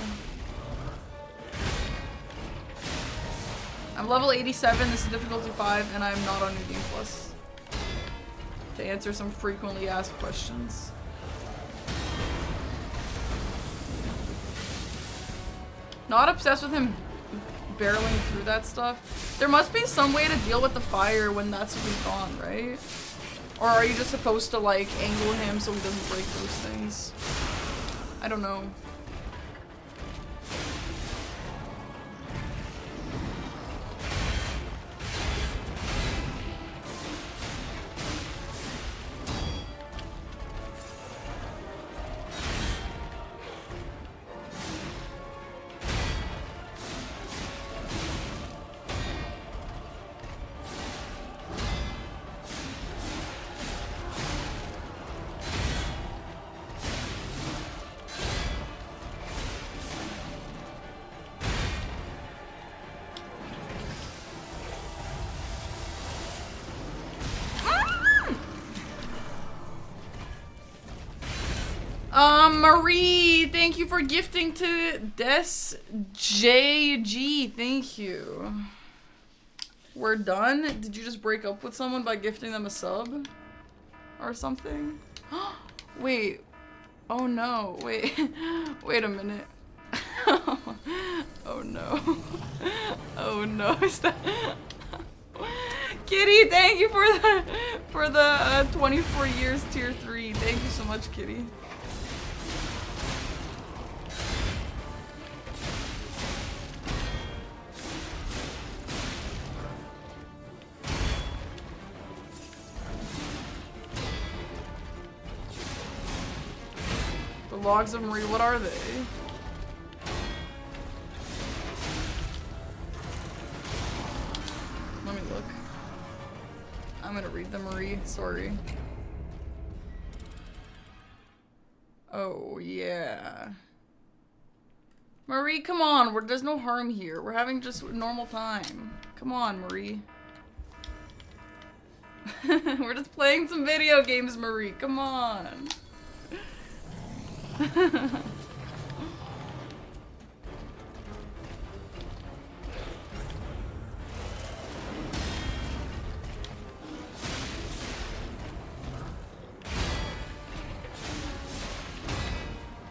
I'm level 87, this is difficulty 5, and I'm not on New Game Plus. To answer some frequently asked questions. Not obsessed with him barreling through that stuff. There must be some way to deal with the fire when that stuff is gone, right? Or are you just supposed to, like, angle him so he doesn't break those things? I don't know. Marie, thank you for gifting to Des JG. Thank you. We're done? Did you just break up with someone by gifting them a sub? Or something? Wait. Oh no. Wait. Wait a minute. Oh no. Oh no. Is that... Kitty, thank you for the 24 years tier 3. Thank you so much, Kitty. The logs of Marie, what are they? Let me look. I'm gonna read them, Marie. Sorry. Oh, yeah. Marie, come on. There's no harm here. We're having just normal time. Come on, Marie. We're just playing some video games, Marie. Come on.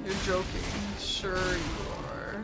You're joking. Sure you are.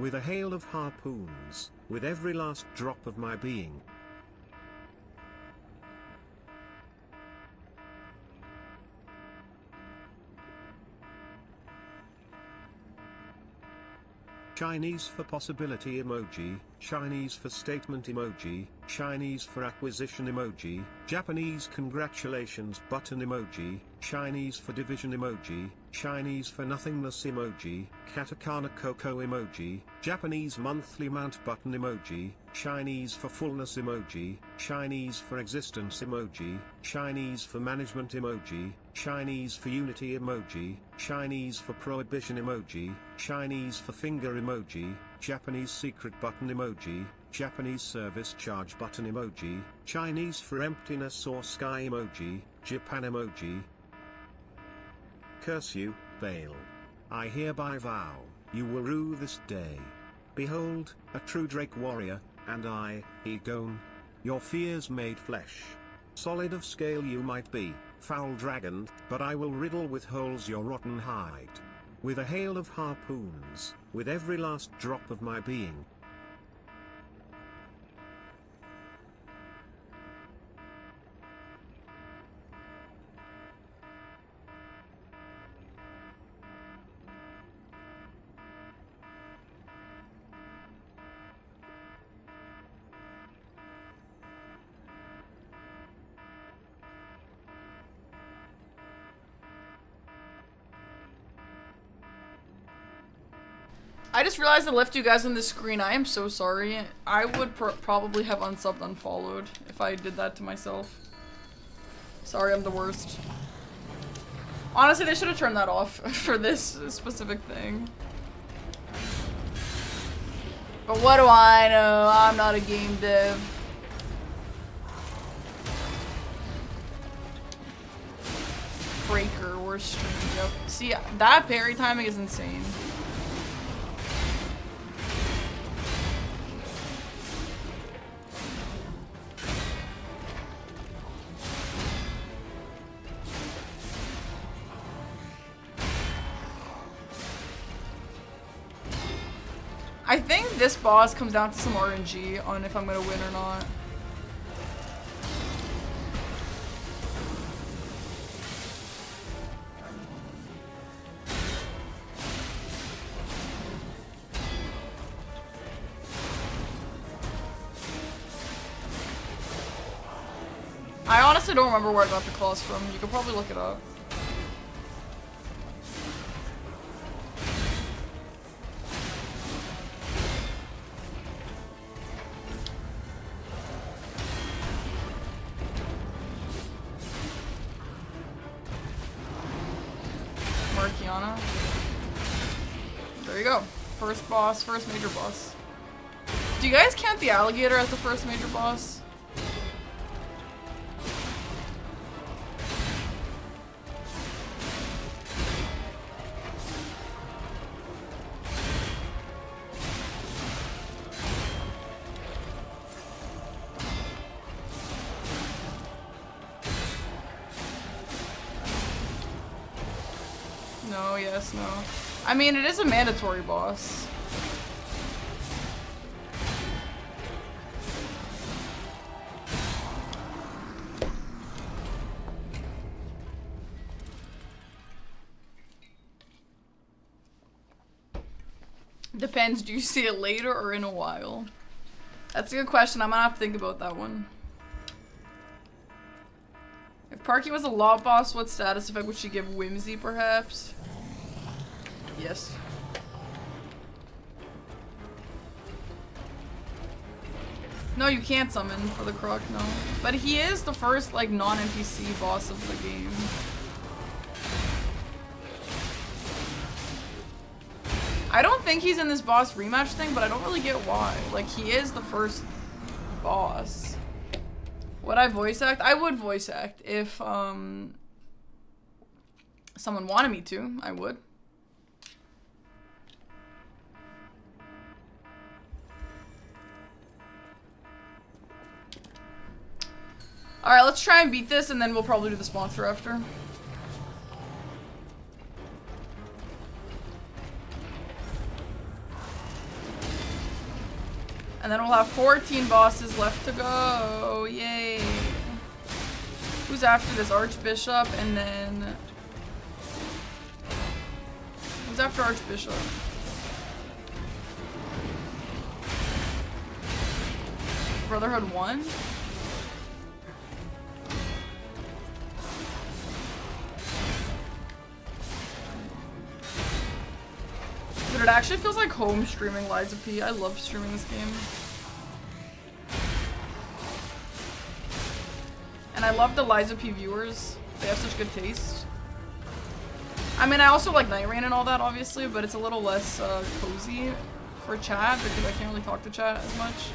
with a hail of harpoons, with every last drop of my being. Chinese for possibility emoji, Chinese for statement emoji, Chinese for acquisition emoji, Japanese congratulations button emoji, Chinese for division emoji, Chinese for nothingness emoji, katakana coco emoji, Japanese monthly mount button emoji, Chinese for fullness emoji, Chinese for existence emoji, Chinese for management emoji, Chinese for unity emoji, Chinese for prohibition emoji, Chinese for finger emoji, Japanese secret button emoji, Japanese service charge button emoji, Chinese for emptiness or sky emoji, Japan emoji. Curse you, Baal. I hereby vow, you will rue this day. Behold, a true Drake warrior, and I, Egon. Your fears made flesh. Solid of scale you might be, foul dragon, but I will riddle with holes your rotten hide. With a hail of harpoons, with every last drop of my being. I just realized I left you guys on the screen. I am so sorry. I would probably have unsubbed, unfollowed if I did that to myself. Sorry, I'm the worst. Honestly, they should have turned that off for this specific thing. But what do I know? I'm not a game dev. Breaker, worst stream. Yep. See, that parry timing is insane. I think this boss comes down to some RNG on if I'm gonna win or not. I honestly don't remember where I got the claws from. You could probably look it up. Markiana. There you go. First boss, first major boss. Do you guys count the alligator as the first major boss? No, yes, no. I mean, it is a mandatory boss. Depends, do you see it later or in a while? That's a good question. I'm gonna have to think about that one. If Parky was a law boss, what status effect would she give? Whimsy, perhaps? Yes. No, you can't summon for the Croc, no. But he is the first, like, non-NPC boss of the game. I don't think he's in this boss rematch thing, but I don't really get why. Like, he is the first boss. Would I voice act? I would voice act if, someone wanted me to. I would. Alright, let's try and beat this, and then we'll probably do the sponsor after. And then we'll have 14 bosses left to go. Yay. Who's after this? Archbishop, and then... Who's after Archbishop? Brotherhood 1? Dude, it actually feels like home streaming Liza P. I love streaming this game. And I love the Liza P viewers. They have such good taste. I mean, I also like Night Rain and all that, obviously, but it's a little less cozy for chat because I can't really talk to chat as much.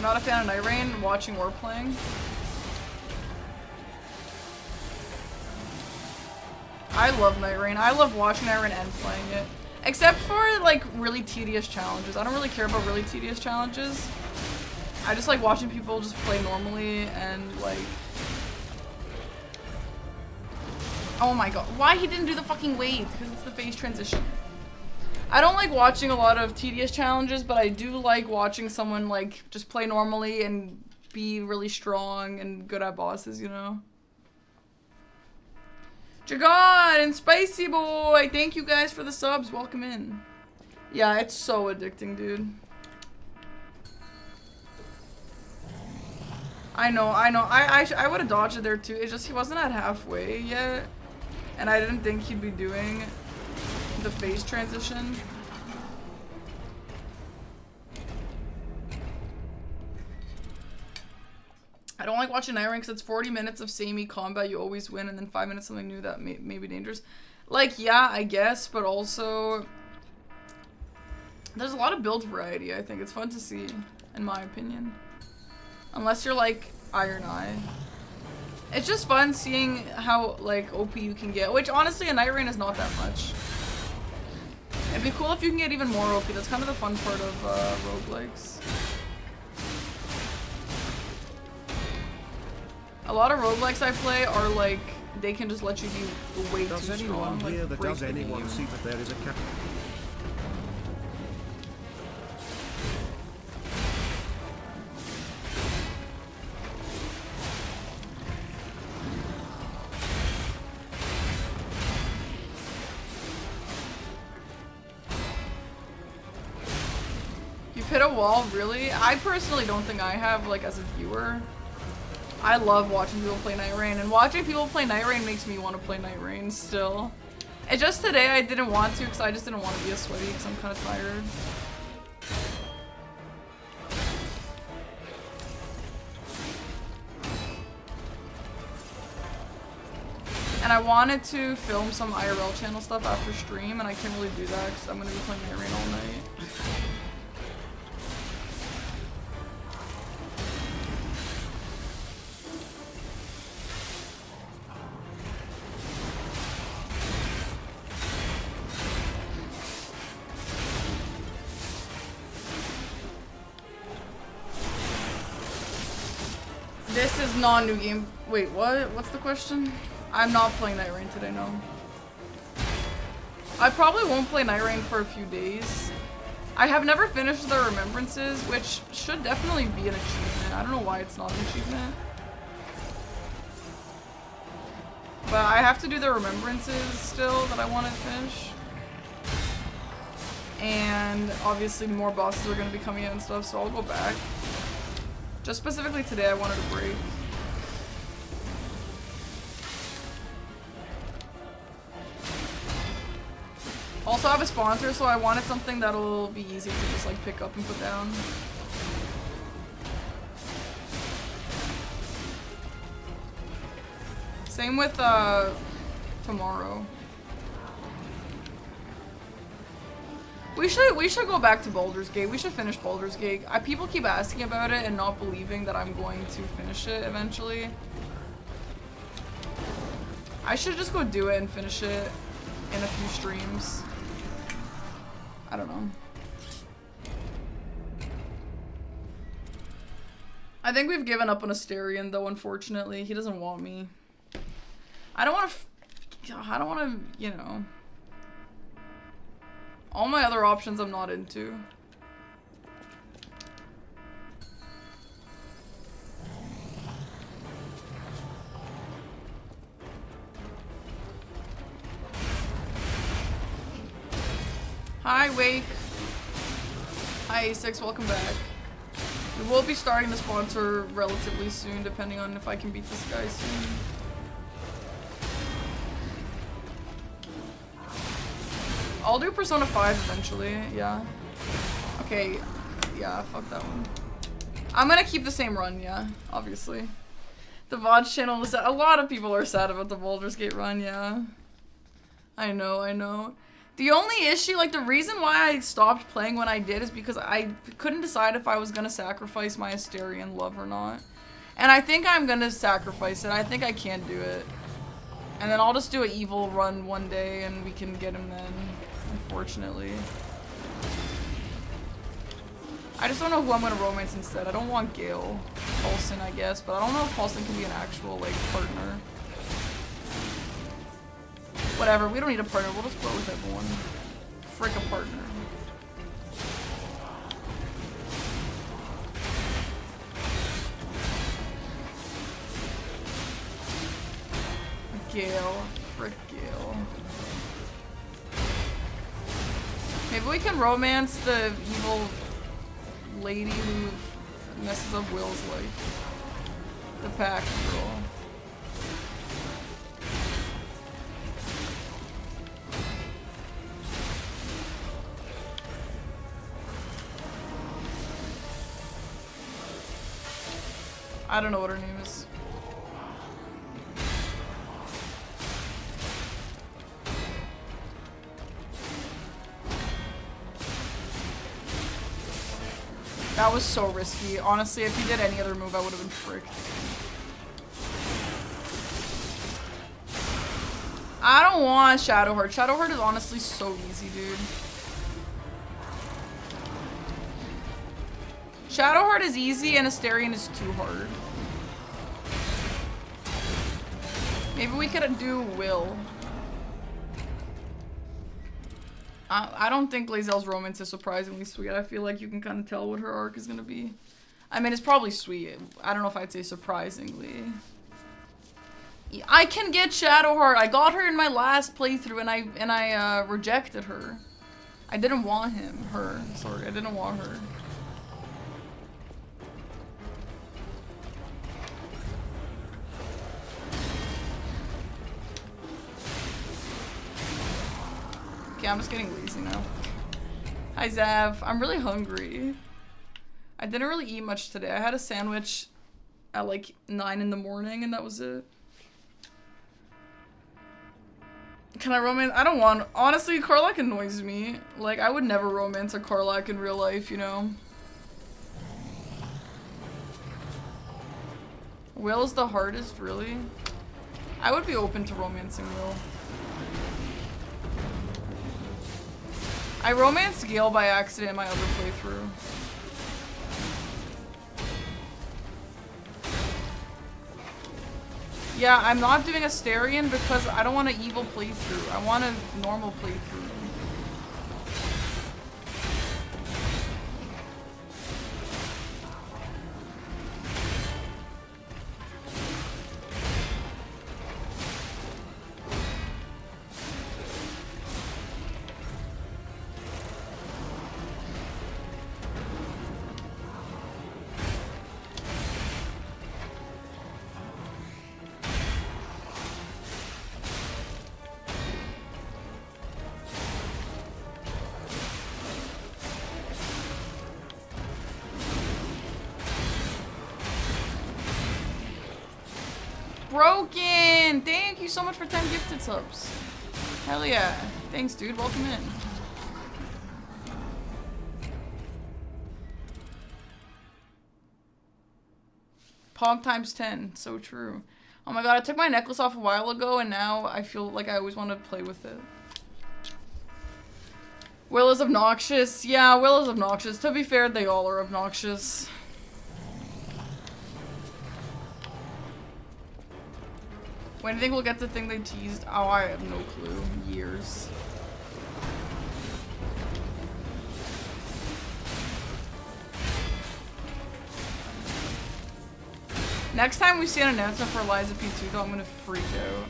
Not a fan of Night Rain, watching or playing. I love Night Rain. I love watching Night Rain and playing it. Except for like really tedious challenges. I don't really care about really tedious challenges. I just like watching people just play normally and like... Oh my god. Why he didn't do the fucking wave? Because it's the phase transition. I don't like watching a lot of tedious challenges, but I do like watching someone like just play normally and be really strong and good at bosses, you know? Jagon and Spicy Boy, thank you guys for the subs. Welcome in. Yeah, it's so addicting, dude. I know. I would have dodged it there too. It's just he wasn't at halfway yet, and I didn't think he'd be doing the phase transition. I don't like watching Night Rain because it's 40 minutes of samey combat, you always win, and then 5 minutes something new that may be dangerous. Like, yeah, I guess, but also there's a lot of build variety. I think it's fun to see, in my opinion. Unless you're like Iron Eye. It's just fun seeing how like OP you can get, which honestly a Night Rain is not that much. It'd be cool if you can get even more OP. That's kind of the fun part of roguelikes. A lot of roguelikes I play are like, they can just let you be way too strong. Like, does anyone see that there is a cap? You've hit a wall, really? I personally don't think I have, like, as a viewer. I love watching people play Night Rain, and watching people play Night Rain makes me want to play Night Rain still. And just today I didn't want to because I just didn't want to be a sweaty because I'm kind of tired. And I wanted to film some IRL channel stuff after stream, and I can't really do that because I'm going to be playing Night Rain all night. This is non-new game. Wait, what? What's the question? I'm not playing Night Rain today, no. I probably won't play Night Rain for a few days. I have never finished the Remembrances, which should definitely be an achievement. I don't know why it's not an achievement. But I have to do the Remembrances still that I want to finish. And obviously more bosses are going to be coming in and stuff, so I'll go back. Just specifically today, I wanted a break. also have a sponsor, so I wanted something that'll be easy to just like pick up and put down. Same with tomorrow. We should go back to Baldur's Gate. We should finish Baldur's Gate. People keep asking about it and not believing that I'm going to finish it eventually. I should just go do it and finish it in a few streams. I don't know. I think we've given up on Asterion though, unfortunately. He doesn't want me. I don't want to, you know. All my other options I'm not into. Hi, Wake. Hi, A6, welcome back. We will be starting the sponsor relatively soon, depending on if I can beat this guy soon. I'll do Persona 5 eventually, yeah. Okay, yeah, fuck that one. I'm gonna keep the same run, yeah, obviously. The VOD channel is sad. A lot of people are sad about the Baldur's Gate run, yeah. I know. The only issue, like the reason why I stopped playing when I did is because I couldn't decide if I was gonna sacrifice my Asterion love or not. And I think I'm gonna sacrifice it. I think I can do it. And then I'll just do an evil run one day and we can get him then. Unfortunately. I just don't know who I'm gonna romance instead. I don't want Gale. Paulson, I guess, but I don't know if Paulson can be an actual, like, partner. Whatever, we don't need a partner. We'll just go with everyone. Frick a partner. Gale. Frick Gale. Maybe we can romance the evil lady who messes up Will's life. The pack girl. I don't know what her name is. That was so risky. Honestly, if he did any other move, I would have been fricked. I don't want Shadowheart. Shadowheart is honestly so easy, dude. Shadowheart is easy and Asterion is too hard. Maybe we could do Will. I don't think Lae'zel's romance is surprisingly sweet. I feel like you can kind of tell what her arc is going to be. I mean, it's probably sweet. I don't know if I'd say surprisingly. I can get Shadowheart. I got her in my last playthrough and I rejected her. I didn't want her. Sorry, I didn't want her. Okay, I'm just getting lazy now. Hi, Zav. I'm really hungry. I didn't really eat much today. I had a sandwich at like 9 in the morning and that was it. Can I romance? I don't want... Honestly, Karlach annoys me. Like, I would never romance a Karlach in real life, you know? Will is the hardest, really? I would be open to romancing Will. I romanced Gale by accident in my other playthrough. Yeah, I'm not doing Asterion because I don't want an evil playthrough. I want a normal playthrough. broken. Thank you so much for 10 gifted subs. Hell yeah. Thanks, dude. Welcome in. Pog times 10. So true. Oh my god, I took my necklace off a while ago and now I feel like I always want to play with it. Will is obnoxious. Yeah, Will is obnoxious. To be fair, they all are obnoxious. When do you think we'll get the thing they teased? Oh, I have no clue. Years. Next time we see an announcement for Eliza P2, though, I'm gonna freak out.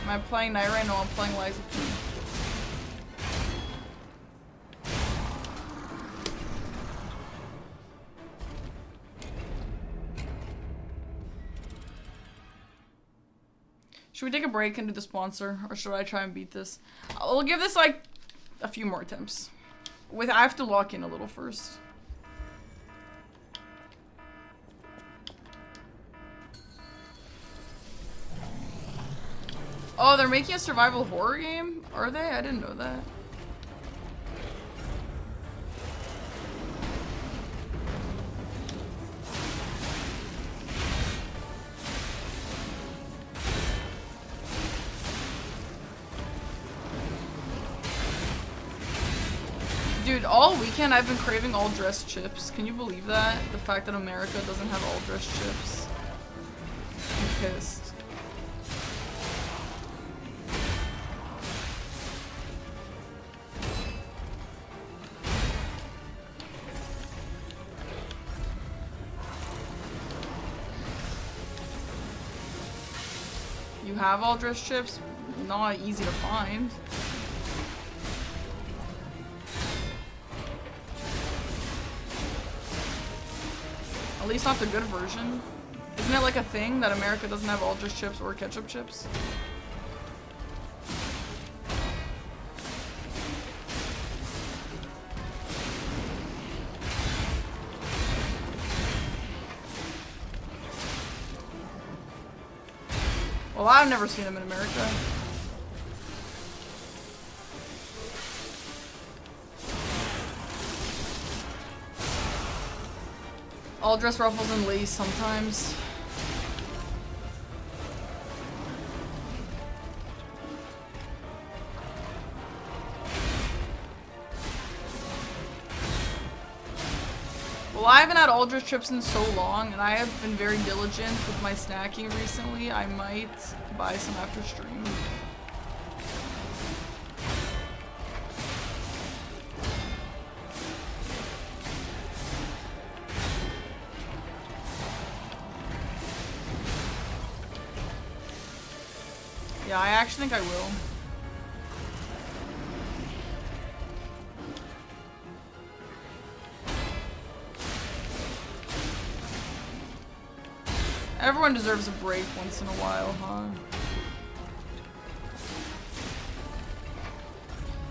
Am I playing Night right now? I'm playing Liza P. Should we take a break and do the sponsor? Or should I try and beat this? I'll give this like a few more attempts. I have to lock in a little first. Oh, they're making a survival horror game? Are they? I didn't know that. Dude, all weekend I've been craving all dressed chips. Can you believe that? The fact that America doesn't have all dressed chips. I'm pissed. You have all dressed chips? Not easy to find. At least not the good version. Isn't it like a thing that America doesn't have all dressed chips or ketchup chips? Well, I've never seen them in America. All dress ruffles and lace sometimes. Well, I haven't had all dress chips in so long, and I have been very diligent with my snacking recently. I might buy some after stream. Yeah, I actually think I will. Everyone deserves a break once in a while, huh?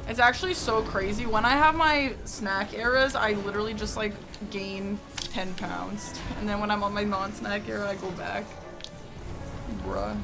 It's actually so crazy. When I have my snack eras, I literally just like gain 10 pounds. And then when I'm on my non-snack era, I go back. Bruh.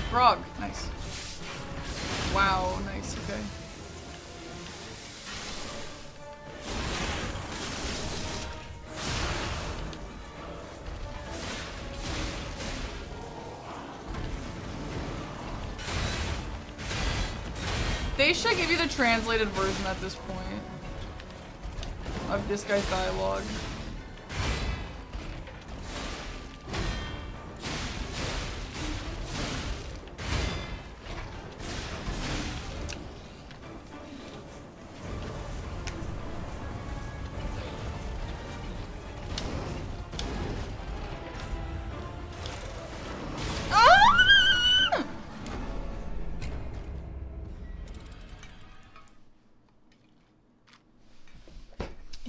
Frog. Nice. Wow, nice, okay. They should give you the translated version at this point of this guy's dialogue.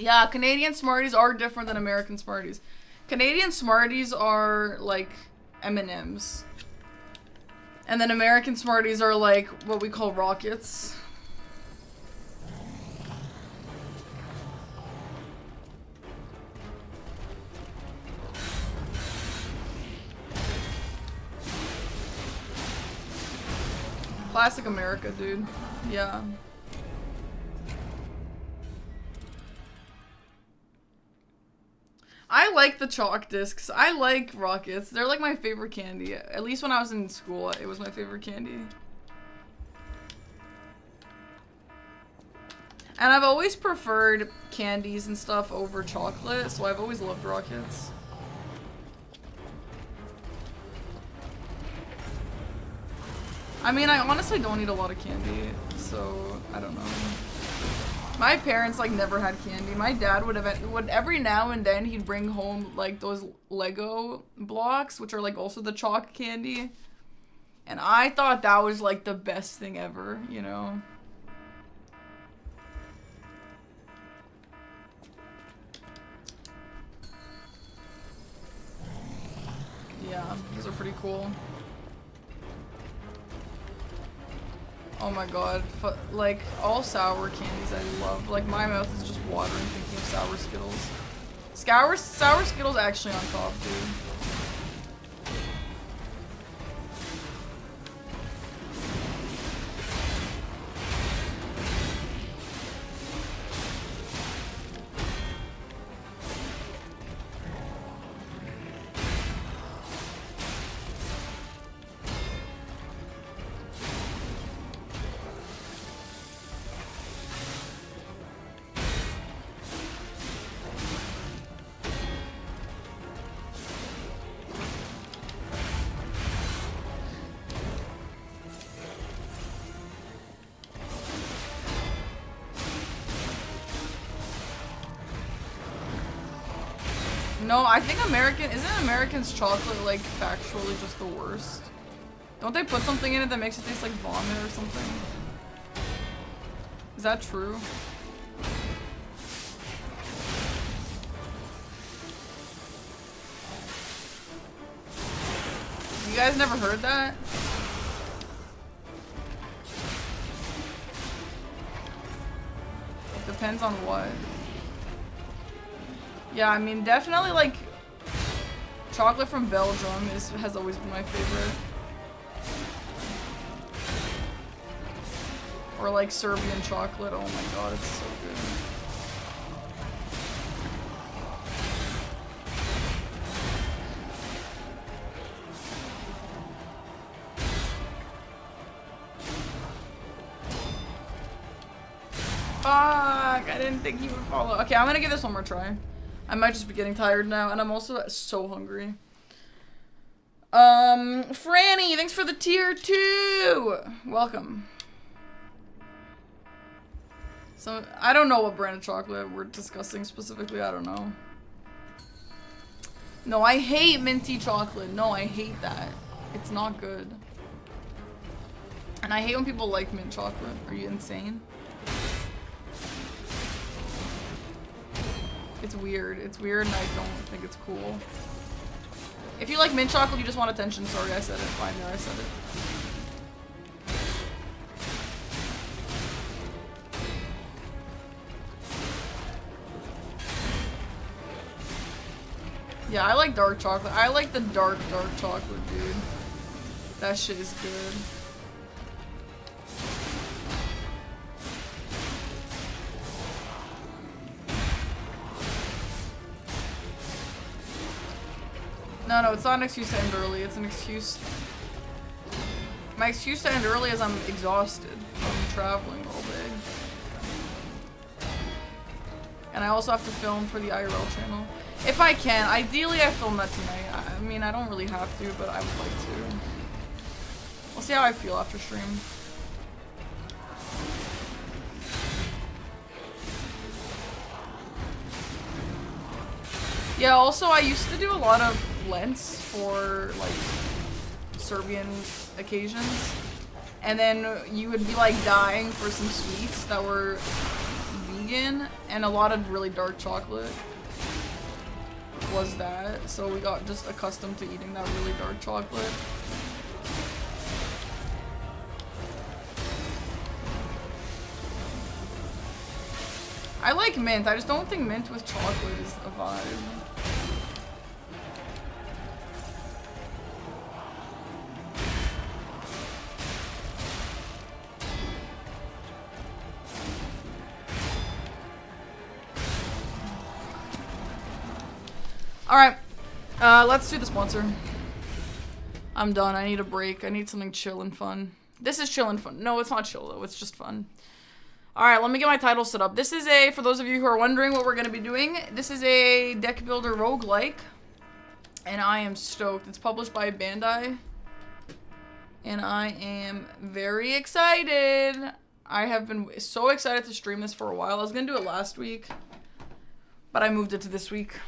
Yeah, Canadian Smarties are different than American Smarties. Canadian Smarties are like M&Ms. And then American Smarties are like what we call Rockets. Classic America, dude. Yeah. I like the chalk discs. I like Rockets. They're like my favorite candy. At least when I was in school, it was my favorite candy. And I've always preferred candies and stuff over chocolate, so I've always loved Rockets. I mean, I honestly don't eat a lot of candy, so I don't know. My parents like never had candy. My dad would every now and then he'd bring home like those Lego blocks, which are like also the chalk candy. And I thought that was like the best thing ever, you know? Yeah, these are pretty cool. Oh my god, like, all sour candies I love. Like, my mouth is just watering thinking of sour Skittles. Sour Skittles actually on top, dude. No, I think isn't American's chocolate like factually just the worst? Don't they put something in it that makes it taste like vomit or something? Is that true? You guys never heard that? It depends on what. Yeah, I mean, definitely, like, chocolate from Belgium has always been my favorite. Or, like, Serbian chocolate. Oh my god, it's so good. Fuck, I didn't think he would follow. Okay, I'm gonna give this one more try. I might just be getting tired now, and I'm also so hungry. Franny, thanks for the tier 2! Welcome. So, I don't know what brand of chocolate we're discussing specifically, I don't know. No, I hate minty chocolate. No, I hate that. It's not good. And I hate when people like mint chocolate. Are you insane? It's weird. It's weird and I don't think it's cool. If you like mint chocolate, you just want attention. Sorry, I said it. Fine, there, I said it. Yeah, I like dark chocolate. I like the dark chocolate, dude. That shit is good. No, it's not an excuse to end early. It's an excuse. My excuse to end early is I'm exhausted from traveling all day. And I also have to film for the IRL channel. If I can. Ideally, I film that tonight. I mean, I don't really have to, but I would like to. We'll see how I feel after stream. Yeah, also, I used to do a lot of Lents for, like, Serbian occasions. And then you would be, like, dying for some sweets that were vegan. And a lot of really dark chocolate was that. So we got just accustomed to eating that really dark chocolate. I like mint. I just don't think mint with chocolate is a vibe. Alright, let's do the sponsor. I'm done. I need a break. I need something chill and fun. This is chill and fun. No, it's not chill though. It's just fun. Alright, let me get my title set up. This is a, for those of you who are wondering what we're going to be doing, this is a deck builder roguelike. And I am stoked. It's published by Bandai. And I am very excited. I have been so excited to stream this for a while. I was going to do it last week, but I moved it to this week.